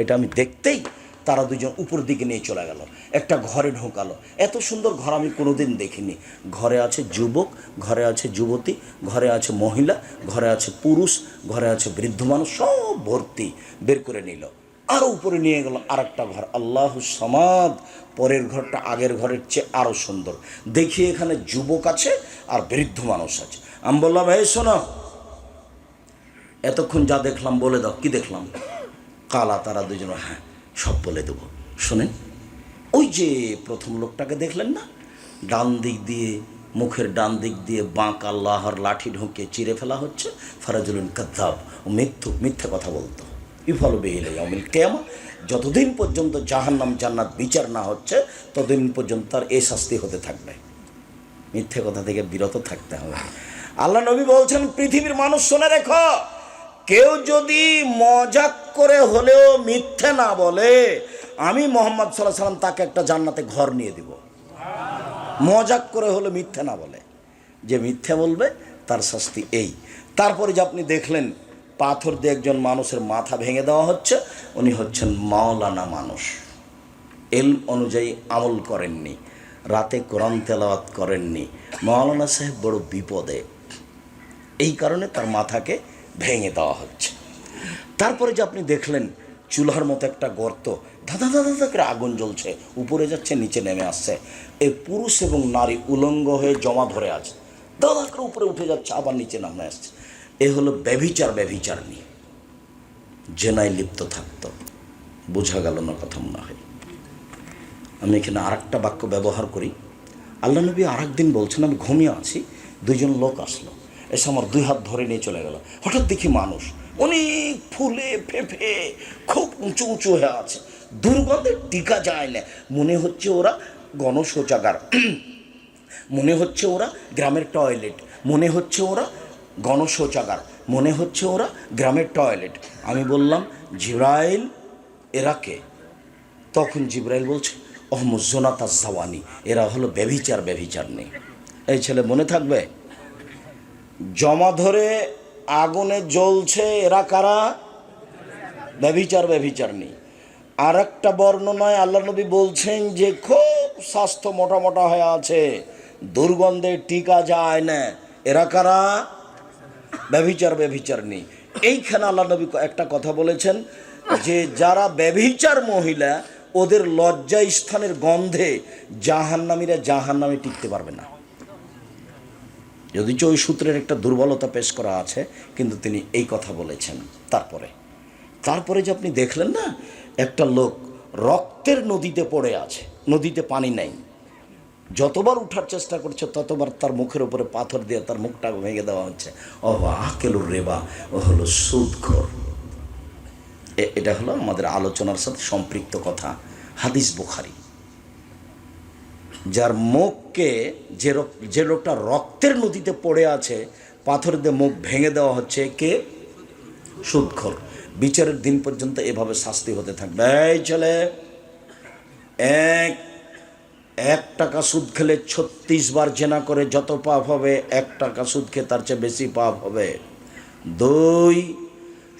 এটা আমি দেখতেই তারা দুজন উপর দিকে নিয়ে চলে গেল, একটা ঘরে ঢোকালো। এত সুন্দর ঘর আমি কোনোদিন দেখিনি। ঘরে আছে যুবক, ঘরে আছে যুবতী, ঘরে আছে মহিলা, ঘরে আছে পুরুষ, ঘরে আছে বৃদ্ধ মানুষ, সব ভর্তি। বের করে নিল, আরও উপরে নিয়ে গেল আর একটা ঘর, আল্লাহু সামাদ। পরের ঘরটা আগের ঘরের চেয়ে আরও সুন্দর। দেখি এখানে যুবক আছে আর বৃদ্ধ মানুষ আছে। আমি বললাম এই শোনো, এতক্ষণ যা দেখলাম বলে দাও, কি দেখলাম? কালা। তারা দুজন হ্যাঁ সব বলে দেবো। শোনেন, ওই যে প্রথম লোকটাকে দেখলেন না, ডান দিক দিয়ে, মুখের ডান দিক দিয়ে বাঁকা লোহার লাঠি ঢুকে চিরে ফেলা হচ্ছে। ফারাজুলুন কাদ্দাব, ও মিথ্যে কথা বলতো। ইফালু বিহিল ইয়াউমিল কিয়ামা, যতদিন পর্যন্ত জাহান্নাম জান্নাত বিচার না হচ্ছে ততদিন পর্যন্ত তার এই শাস্তি হতে থাকবে। মিথ্যে কথা থেকে বিরত থাকতে হবে। আল্লাহ নবী বলছেন পৃথিবীর মানুষ শুনে রেখো, কেউ যদি মজাক করে হলেও মিথ্যে না বলে, আমি মুহাম্মদ সাল্লাল্লাহু আলাইহি ওয়াসাল্লাম তাকে একটা জান্নাতে ঘর নিয়ে দিব। মজাক করে হলে মিথ্যে না বলে, যে মিথ্যে বলবে তার শাস্তি এই। তারপরে যে আপনি দেখলেন পাথর দিয়ে একজন মানুষের মাথা ভেঙে দেওয়া হচ্ছে, উনি হচ্ছেন মাওলানা মানুষ, এলম অনুযায়ী আমল করেননি, রাতে কোরআন তেলাওয়াত করেননি। মাওলানা সাহেব বড় বিপদে, এই কারণে তার মাথাকে ভেঙে দেওয়া হচ্ছে। তারপরে যে আপনি দেখলেন চুলার মতো একটা গর্ত, ধাঁধা ধাঁধা ধাঁধা করে আগুন জ্বলছে, উপরে যাচ্ছে নিচে নেমে আসছে। এই পুরুষ এবং নারী উলঙ্গ হয়ে জমা ধরে আছে, দাদা করে উপরে উঠে যাচ্ছে, আবার নিচে নামে আসছে। এ হলো ব্যভিচারণী, জেনায় লিপ্ত থাকতো। বোঝা গেল না কথা মনে হয়? আমি এখানে আর একটা বাক্য ব্যবহার করি। আল্লাহ নবী আর একদিন বলছেন, আমি ঘুমিয়ে আছি, দুইজন লোক আসলো, এসে আমার দুই হাত ধরে নিয়ে চলে গেল। হঠাৎ দেখি মানুষ অনেক ফুলে ফেঁপে খুব উঁচু উঁচু হয়ে আছে, দুর্গন্ধে টিকা যায় না। মনে হচ্ছে ওরা গণশৌচাগার, মনে হচ্ছে ওরা গ্রামের টয়লেট, মনে হচ্ছে ওরা গণশৌচাগার, মনে হচ্ছে ওরা গ্রামের টয়লেট। আমি বললাম জিব্রাইল এরা কে? তখন জিব্রাইল বলছে অহমুজোনাতা জাওয়ানি, এরা হলো ব্যভিচার নেই। এই ছেলে মনে থাকবে, জমা ধরে আগুনে জ্বলছে, এরা কারা? ব্যভিচার নেই। আর একটা বর্ণনায় আল্লাহ নবী বলছেন যে খুব স্বাস্থ্য মোটা মোটা হয়ে আছে, দুর্গন্ধে টিকা যায় না, এরা কারা? ব্যভিচার নেই। এইখানে আল্লাহ নবী একটা কথা বলেছেন যে যারা ব্যভিচার মহিলা, ওদের লজ্জা স্থানের গন্ধে জাহান্নামীরা জাহান্নামে টিকতে পারবে না। যদিও ওই সূত্রের একটা দুর্বলতা পেশ করা আছে, কিন্তু তিনি এই কথা বলেছেন। তারপরে যে আপনি দেখলেন না, একটা লোক রক্তের নদীতে পড়ে আছে, নদীতে পানি নেই, যতবার উঠার চেষ্টা করছে ততবার তার মুখের উপরে পাথর দিয়ে তার মুখটা ভেঙে দেওয়া হচ্ছে। ও আকেলুর রেবা, ও হলো সুদখোর। এটা হলো আমাদের আলোচনার সাথে সম্পৃক্ত কথা, হাদিস বুখারী। যার মুখকে, যে লোকটা রক্তের নদীতে পড়ে আছে, পাথর দিয়ে মুখ ভেঙে দেওয়া হচ্ছে, কে? সুদখোর। বিচারের দিন পর্যন্ত এভাবে শাস্তি হতে থাকবে। এই ছেলে, এক টাকা সুদ খেলে 36 বার জেনা করে যত পাপ হবে, 1 টাকা সুদ খেয়ে তার চেয়ে বেশি পাপ হবে। 2,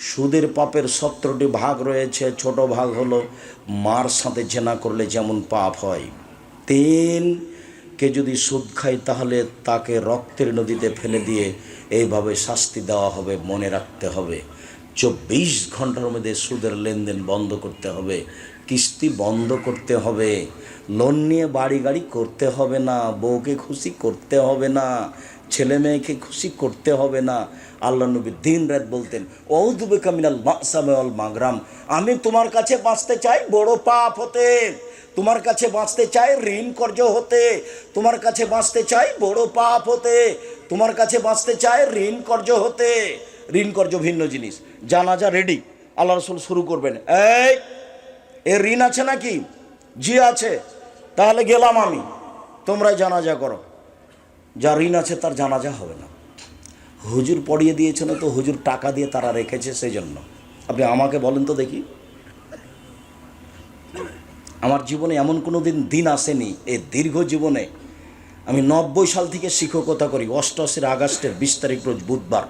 সুদের পাপের 17টি ভাগ রয়েছে, ছোট ভাগ হলো মার সাথে জেনা করলে যেমন পাপ হয়। 3, কে যদি সুদ খায় তাহলে তাকে রক্তের নদীতে ফেলে দিয়ে এইভাবে শাস্তি দেওয়া হবে, মনে রাখতে হবে। 24 ঘন্টার মধ্যে সুদের লেনদেন বন্ধ করতে হবে, কিস্তি বন্ধ করতে হবে, লোন নিয়ে বাড়ি গাড়ি করতে হবে না, বউকে খুশি করতে হবে না, ছেলে মেয়েকে খুশি করতে হবে না। আল্লাহ নবী দিন রাত বলতেন, আউযু বিকা মিনাল মাসামি ওয়াল মাগরাম, আমি তোমার কাছে বাঁচতে চাই বড় পাপ হতে, তোমার কাছে বাঁচতে চাই ঋণ কর্জ হতে, তোমার কাছে বাঁচতে চাই বড় পাপ হতে, তোমার কাছে বাঁচতে চাই ঋণ কর্জ হতে। ঋণ কর্জ ভিন্ন জিনিস। জানাজা রেডি, আল্লাহ রাসূল শুরু করবেন। এই এর ঋণ আছে নাকি? জি আছে, তাহলে গেলাম আমি, তোমরাই জানাজা করো। যার ঋণ আছে তার জানাজা হবে না। হুজুর পড়িয়ে দিয়েছে না তো, হুজুর টাকা দিয়ে তারা রেখেছে সেই জন্য। আপনি আমাকে বলেন তো দেখি, আমার জীবনে এমন কোনো দিন আসেনি, এই দীর্ঘ জীবনে আমি 90 সাল থেকে শিক্ষকতা করি। 88 আগস্টের 20 তারিখ রোজ বুধবার,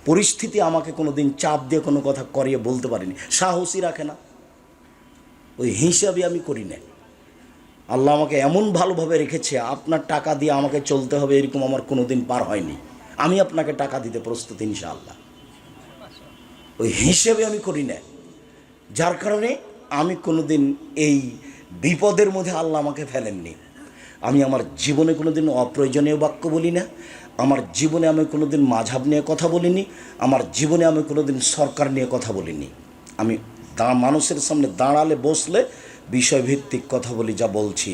পরিস্থিতি আমাকে কোনো দিন চাপ দিয়ে কোনো কথা করিয়ে বলতে পারিনি। সাহসী রাখে না, ওই হিসাবে আমি করি না। আল্লাহ আমাকে এমন ভালোভাবে রেখেছে, আপনার টাকা দিয়ে আমাকে চলতে হবে এরকম আমার কোনো দিন পার হয়নি। আমি আপনাকে টাকা দিতে প্রস্তুত ইনশাআল্লাহ, ওই হিসেবে আমি করি না। যার কারণে আমি কোনো দিন এই বিপদের মধ্যে আল্লাহ আমাকে ফেলেননি। আমি আমার জীবনে কোনো দিন অপ্রয়োজনীয় বাক্য বলি না, আমার জীবনে আমি কোনো দিন মাঝহাব নিয়ে কথা বলিনি, আমার জীবনে আমি কোনো দিন সরকার নিয়ে কথা বলিনি। আমি মানুষের সামনে দাঁড়ালে বসলে বিষয়ভিত্তিক কথা বলি। যা বলছি,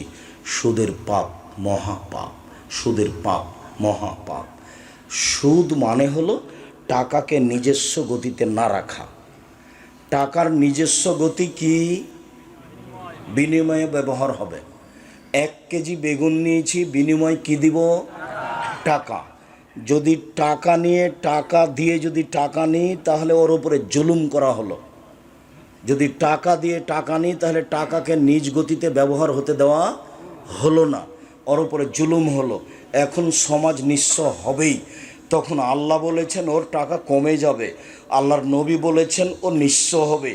সুদের পাপ মহাপাপ, সুদের পাপ মহাপাপ। সুদ মানে হলো টাকাকে নিজস্ব গতিতে না রাখা। টাকার নিজস্ব গতি কি? বিনিময়ে ব্যবহার হবে। 1 কেজি বেগুন নিয়েছি, বিনিময় কি দিব? টাকা। যদি টাকা নিয়ে টাকা দিয়ে যদি টাকা নিই তাহলে ওর উপরে জুলুম করা হলো। যদি টাকা দিয়ে টাকা নিই তাহলে টাকাকে নিজ গতিতে ব্যবহার হতে দেওয়া হলো না, ওর উপরে জুলুম হলো। এখন সমাজ নিঃস্ব হবেই। তখন আল্লাহ বলেছেন ওর টাকা কমে যাবে, আল্লাহর নবী বলেছেন ও নিঃস্ব হবে।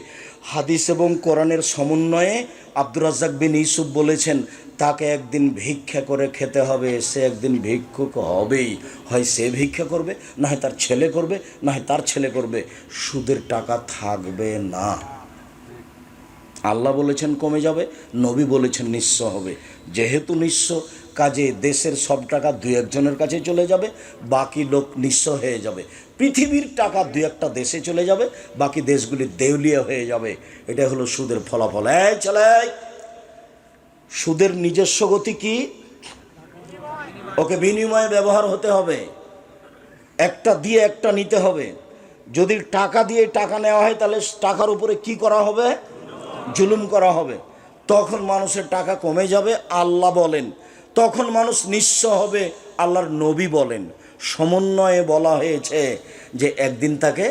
হাদিস এবং কোরআনের সমন্বয়ে আব্দুর রাজ্জাক বিন ইউসুফ বলেছেন তাকে একদিন ভিক্ষা করে খেতে হবে, সে একদিন ভিক্ষুক হবেই। হয় সে ভিক্ষা করবে, না হয় তার ছেলে করবে, না হয় তার ছেলে করবে। সুদের টাকা থাকবে না। আল্লাহ বলেছেন কমে যাবে, নবী বলেছেন নিঃস্ব হবে। যেহেতু নিঃস্ব, কাজে দেশের সব টাকা 2-1 জনের কাছে চলে যাবে, বাকি লোক নিঃস্ব হয়ে যাবে। পৃথিবীর টাকা 2-1টা দেশে চলে যাবে, বাকি দেশগুলি দেউলিয়া হয়ে যাবে। এটা হলো সুদের ফলাফল। এই চলে, সুদের নিজস্ব গতি কি? ওকে বিনিময়ে ব্যবহার হতে হবে, একটা দিয়ে একটা নিতে হবে। যদি টাকা দিয়ে টাকা নেওয়া হয় তাহলে টাকার উপরে কি করা হবে? জুলুম করা হবে। তখন মানুষের টাকা কমে যাবে, আল্লাহ বলেন। তখন মানুষ নিঃস্ব হবে, আল্লাহর নবী বলেন। সমন্বয়ে বলা হয়েছে যে একদিন তাকে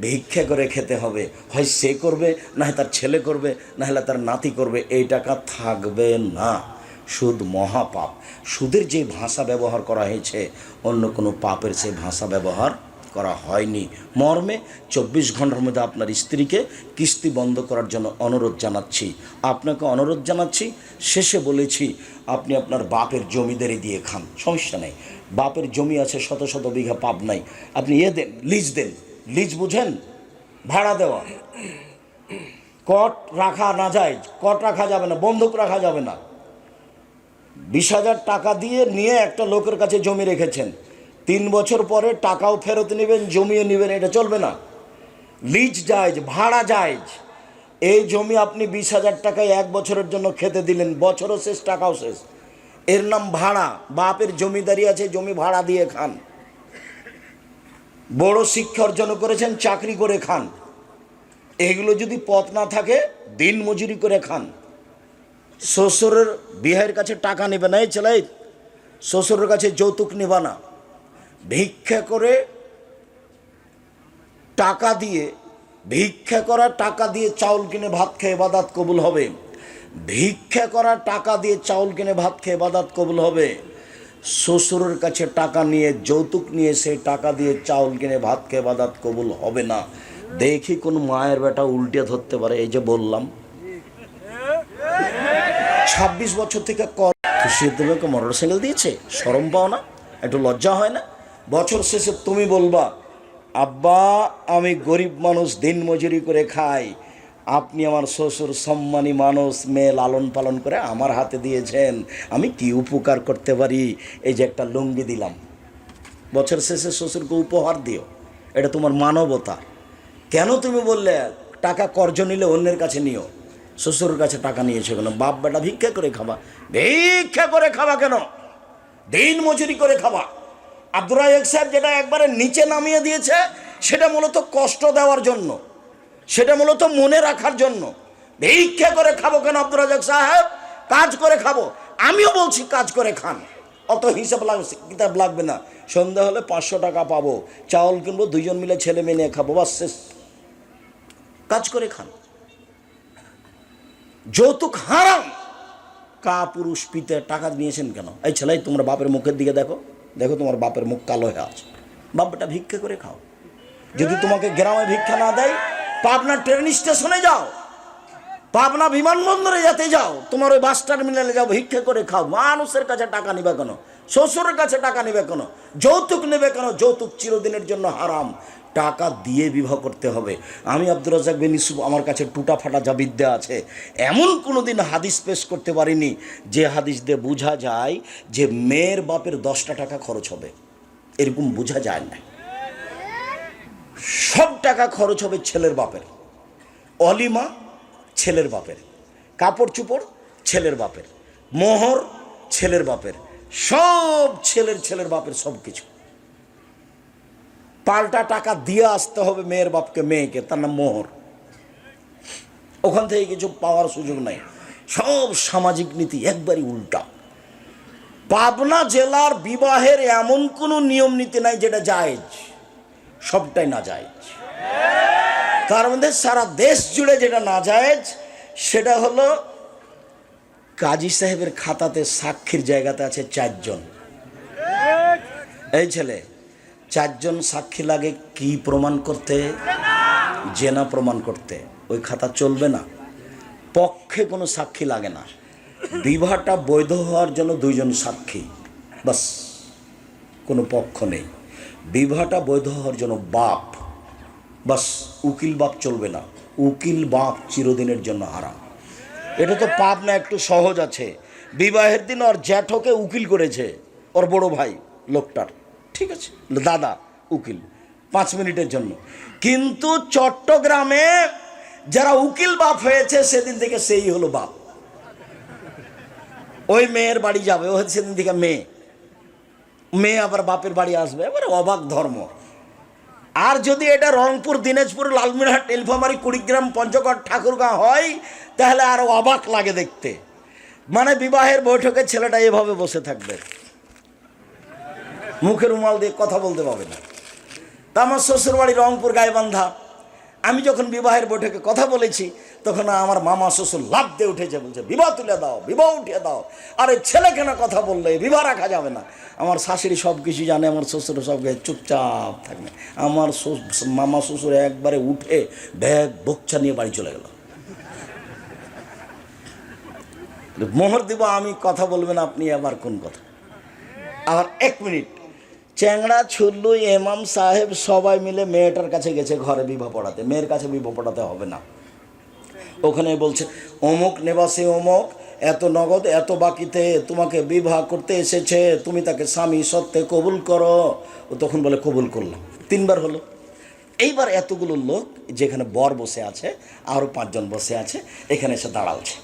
ভিক্ষা করে খেতে হবে, হয় সে করবে, না হয় তার ছেলে করবে, না হলে তার নাতি করবে। এই টাকা থাকবে না। সুদ মহাপাপ। সুদের যে ভাষা ব্যবহার করা হয়েছে, অন্য কোনো পাপের সে ভাষা ব্যবহার করা হয়নি। মর্মে 24 ঘন্টার মধ্যে আপনার স্ত্রীকে কিস্তি বন্ধ করার জন্য অনুরোধ জানাচ্ছি। আপনাকে অনুরোধ জানাচ্ছি। শেষে বলেছি আপনি আপনার বাপের জমিদারি দিয়ে খান, সমস্যা নেই। বাপের জমি আছে শত শত বিঘা, পাপ নাই। আপনি দেন, লিজ দেন। লিজ বুঝেন? ভাড়া দেওয়া। কট রাখা না যায়, কট রাখা যাবে না, বন্ধক রাখা যাবে না। 20,000 টাকা দিয়ে নিয়ে একটা লোকের কাছে জমি রেখেছেন, 3 বছর পরে টাকাও ফেরত নেবেন, জমিও নেবেন, এটা চলবে না। লিজ জায়েজ, ভাড়া জায়েজ। এই জমি আপনি 20,000 টাকায় 1 বছরের জন্য খেতে দিলেন, বছরও শেষ, টাকাও শেষ, এর নাম ভাড়া। বাপের জমিদারি আছে, জমি ভাড়া দিয়ে খান। বড় শিক্ষা অর্জন করেছেন, চাকরি করে খান। এগুলো যদি পথ না থাকে, দিন মজুরি করে খান। শ্বশুরের বিয়ের কাছে টাকা নেবে না, এই ছেলে শ্বশুরের কাছে যৌতুক নেবা না। ভিক্ষা করে টাকা দিয়ে, ভিক্ষা করা টাকা দিয়ে চাউল কিনে ভাত খেয়ে ইবাদত কবুল হবে। ভিক্ষা করা টাকা দিয়ে চাউল কিনে ভাত খেয়ে ইবাদত কবুল হবে। শ্বশুরের কাছে টাকা নিয়ে, যৌতুক নিয়ে, সেই টাকা দিয়ে চাউল কিনে ভাত খেয়ে ইবাদত কবুল হবে না। দেখি কোন মায়ের বেটা উল্টে ধরতে পারে। এই যে বললাম 26 বছর থেকে খুশি তোমাকে মোটরসাইকেল দিয়েছে, শরম পাও না? একটু লজ্জা হয় না? বছর শেষে তুমি বলবা আব্বা আমি গরিব মানুষ, দিন মজুরি করে খাই, আপনি আমার শ্বশুর সম্মানী মানুষ, মেয়ে লালন পালন করে আমার হাতে দিয়েছেন, আমি কি উপকার করতে পারি? এই যে একটা লুঙ্গি দিলাম, বছর শেষে শ্বশুরকে উপহার দিও, এটা তোমার মানবতা। কেন তুমি বললে টাকা কর্জ নিলে অন্যের কাছে নিও? শ্বশুরের কাছে টাকা নিয়েছো কেন? বাপ বেটা ভিক্ষা করে খাবা। ভিক্ষা করে খাবা কেন? দিন মজুরি করে খাবা। আব্দুর রাজ্জাক সাহেব যেটা একবারে নিচে নামিয়ে দিয়েছে, সেটা মূলত কষ্ট দেওয়ার জন্য, সেটা মূলত মনে রাখার জন্য। ভিক্ষা করে খাবো কেন আব্দুর রাজ্জাক সাহেব? কাজ করে খাবো। আমিও বলছি কাজ করে খান, অত হিসাব কিতাব লাগবে না। সন্ধ্যা হলে 500 টাকা পাবো, চাউল কিনবো, দুইজন মিলে ছেলে মেয়ে নিয়ে খাবো, বাস শেষ। কাজ করে খান। যৌতুক হারাম। কা পুরুষ পিতে টাকা নিয়েছেন কেন? এই ছেলে, তোমরা বাপের মুখের দিকে দেখো, দেখো তোমার বাপের মুখ কালো হয়ে আছে। বাপটা ভিক্ষা করে খাও। যদি তোমাকে গ্রামে ভিক্ষা না দেয়, পাবনা ট্রেন স্টেশনে যাও, পাবনা বিমানবন্দরে যেতে যাও, তোমার ওই বাস টার্মিনালে যাও, ভিক্ষা করে খাও। মানুষের কাছে টাকা নিবে কেন? শ্বশুরের কাছে টাকা নিবে কেন? যৌতুক নেবে কেন? যৌতুক চিরদিনের জন্য হারাম। টাকা দিয়ে বিবাহ করতে হবে। আমি আব্দুর রাজ্জাক বিন ইউসুফ, আমার কাছে টুটা ফাটা যা বিদ্যা আছে, এমন কোনো দিন হাদিস পেশ করতে পারিনি যে হাদিস দিয়ে বোঝা যায় যে মেয়ের বাপের 10টা টাকা খরচ হবে, এরকম বোঝা যায় না। সব টাকা খরচ হবে ছেলের বাপের। অলিমা ছেলের বাপের, কাপড় চুপড় ছেলের বাপের, মোহর ছেলের বাপের, সব ছেলের বাপের সব কিছু। পাল্টা টাকা দিয়ে আসতে হবে মেয়ের বাপকে, মেয়েকে, তার নাম মোহর। ওখান থেকে কিছু পাওয়ার সুযোগ নাই। সব সামাজিক নীতি একবারই উল্টা। পাবনা জেলার বিবাহের এমন কোনো নিয়ম নীতি নাই যেটা জায়েজ, সবটাই না জায়েজ। তার মধ্যে সারা দেশ জুড়ে যেটা না জায়েজ সেটা হলো কাজী সাহেবের খাতাতে সাক্ষীর জায়গাতে আছে 4 জন। এই ছেলে, 4 জন সাক্ষী লাগে কি প্রমাণ করতে? জেনা প্রমাণ করতে। ওই খাতা চলবে না, পক্ষে কোনো সাক্ষী লাগে না। বিবাহটা বৈধ হওয়ার জন্য 2 জন সাক্ষী, বাস, কোনো পক্ষ নেই। বিবাহটা বৈধ হওয়ার জন্য বাপ, বাস, উকিল বাপ চলবে না। উকিল বাপ চিরদিনের জন্য হারাম। এটা তো পাপ না, একটু সহজ আছে। বিবাহের দিন ওর জ্যাঠকে উকিল করেছে, ওর বড় ভাই লোকটার, ঠিক আছে, দাদা উকিল, 5 মিনিটের জন্য। কিন্তু চট্টগ্রামে যারা উকিল বাপ হয়েছে সেদিন থেকে সেই হলো বাপ। ওই মেয়ের বাড়ি যাবে, ও সেদিন থেকে মেয়ে আবার বাপের বাড়ি আসবে, এবারে অবাক ধর্ম। আর যদি এটা রংপুর, দিনাজপুর, লালমিরহাট, নীলফামারী, কুড়িগ্রাম, পঞ্চগড়, ঠাকুরগাঁও হয়, তাহলে আরো অবাক লাগে দেখতে। মানে বিবাহের বৈঠকে ছেলেটা এভাবে বসে থাকবে, মুখে রুমাল দিয়ে কথা বলতে পারবে না। তা আমার শ্বশুর বাড়ি রংপুর গাইবান্ধা। আমি যখন বিবাহের বৈঠকে কথা বলেছি, তখন আমার মামা শ্বশুর লাফ দিয়ে উঠেছে, বলছে বিবাহ তুলে দাও, বিবাহ উঠিয়ে দাও। আরে ছেলে কেন কথা বললে, বিবাহ রাখা যাবে না। আমার শাশুড়ি সব কিছু জানে, আমার শ্বশুর সব চুপচাপ থাকবে। আমার মামা শ্বশুর একবারে উঠে ব্যাগ বকচা নিয়ে বাড়ি চলে গেল। মোহর দিব আমি, কথা বলবেন আপনি, আবার কোন কথা? আবার 1 মিনিট, চ্যাংড়া ছুল্লু ইমাম সাহেব সবাই মিলে মেয়েটার কাছে গেছে ঘরে বিবাহ পড়াতে। মেয়ের কাছে বিবাহ পড়াতে হবে না। ওখানে বলছে অমুক নেবাসে অমুক এত নগদ এত বাকিতে তোমাকে বিবাহ করতে এসেছে, তুমি তাকে স্বামী সত্ত্বে কবুল করো। ও তখন বলে কবুল করলাম। 3 বার হলো। এইবার এতগুলো লোক, যেখানে বর বসে আছে, আরও 5 জন বসে আছে, এখানে এসে দাঁড়ালছে।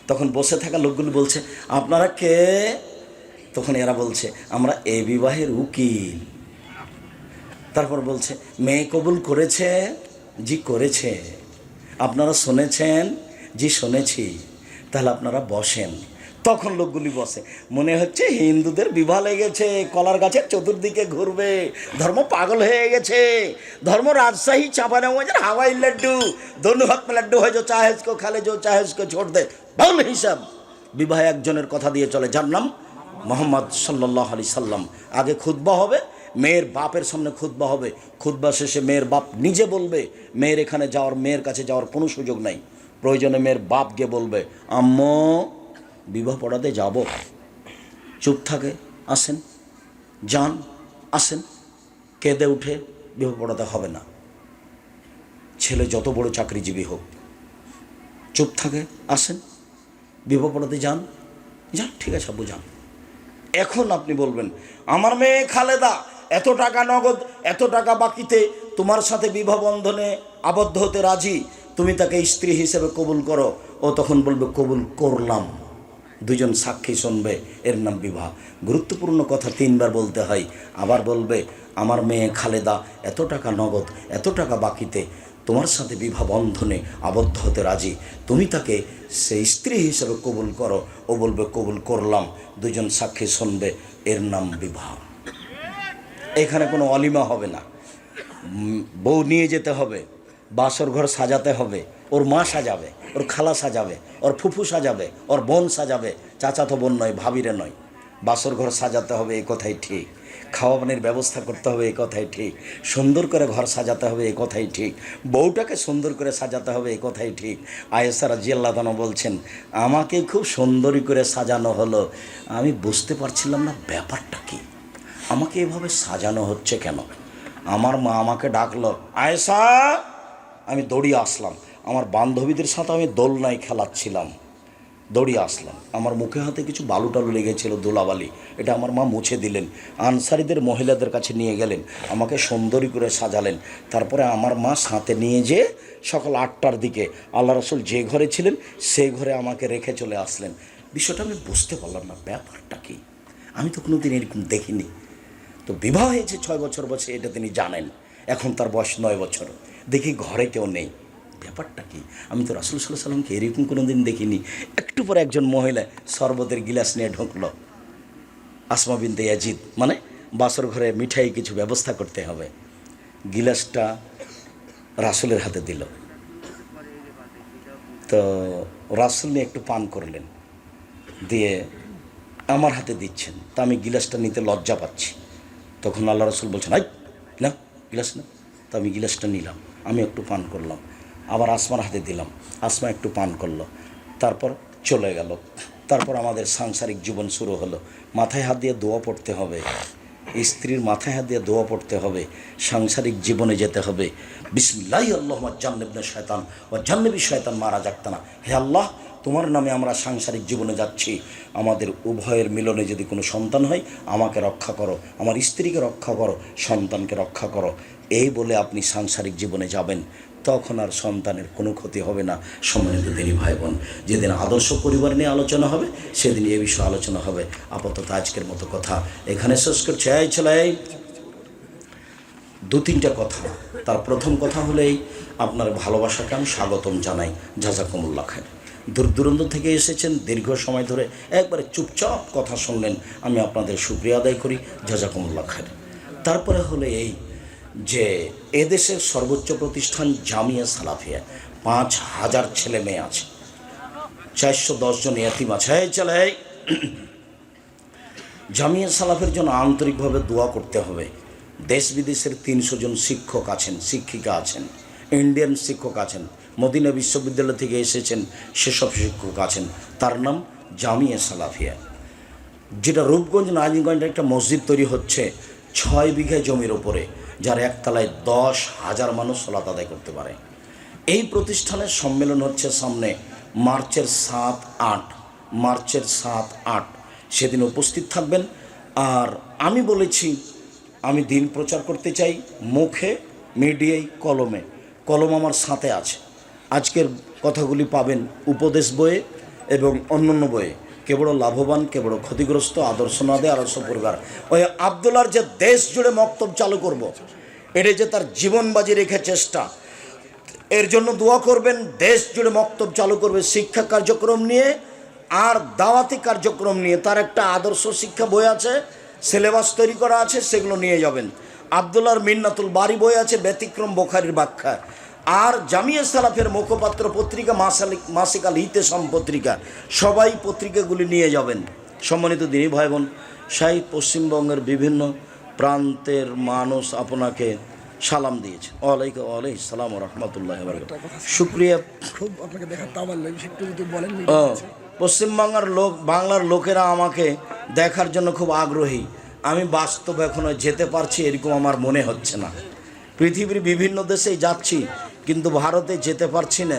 তখন বসে থাকা লোকগুলো বলছে আপনারা কে? তখন এরা বলছে আমরা এই বিবাহের উকিল। তারপর বলছে মেয়ে কবুল করেছে? জি করেছে। আপনারা শুনেছেন? জি শুনেছি। তাহলে আপনারা বসেন। তখন লোকগুলি বসে। মনে হচ্ছে হিন্দুদের বিবাহ লেগেছে, কলার গাছের চতুর্দিকে ঘুরবে, ধর্ম পাগল হয়ে গেছে। ধর্ম রাজশাহী চাঁপানেগঞ্জের হাওয়াই লাড্ডু, दोनों हाथ में लड्डू है जो चाहे उसको खा ले, जो चाहे उसको छोड़ दे, বাউল হিসাব। বিবাহে একজনের কথা দিয়ে চলে, যার নাম মোহাম্মদ সাল্লাল্লাহু আলাইহি সাল্লাম। আগে খুতবা হবে, মেয়ের বাপের সামনে খুতবা হবে। খুতবা শেষে মেয়ের বাপ নিজে বলবে, মেয়ের এখানে যাওয়ার, মেয়ের কাছে যাওয়ার কোনো সুযোগ নাই। প্রয়োজনে মেয়ের বাপ গিয়ে বলবে আম্মু বিবাহ পড়াতে যাব। চুপ থাকে, আসেন, যান, আসেন। কেঁদে উঠে বিবাহ পড়াতে হবে না। ছেলে যত বড় চাকরিজীবী হোক, চুপ থাকে, আসেন বিবাহ পড়াতে যান, যান, ঠিক আছে আব্বু যান। এখন আপনি বলবেন আমার মেয়ে খালেদা এত টাকা নগদ, এত টাকা বাকিতে তোমার সাথে বিবাহ বন্ধনে আবদ্ধ হতে রাজি, তুমি তাকে স্ত্রী হিসেবে কবুল করো। ও তখন বলবে কবুল করলাম, দুজন সাক্ষী শুনবে, এর নাম বিবাহ। গুরুত্বপূর্ণ কথা 3 বার বলতে হয়। আবার বলবে আমার মেয়ে খালেদা এত টাকা নগদ, এত টাকা বাকিতে তোমার সাথে বিবাহ বন্ধনে আবদ্ধ হতে রাজি, তুমি তাকে সেই স্ত্রী হিসেবে কবুল করো। ও বলবে কবুল করলাম, দুজন সাক্ষী শুনবে, এর নাম বিবাহ। এখানে কোনো অলিমা হবে না, বউ নিয়ে যেতে হবে, বাসর ঘর সাজাতে হবে, ওর মা সাজাবে, ওর খালা সাজাবে, ওর ফুফু সাজাবে, ওর বোন সাজাবে, চাচাতো বোন নয়, ভাবিরে নয়। বাসর ঘর সাজাতে হবে, এই কথাই ঠিক। খাওয়া পানির ব্যবস্থা করতে হবে, এই কথাই ঠিক। সুন্দর করে ঘর সাজাতে হবে, এই কথাই ঠিক। বউটাকে সুন্দর করে সাজাতে হবে, এই কথাই ঠিক। আয়েশা রাদিয়াল্লাহু আনহা বলছেন আমাকে খুব সুন্দরী করে সাজানো হলো, আমি বুঝতে পারছিলাম না ব্যাপারটা কি, আমাকে এভাবে সাজানো হচ্ছে কেন। আমার মা আমাকে ডাকলো, আয়েশা, আমি দৌড়িয়ে আসলাম। আমার বান্ধবীদের সাথে আমি দোলনায় খেলাচ্ছিলাম, দৌড়িয়ে আসলাম। আমার মুখে হাতে কিছু বালু টালু লেগেছিল, ধুলাবালি, এটা আমার মা মুছে দিলেন। আনসারীদের মহিলাদের কাছে নিয়ে গেলেন, আমাকে সুন্দরী করে সাজালেন। তারপরে আমার মা সাথে নিয়ে যেয়ে সকাল 8টার দিকে আল্লাহ রাসূল যে ঘরে ছিলেন সেই ঘরে আমাকে রেখে চলে আসলেন। বিষয়টা আমি বুঝতে পারলাম না ব্যাপারটা কি, আমি তো কোনোদিন এরকম দেখিনি। তো বিবাহ হয়েছে 6 বছর বয়সে, এটা তিনি জানেন। এখন তার বয়স 9 বছর। দেখি ঘরে কেউ নেই, ব্যাপারটা কি, আমি তো রাসূল সাল্লাল্লাহু আলাইহি সাল্লামকে এরকম কোনো দিন দেখিনি। একটু পরে একজন মহিলা শরবতের গিলাস নিয়ে ঢুকলো, আসমা বিনতে ইয়াজিদ, মানে বাসর ঘরে মিঠাই কিছু ব্যবস্থা করতে হবে। গিলাসটা রাসূলের হাতে দিল, তো রাসূল নিয়ে একটু পান করলেন, দিয়ে আমার হাতে দিচ্ছেন। তা আমি গিলাসটা নিতে লজ্জা পাচ্ছি। তখন আল্লাহ রাসূল বলছেন আই না, গিলাস না। তো আমি গিলাসটা নিলাম, আমি একটু পান করলাম, আবার আসমার হাতে দিলাম, আসমা একটু পান করলো, তারপর চলে গেল। তারপর আমাদের সাংসারিক জীবন শুরু হলো। মাথায় হাত দিয়ে দোয়া পড়তে হবে, স্ত্রীর মাথায় হাত দিয়ে দোয়া পড়তে হবে, সাংসারিক জীবনে যেতে হবে। বিসমিল্লাহি আল্লাহুম্মা জান্নিবনা শায়তান ওয়া জান্নিবি শায়তান মা রাযাকতানা। হে আল্লাহ, তোমার নামে আমরা সাংসারিক জীবনে যাচ্ছি, আমাদের উভয়ের মিলনে যদি কোনো সন্তান হয় আমাকে রক্ষা করো, আমার স্ত্রীকে রক্ষা করো, সন্তানকে রক্ষা করো। এই বলে আপনি সাংসারিক জীবনে যাবেন, তখন আর সন্তানের কোনো ক্ষতি হবে না। সম্মানিত দিনী ভাই বোন, যেদিন আদর্শ পরিবার নিয়ে আলোচনা হবে সেদিন এ বিষয়ে আলোচনা হবে। আপাতত আজকের মতো কথা এখানে শেষ করছি। এই ছেলে, 2-3টা কথা। তার প্রথম কথা হলেই আপনার ভালোবাসাকে আমি স্বাগতম জানাই, জাযাকুমুল্লাহ খায়র। দূর দূরান্ত থেকে এসেছেন, দীর্ঘ সময় ধরে একবারে চুপচাপ কথা শুনলেন, আমি আপনাদের শুকরিয়া আদায় করি, জাযাকুমুল্লাহ খায়র। তারপরে হলো এই যে এদেশের সর্বোচ্চ প্রতিষ্ঠান জামিয়া সালাফিয়া, 5000 ছেলে মেয়ে আছে, 410 জন ইয়াতিম আছে। চলে জামিয়া সালাফের জন্য আন্তরিকভাবে দোয়া করতে হবে। দেশ বিদেশের 300 জন শিক্ষক আছেন, শিক্ষিকা আছেন, ইন্ডিয়ান শিক্ষক আছেন, মদিনা বিশ্ববিদ্যালয় থেকে এসেছেন সেসব শিক্ষক আছেন। তার নাম জামিয়া সালাফিয়া, যেটা রূপগঞ্জ নাজিগঞ্জে একটা মসজিদ তৈরি হচ্ছে 6 বিঘা জমির ওপরে, যার একতলায় 10,000 মানুষ সালাত আদায় করতে পারে। এই প্রতিষ্ঠানের সম্মেলন হচ্ছে সামনে মার্চের 7-8 সেদিন উপস্থিত থাকবেন। আর আমি বলেছি আমি দিন প্রচার করতে চাই মুখে, মিডিয়ায়, কলমে। কলম আমার সাথে আছে। আজকের কথাগুলি পাবেন উপদেশ বইয়ে এবং অন্যান্য বইয়ে। কে বড় লাভবান, কে বড় ক্ষতিগ্রস্ত, আদর্শ না দেয় আদর্শ পরিবার। ওই আবদুল্লাহর যে দেশ জুড়ে মক্তব চালু করব, এটা যে তার জীবন বাজি রেখে চেষ্টা, এর জন্য দোয়া করবেন। দেশ জুড়ে মক্তব চালু করবে শিক্ষা কার্যক্রম নিয়ে আর দাওয়াতি কার্যক্রম নিয়ে। তার একটা আদর্শ শিক্ষা বই আছে, সিলেবাস তৈরি করা আছে, সেগুলো নিয়ে যাবেন। আবদুল্লাহর মিন্নাতুল বারি বই আছে, ব্যতিক্রম বুখারীর ব্যাখ্যা। আর জামিয়া সালাফের মুখপাত্র পত্রিকা মাসিক আল ইতেসাম পত্রিকা, সবাই পত্রিকাগুলি নিয়ে যাবেন। সম্মানিত দিনী ভাই বোন, পশ্চিমবঙ্গের বিভিন্ন প্রান্তের মানুষ আপনাকে সালাম দিয়েছে। ওয়ালাইকুম সালাম ওয়া রাহমাতুল্লাহি ওয়া বারাকাতুহু। শুকরিয়া। খুব আপনাকে দেখা তামাল লাগছে, একটু যদি বলেন। পশ্চিমবাংলার বাংলার লোকেরা আমাকে দেখার জন্য খুব আগ্রহী। আমি বাস্তব এখনো যেতে পারছি এরকম আমার মনে হচ্ছে না, পৃথিবীর বিভিন্ন দেশে যাচ্ছি, কিন্তু ভারতে যেতে পারছি না।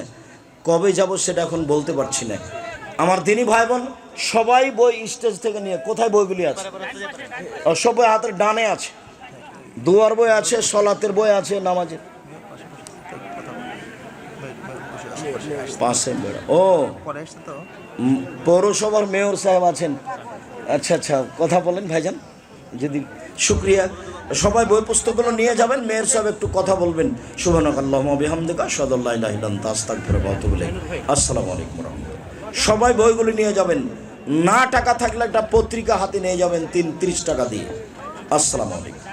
কবে যাব সেটা এখন বলতে পারছি না। আমার দিনী ভাই বোন, সবাই বই স্টেজ থেকে নিয়ে, কোথায় বইগুলি আছে? সব বই হাতের ডানে আছে। দুয়ার বই আছে, সলাতের বই আছে, নামাজের পাশে। ও, পৌরসভার মেয়র সাহেব আছেন। আচ্ছা আচ্ছা, কথা বলেন ভাইজান। যদি শুক্রিয়া, সবাই বই পুস্তকগুলো নিয়ে যাবেন, মেয়র সাহেব একটু কথা বলবেন। সুবহানাকাল্লাহুম্মা ওয়া বিহামদিকা আশহাদু আল্লা ইলাহা ইল্লা আনতা আস্তাগফিরুকা ওয়া আতুবু ইলাইক। আসসালামু আলাইকুম ওয়া রাহমাতুল্লাহ। সবাই বইগুলো নিয়ে যাবেন। না টাকা থাকলে একটা পত্রিকা হাতে নিয়ে যাবেন 30 টাকা দিয়ে। আসসালামু আলাইকুম।